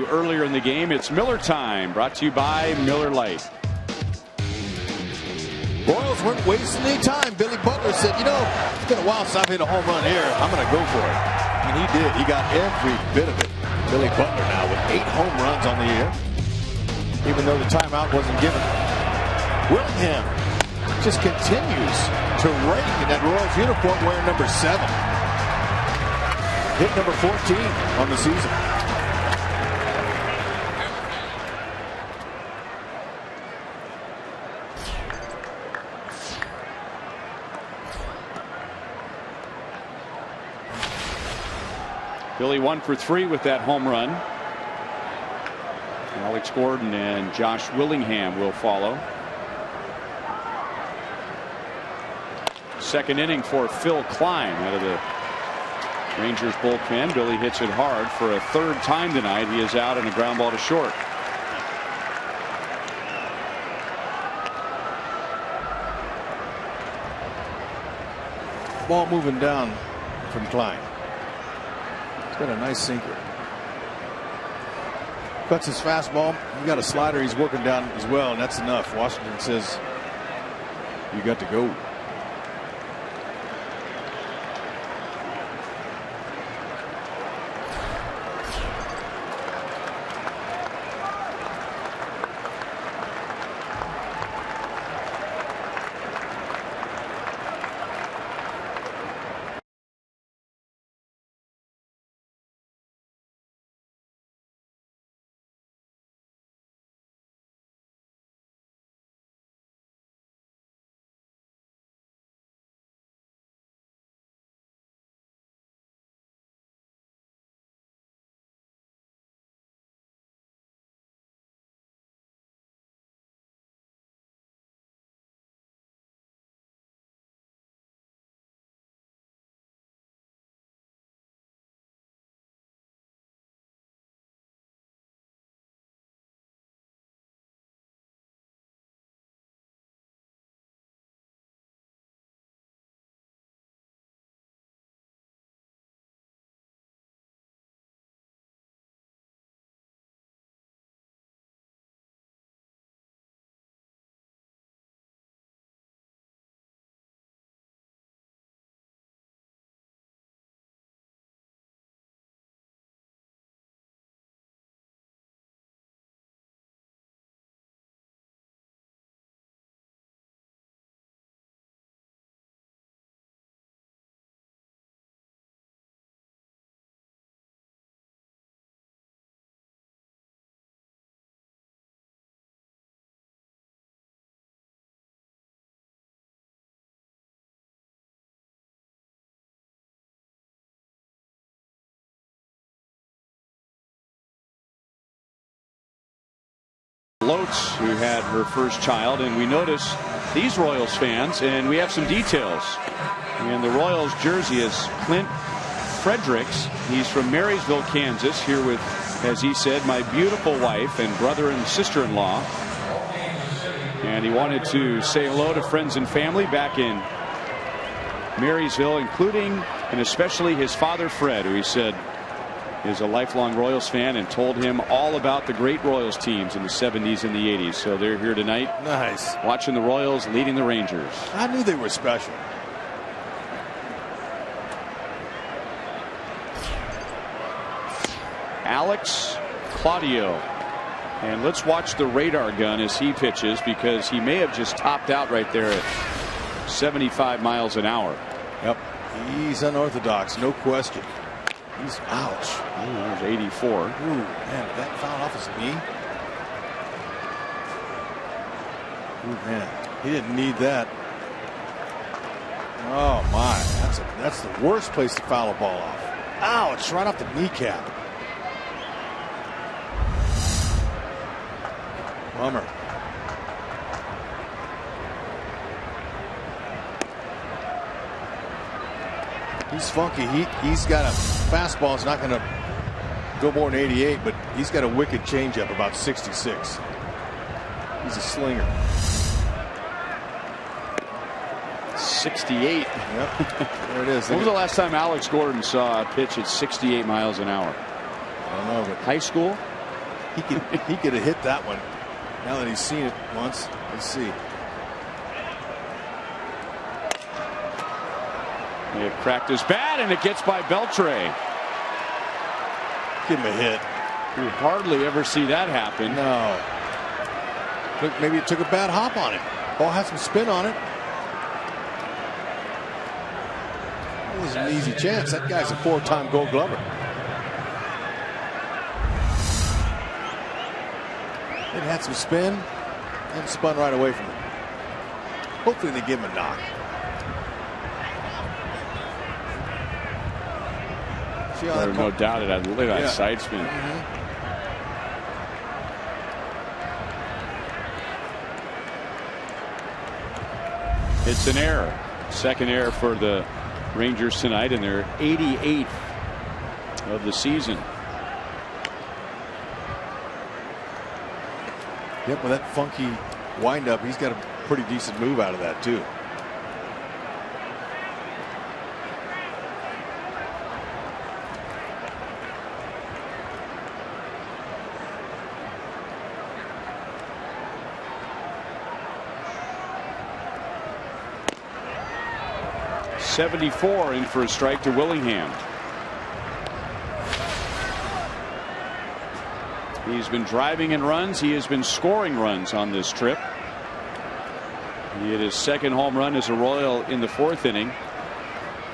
Earlier in the game, it's Miller time, brought to you by Miller Lite. Royals weren't wasting any time. Billy Butler said, you know, it's been a while since I've hit a home run here. I'm going to go for it. And he did. He got every bit of it. Billy Butler now with 8 home runs on the year, even though the timeout wasn't given. Willingham just continues to rake in that Royals uniform wearing number 7. Hit number 14 on the season. Billy 1 for 3 with that home run. Alex Gordon and Josh Willingham will follow. Second inning for Phil Klein out of the Rangers bullpen. Billy hits it hard for a 3rd time tonight. He is out in a ground ball to short. Ball moving down from Klein. He's got a nice sinker. Cuts his fastball. You got a slider he's working down as well, and that's enough. Washington says you got to go. Oates, who had her first child, and we notice these Royals fans, and we have some details. And the Royals jersey is Clint Fredericks. He's from Marysville, Kansas, here with, as he said, my beautiful wife and brother and sister-in-law. And he wanted to say hello to friends and family back in Marysville, including and especially his father, Fred, who he said is a lifelong Royals fan, and told him all about the great Royals teams in the 70s and the 80s. So they're here tonight. Nice. Watching the Royals leading the Rangers. I knew they were special. Alex Claudio. And let's watch the radar gun as he pitches, because he may have just topped out right there at 75 miles an hour. Yep. He's unorthodox, no question. He's ouch. There's 84. Ooh, man, did that foul off his knee? Ooh, man, he didn't need that. Oh my, that's the worst place to foul a ball off. Ouch, right off the kneecap. Bummer. He's funky. He's got a fastball. It's not going to go more than 88, but he's got a wicked changeup about 66. He's a slinger. 68. Yep. There it is. When was the last time Alex Gordon saw a pitch at 68 miles an hour? I don't know, but high school? He could have hit that one. Now that he's seen it once, let's see. He had cracked his bat, and it gets by Beltre. Give him a hit. You hardly ever see that happen. No. Maybe it took a bad hop on it. Ball had some spin on it. It was an easy chance. That guy's a 4-time Gold Glover. It had some spin and spun right away from it. Hopefully they give him a knock. There's no doubt it had that side spin. It's an error. Second error for the Rangers tonight, and they're 88th of the season. Yep, with that funky windup, he's got a pretty decent move out of that too. .74 in for a strike to Willingham. He's been driving in runs. He has been scoring runs on this trip. He hit his second home run as a Royal in the 4th inning.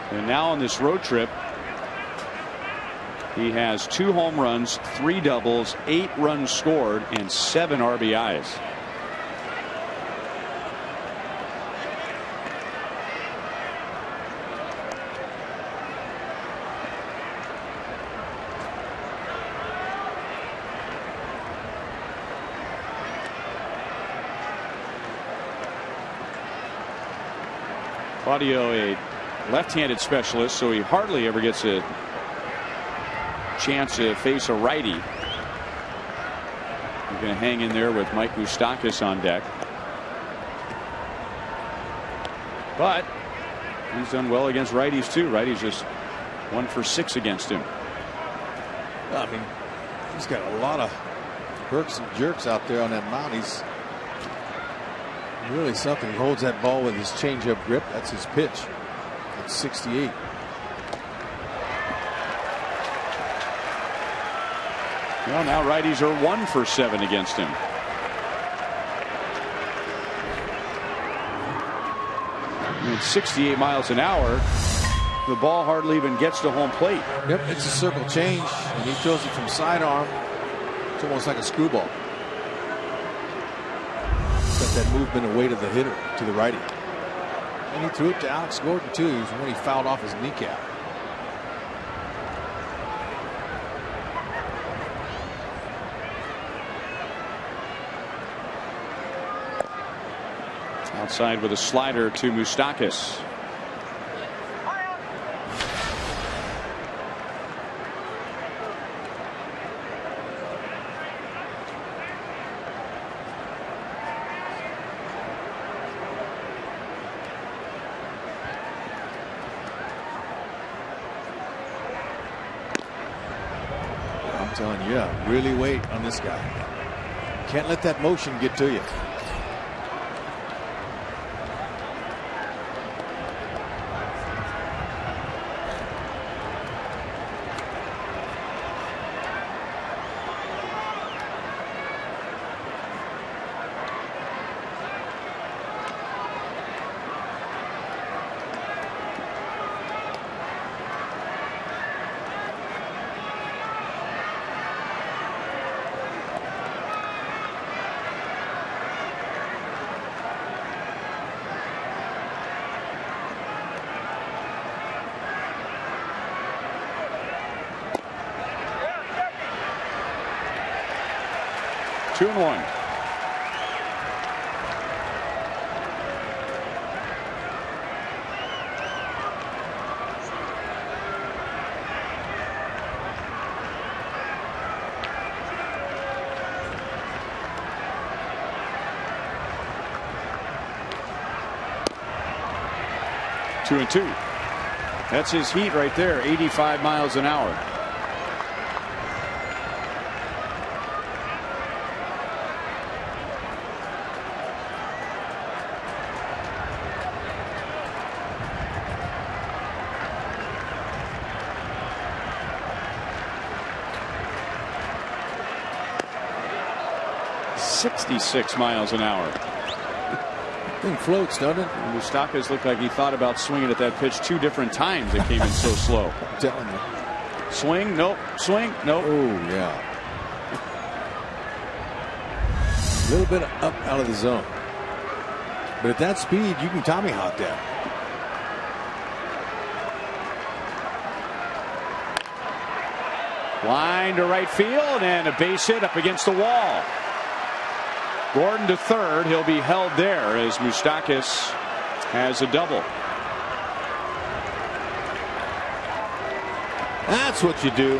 And now on this road trip, he has 2 home runs, 3 doubles, 8 runs scored, and 7 RBIs. Claudio, a left-handed specialist, so he hardly ever gets a chance to face a righty. He's going to hang in there with Mike Moustakas on deck. But he's done well against righties too. Righties just 1 for 6 against him. I mean, he's got a lot of perks and jerks out there on that mound. He's really something. He holds that ball with his changeup grip. That's his pitch. It's 68. Well, now righties are 1 for 7 against him. At 68 miles an hour, the ball hardly even gets to home plate. Yep, it's a circle change, and he throws it from sidearm. It's almost like a screwball. Got that movement and weight of the hitter to the righty. And he threw it to Alex Gordon too when he fouled off his kneecap. Outside with a slider to Moustakas. I'm telling you, really wait on this guy. Can't let that motion get to you. Two and one. Two and two. That's his heat right there. 85 miles an hour. .66 miles an hour. Thing floats, doesn't it? Moustakas looked like he thought about swinging at that pitch 2 different times. It came in so slow. I'm telling you. Swing, nope. Swing, nope. Oh, yeah. A little bit up out of the zone. But at that speed, you can Tommy hawk that. Line to right field and a base hit up against the wall. Gordon to third. He'll be held there as Moustakas has a double. That's what you do.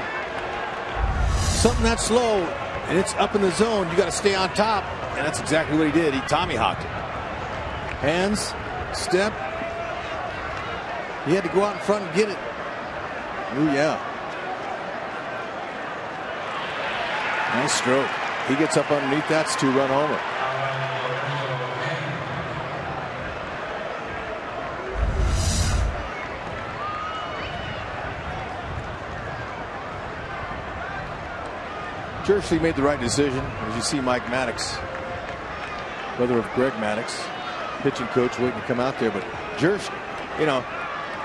Something that slow and it's up in the zone. You got to stay on top. And that's exactly what he did. He Tommy hawked it. Hands, step. He had to go out in front and get it. Oh, yeah. Nice stroke. He gets up underneath. That's 2-run homer. Jersley made the right decision. As you see, Mike Maddox, brother of Greg Maddox, pitching coach, waiting to come out there. But Jersh, you know,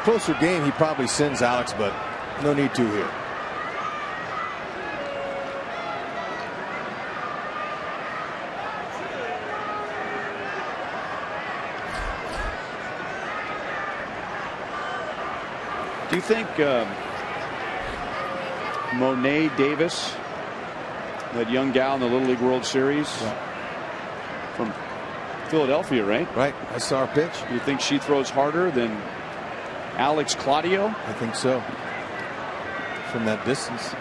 closer game, he probably sends Alex, but no need to here. Do you think Monet Davis, that young gal in the Little League World Series from Philadelphia, right? Right. I saw her pitch. Do you think she throws harder than Alex Claudio? I think so. From that distance.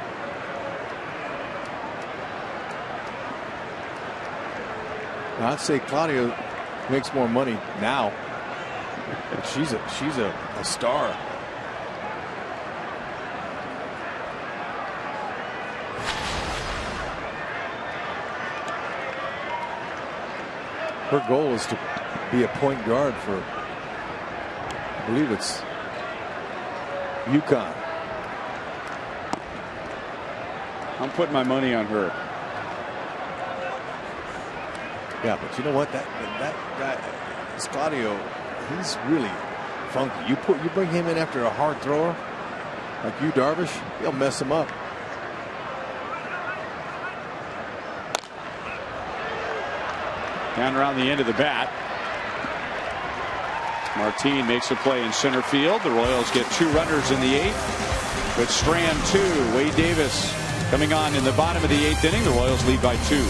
I'd say Claudio makes more money now. She's a star. Her goal is to be a point guard for, I believe it's UConn. I'm putting my money on her. Yeah, but you know what? That guy, Claudio, he's really funky. You bring him in after a hard thrower like you, Darvish, he'll mess him up. Down around the end of the bat. Martin makes a play in center field. The Royals get 2 runners in the 8th. With Strand 2, Wade Davis coming on in the bottom of the 8th inning. The Royals lead by 2.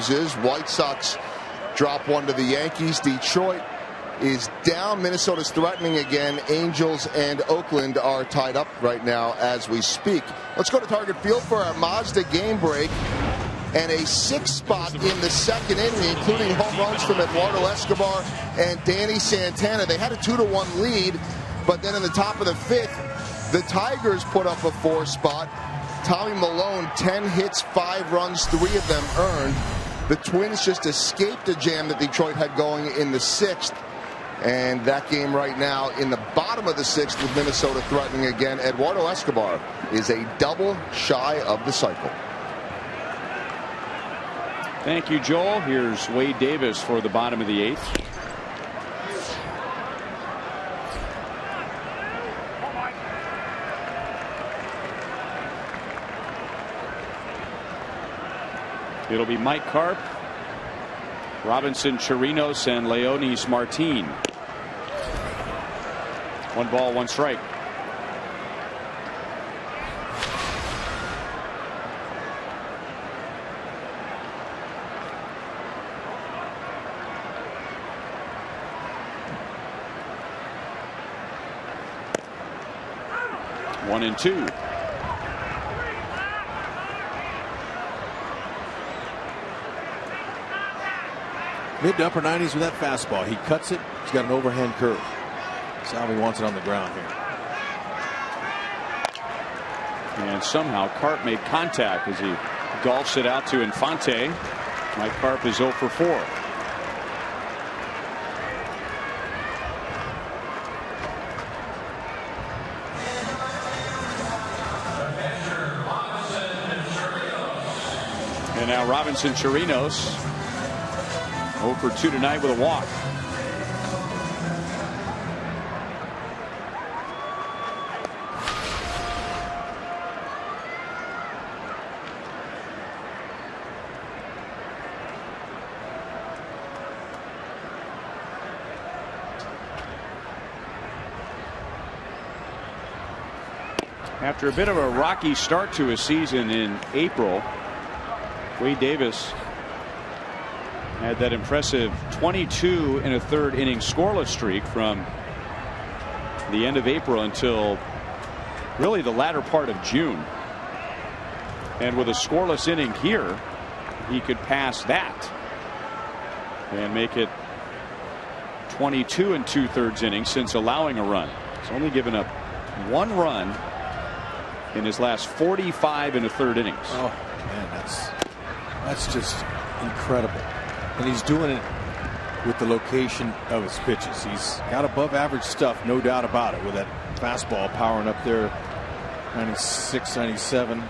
news is White Sox drop one to the Yankees. Detroit is down. Minnesota's threatening again. Angels and Oakland are tied up right now as we speak. Let's go to Target Field for our Mazda game break. And a 6th spot in the second inning, including home runs from Eduardo Escobar and Danny Santana. They had a 2-1 lead, but then in the top of the 5th, the Tigers put up a 4 spot. Tommy Malone, 10 hits, 5 runs, 3 of them earned. The Twins just escaped a jam that Detroit had going in the 6th. And that game right now in the bottom of the 6th with Minnesota threatening again. Eduardo Escobar is a double shy of the cycle. Thank you, Joel. Here's Wade Davis for the bottom of the 8th. It'll be Mike Karp, Robinson Chirinos, and Leonis Martin. 1 ball, 1 strike. One and 2. Mid to upper 90s with that fastball. He cuts it. He's got an overhand curve. Salvi wants it on the ground here. And somehow Karp made contact as he golfs it out to Infante. Mike Karp is 0 for 4. And now Robinson Chirinos 0 for 2 tonight with a walk. After a bit of a rocky start to his season in April, Wade Davis had that impressive 22 1/3 inning scoreless streak from the end of April until really the latter part of June. And with a scoreless inning here, he could pass that and make it 22 2/3 innings since allowing a run. He's only given up 1 run in his last 45 1/3 innings. Oh man, that's just incredible. And he's doing it with the location of his pitches. He's got above average stuff, no doubt about it, with that fastball powering up there 96, 97.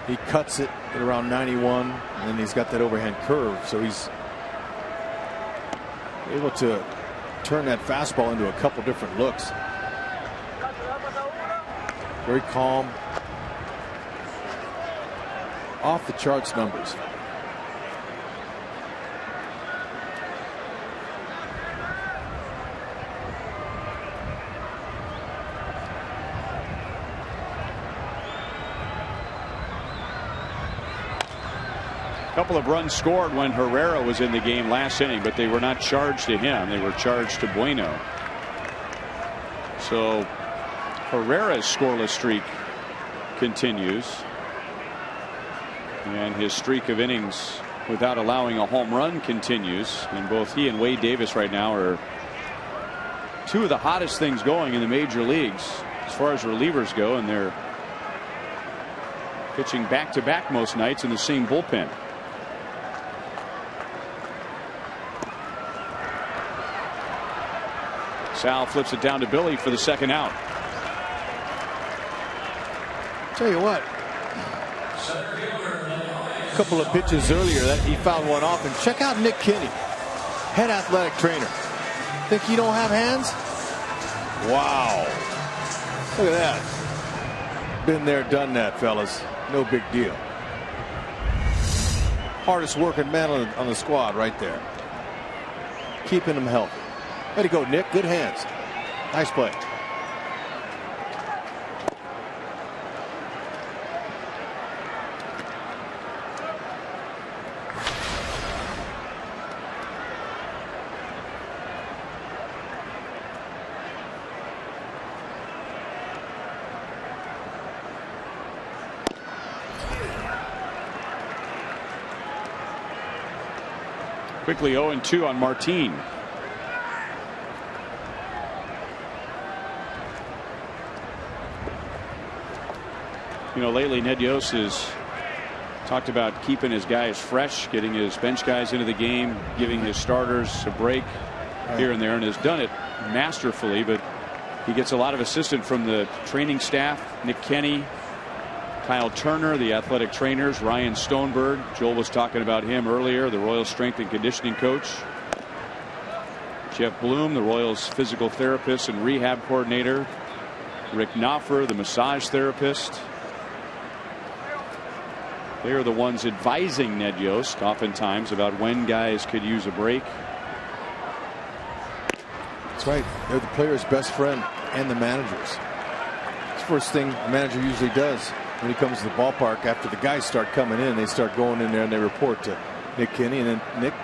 He cuts it at around 91, and then he's got that overhand curve, so he's able to turn that fastball into a couple different looks. Very calm, off the charts numbers. Couple of runs scored when Herrera was in the game last inning, but they were not charged to him. They were charged to Bueno. So Herrera's scoreless streak continues, and his streak of innings without allowing a home run continues. And both he and Wade Davis right now are 2 of the hottest things going in the major leagues as far as relievers go, and they're pitching back-to-back most nights in the same bullpen. Sal flips it down to Billy for the 2nd out. Tell you what, a couple of pitches earlier that he fouled one off. And check out Nick Kinney, head athletic trainer. Think he don't have hands? Wow, look at that. Been there, done that, fellas. No big deal. Hardest working man on the squad right there, keeping him healthy. Way to go, Nick. Good hands. Nice play. Quickly 0-2 on Martin. You know, lately Ned Yost has talked about keeping his guys fresh, getting his bench guys into the game, giving his starters a break here and there, and has done it masterfully. But he gets a lot of assistance from the training staff, Nick Kenny, Kyle Turner, the athletic trainers, Ryan Stoneberg. Joel was talking about him earlier, the Royals strength and conditioning coach. Jeff Bloom, the Royals physical therapist and rehab coordinator. Rick Knopfer, the massage therapist. They are the ones advising Ned Yost oftentimes about when guys could use a break. That's right. They're the player's best friend and the manager's. It's the first thing the manager usually does when he comes to the ballpark. After the guys start coming in, they start going in there and they report to Nick Kenny, and then Nick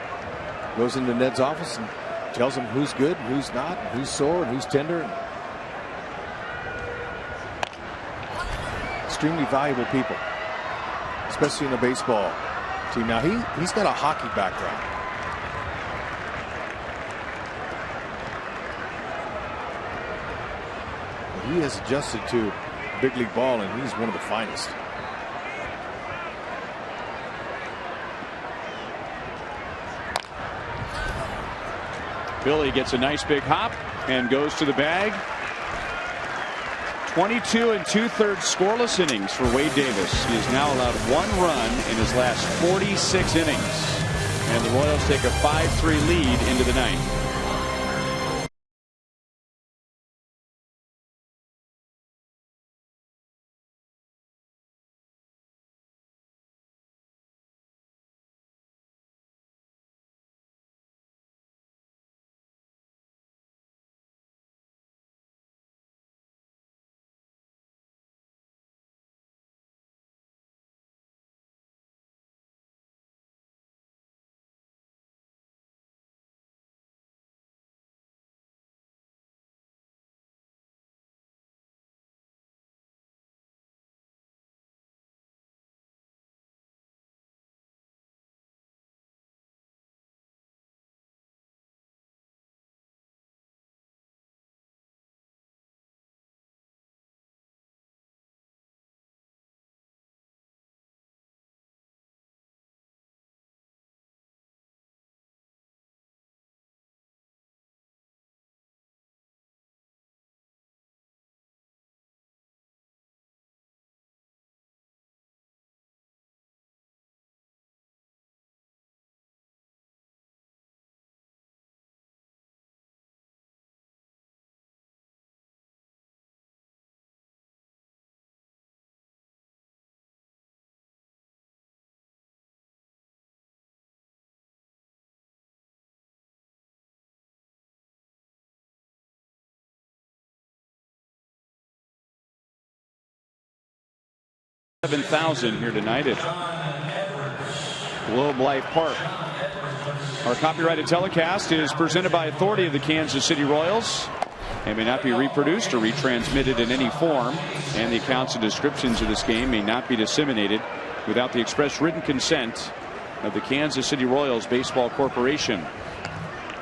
goes into Ned's office and tells him who's good and who's not, and who's sore and who's tender. Extremely valuable people, especially in a baseball team. Now he's got a hockey background. But he has adjusted to big league ball, and he's one of the finest. Billy gets a nice big hop and goes to the bag. 22 2/3 scoreless innings for Wade Davis. He has now allowed 1 run in his last 46 innings. And the Royals take a 5-3 lead into the ninth. $7,000 here tonight at Globe Life Park. Our copyrighted telecast is presented by authority of the Kansas City Royals and may not be reproduced or retransmitted in any form, and the accounts and descriptions of this game may not be disseminated without the express written consent of the Kansas City Royals Baseball Corporation.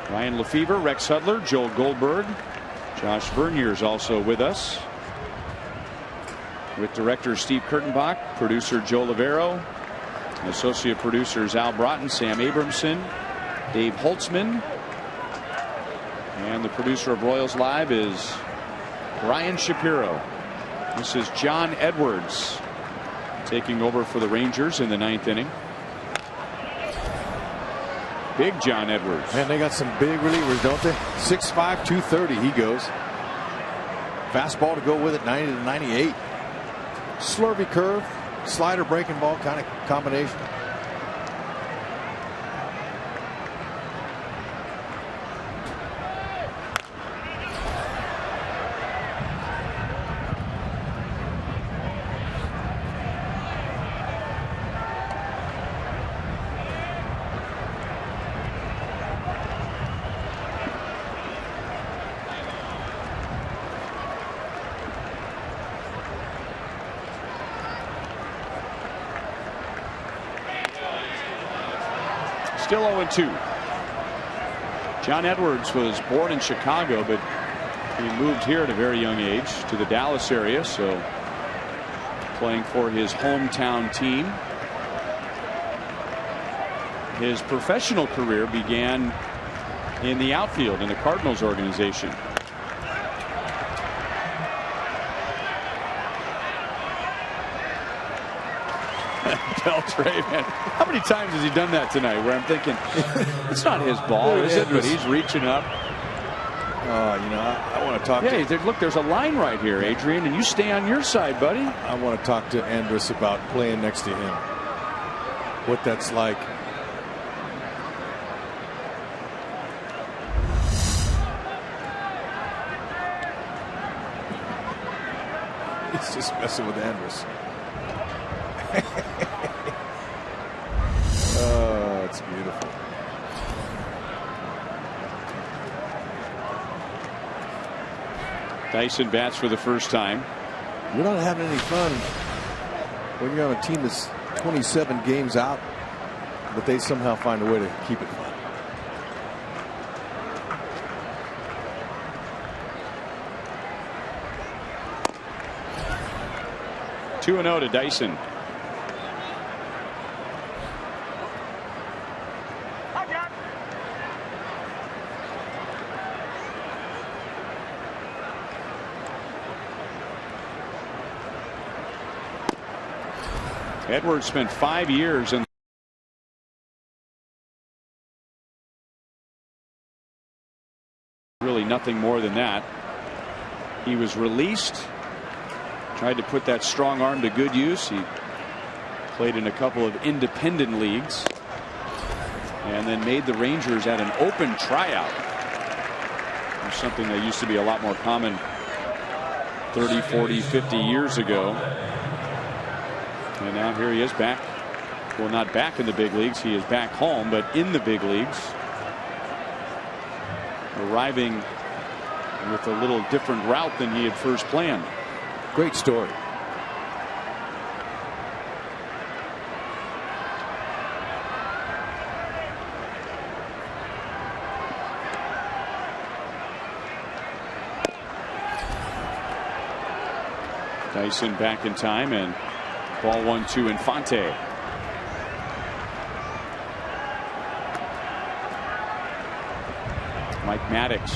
Ryan Lefevre, Rex Hudler, Joel Goldberg, Josh Vernier is also with us, with director Steve Kurtenbach, producer Joe Lavero, associate producers Al Broughton, Sam Abramson, Dave Holtzman, and the producer of Royals Live is Brian Shapiro. This is John Edwards taking over for the Rangers in the 9th inning. Big John Edwards. Man, they got some big relievers, don't they? 6'5", 230 he goes. Fastball to go with it, 90 to 98. Slurvy curve, slider breaking ball kind of combination. Still 0-2. John Edwards was born in Chicago, but he moved here at a very young age to the Dallas area, so playing for his hometown team. His professional career began in the outfield in the Cardinals organization. Beltray, man, how many times has he done that tonight where I'm thinking it's not his ball, is it? But he's reaching up. I want to talk to look, there's a line right here, Adrian, and you stay on your side, buddy. I want to talk to Andrus about playing next to him. What that's like. He's just messing with Andrus. Oh, it's beautiful. Dyson bats for the first time. You're not having any fun when you're on a team that's 27 games out, but they somehow find a way to keep it fun. Two 2-0 to Dyson. Edwards spent 5 years in really nothing more than that. He was released, tried to put that strong arm to good use. He played in a couple of independent leagues and then made the Rangers at an open tryout. Something that used to be a lot more common 30, 40, 50 years ago. And now here he is back. Well, not back in the big leagues. He is back home, but in the big leagues. Arriving with a little different route than he had first planned. Great story. Dyson back in time, and ball 1-2 Infante. Mike Maddox,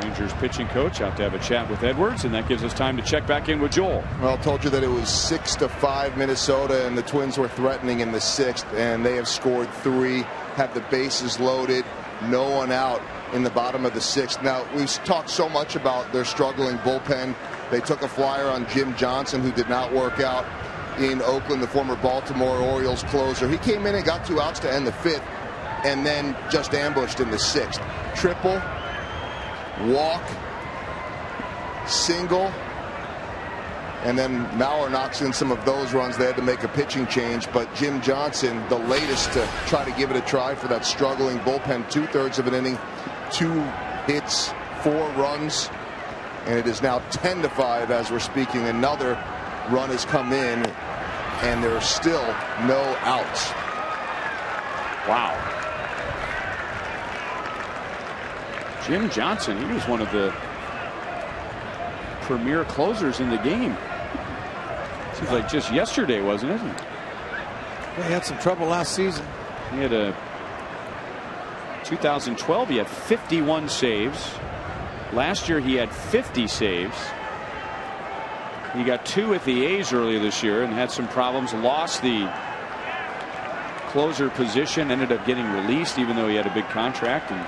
Rangers pitching coach, out to have a chat with Edwards, and that gives us time to check back in with Joel. Well, I told you that it was 6-5 Minnesota, and the Twins were threatening in the 6th, and they have scored 3, have the bases loaded, no one out in the bottom of the 6th. Now, we've talked so much about their struggling bullpen. They took a flyer on Jim Johnson, who did not work out in Oakland, the former Baltimore Orioles closer. He came in and got 2 outs to end the 5th, and then just ambushed in the 6th. Triple, walk, single, and then Mauer knocks in some of those runs. They had to make a pitching change, but Jim Johnson, the latest to try to give it a try for that struggling bullpen. 2/3 of an inning, 2 hits, 4 runs, and it is now 10-5 as we're speaking. Another run has come in, and there are still no outs. Wow. Jim Johnson, he was one of the premier closers in the game. Seems like just yesterday, wasn't it? He had some trouble last season. He had a 2012, he had 51 saves. Last year he had 50 saves. He got 2 at the A's earlier this year and had some problems. Lost the closer position, ended up getting released even though he had a big contract, and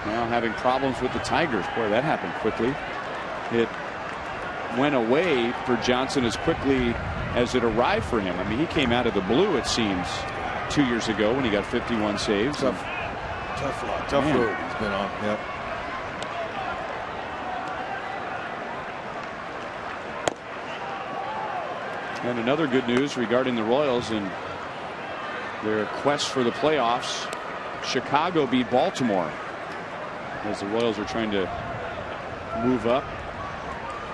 now having problems with the Tigers. Boy, that happened quickly. It went away for Johnson as quickly as it arrived for him. I mean, he came out of the blue, it seems, 2 years ago when he got 51 saves. Tough road he's been on. Yep. And another good news regarding the Royals and their quest for the playoffs. Chicago beat Baltimore as the Royals are trying to move up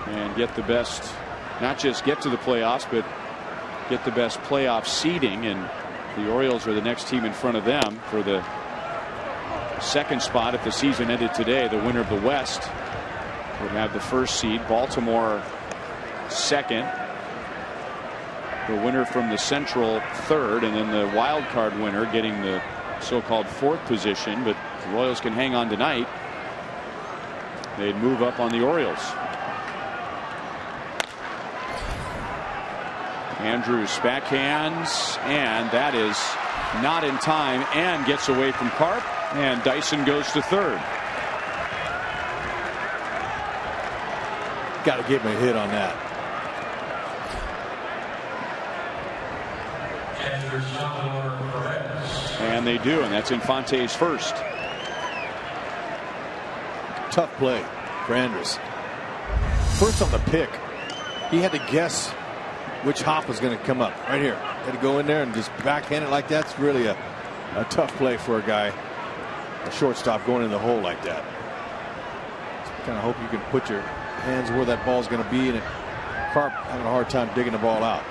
and get the best, not just get to the playoffs, but get the best playoff seeding. And The Orioles are the next team in front of them for the second spot. If the season ended today, the winner of the West would have the first seed. Baltimore second. The winner from the Central third, and then the wild card winner getting the so-called fourth position. But the Royals can hang on tonight, they'd move up on the Orioles. Andrews backhands, and that is not in time, and gets away from Carp, and Dyson goes to third. Got to give him a hit on that. And they do, and that's Infante's first. Tough play for Andrus. First on the pick, he had to guess which hop was going to come up right here. Had to go in there and just backhand it like that. It's really a tough play for a guy, a shortstop, going in the hole like that. Kind of hope you can put your hands where that ball's going to be, and Carp having a hard time digging the ball out.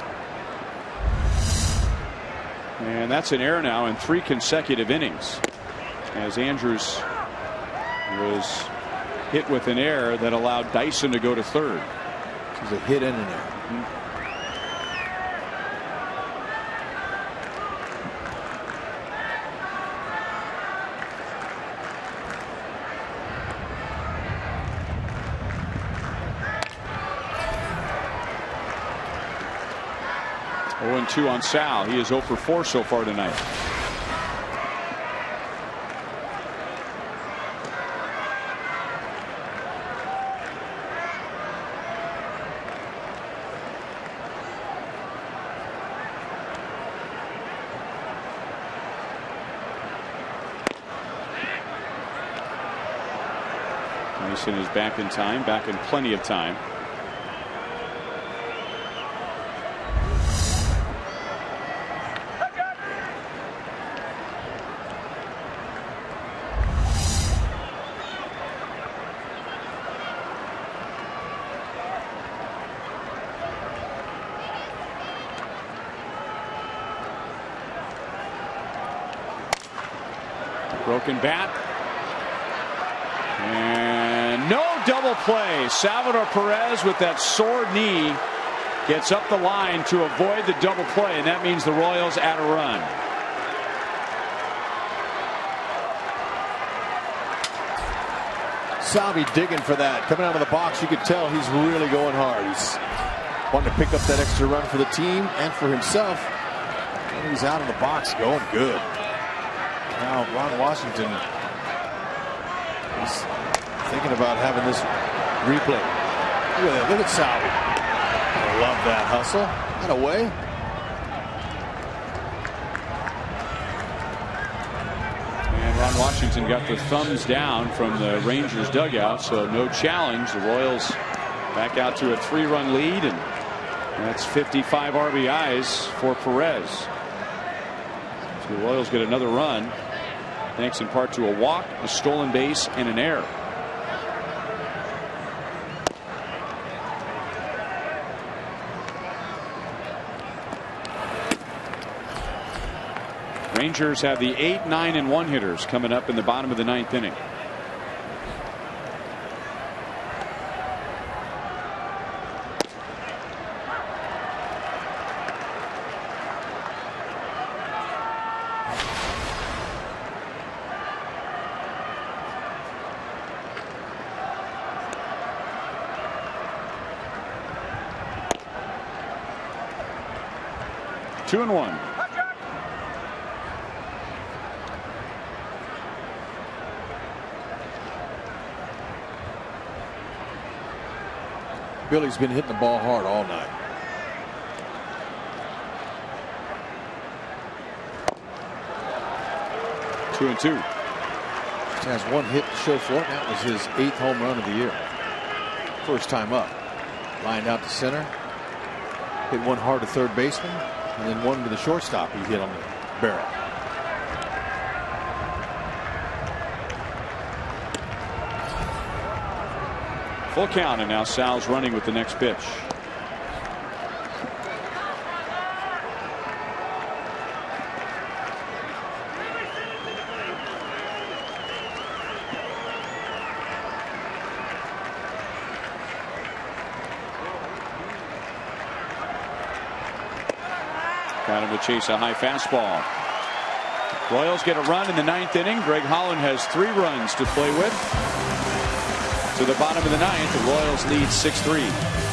And that's an error now in 3 consecutive innings, as Andrus was hit with an error that allowed Dyson to go to third. It was a hit and an error. 0-2 on Sal. He is 0 for 4 so far tonight. Mason is back in time, back in plenty of time. Broken bat. And no double play. Salvador Perez with that sore knee gets up the line to avoid the double play, and that means the Royals add a run. Salvi digging for that. Coming out of the box, you could tell he's really going hard. He's wanting to pick up that extra run for the team and for himself. And he's out of the box going good. Now Ron Washington is thinking about having this replay. Look at that. Look at Salvi. I love that hustle. That away. And Ron Washington got the thumbs down from the Rangers dugout, so no challenge. The Royals back out to a 3-run lead, and that's 55 RBIs for Perez. So the Royals get another run, thanks in part to a walk, a stolen base, and an error. Rangers have the 8, 9, and 1 hitters coming up in the bottom of the 9th inning. Two and one. Billy's been hitting the ball hard all night. Two and two. Just has one hit to show for it. That was his 8th home run of the year. First time up. Lined out to center. Hit one hard to third baseman. And then one to the shortstop he hit on the barrel. Full count, and now Sal's running with the next pitch. Got him to chase a high fastball. Royals get a run in the 9th inning. Greg Holland has 3 runs to play with. To the bottom of the 9th, the Royals lead 6-3.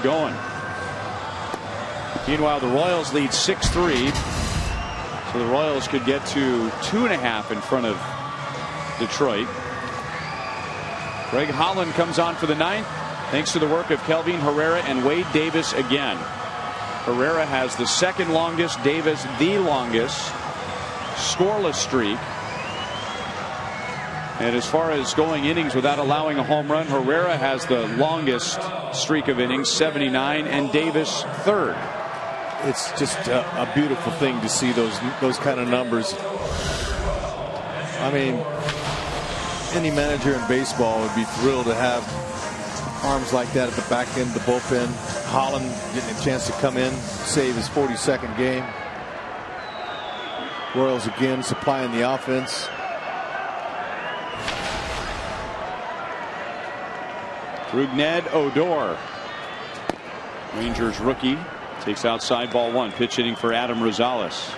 Going. Meanwhile, the Royals lead 6-3. So the Royals could get to 2.5 in front of Detroit. Greg Holland comes on for the 9th, thanks to the work of Kelvin Herrera and Wade Davis again. Herrera has the 2nd longest, Davis the longest scoreless streak. And as far as going innings without allowing a home run, Herrera has the longest streak of innings, 79, and Davis 3rd. It's just a beautiful thing to see those kind of numbers. I mean, any manager in baseball would be thrilled to have arms like that at the back end of the bullpen. Holland getting a chance to come in, save his 42nd game. Royals again supplying the offense. Rougned Odor, Rangers rookie, takes outside ball 1. Pitch hitting for Adam Rosales.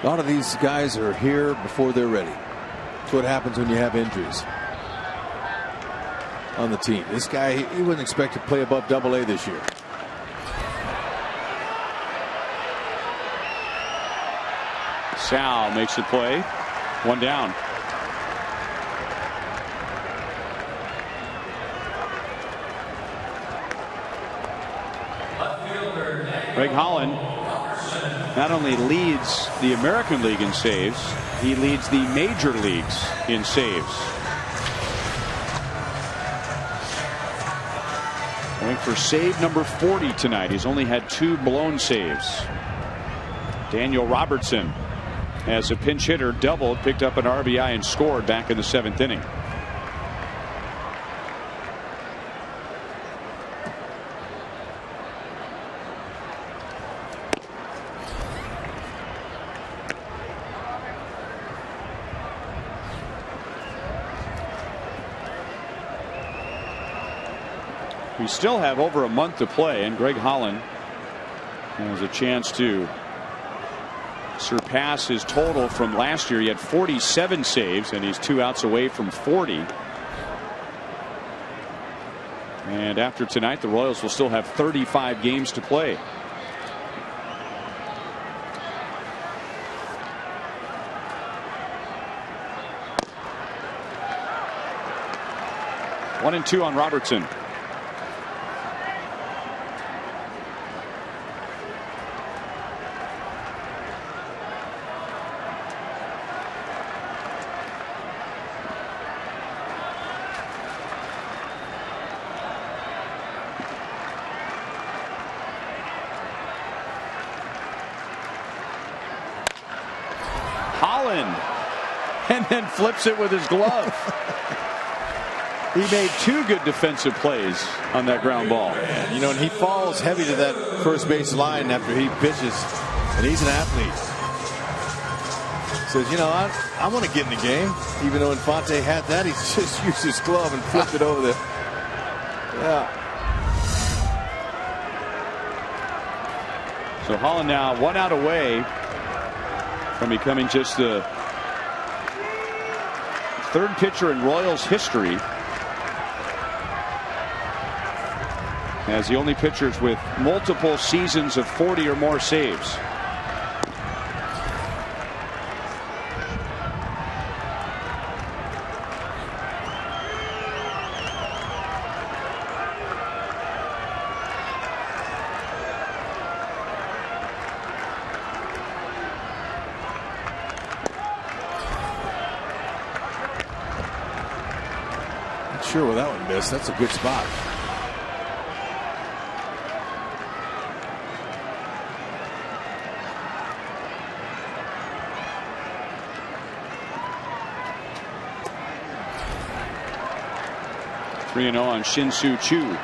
A lot of these guys are here before they're ready. That's what happens when you have injuries on the team. This guy, he wouldn't expect to play above Double-A this year. Sal makes the play. 1 down. Greg Holland not only leads the American League in saves, he leads the major leagues in saves. Going for save number 40 tonight. He's only had 2 blown saves. Daniel Robertson, as a pinch hitter, doubled, picked up an RBI, and scored back in the 7th inning. We still have over a month to play, and Greg Holland has a chance to surpass his total from last year. He had 47 saves, and he's 2 outs away from 40. And after tonight, the Royals will still have 35 games to play. One and 2 on Robertson. Holland, and then flips it with his glove. He made 2 good defensive plays on that ground ball. You know, and he falls heavy to that first base line after he pitches, and he's an athlete. Says, you know, I want to get in the game. Even though Infante had that, he just used his glove and flipped it over there. Yeah. So Holland now 1 out away from becoming just the 3rd pitcher in Royals history as the only pitchers with multiple seasons of 40 or more saves. Not sure where that one missed. That's a good spot. Three 3-0 on Shin-Soo Choo.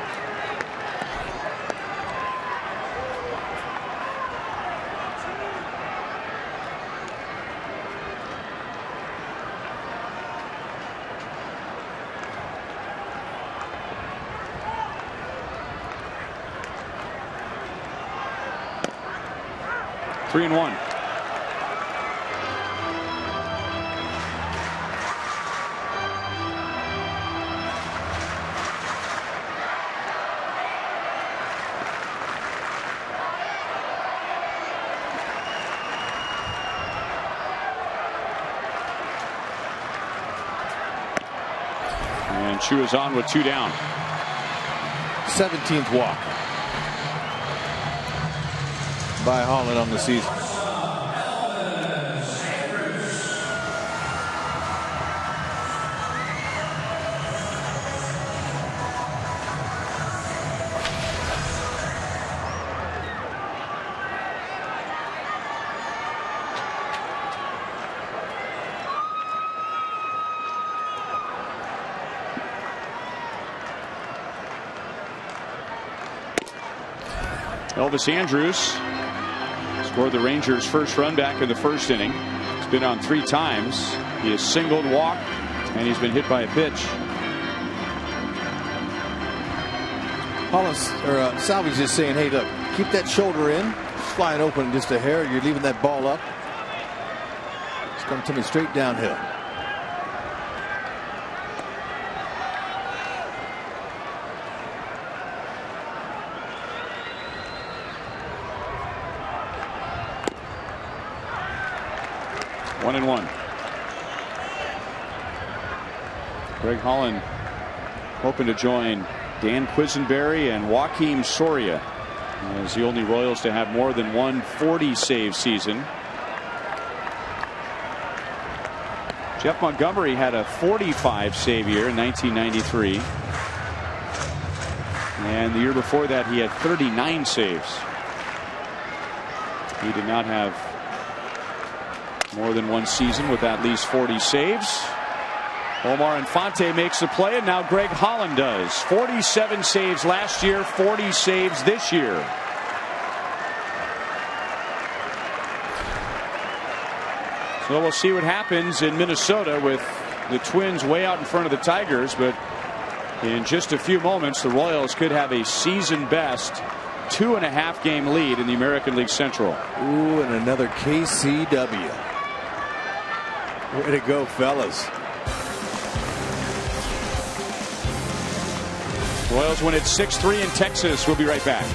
Three and 1. And Chu is on with 2 down. 17th walk by Holland on the season. Elvis Andrus scored the Rangers' first run back in the first inning. He's been on 3 times. He has singled, walked, and he's been hit by a pitch. Salvi's just saying, hey, look, keep that shoulder in. It's flying open just a hair. You're leaving that ball up. It's coming to me straight downhill. One and 1. Greg Holland hoping to join Dan Quisenberry and Joakim Soria as the only Royals to have more than one 40-save season. Jeff Montgomery had a 45-save year in 1993. And the year before that he had 39 saves. He did not have more than one season with at least 40 saves. Omar Infante makes the play, and now Greg Holland does. 47 saves last year, 40 saves this year. So we'll see what happens in Minnesota with the Twins way out in front of the Tigers, but in just a few moments the Royals could have a season best 2.5 game lead in the American League Central. Ooh, and another KCW. Way to go, fellas. Royals win at 6-3 in Texas. We'll be right back.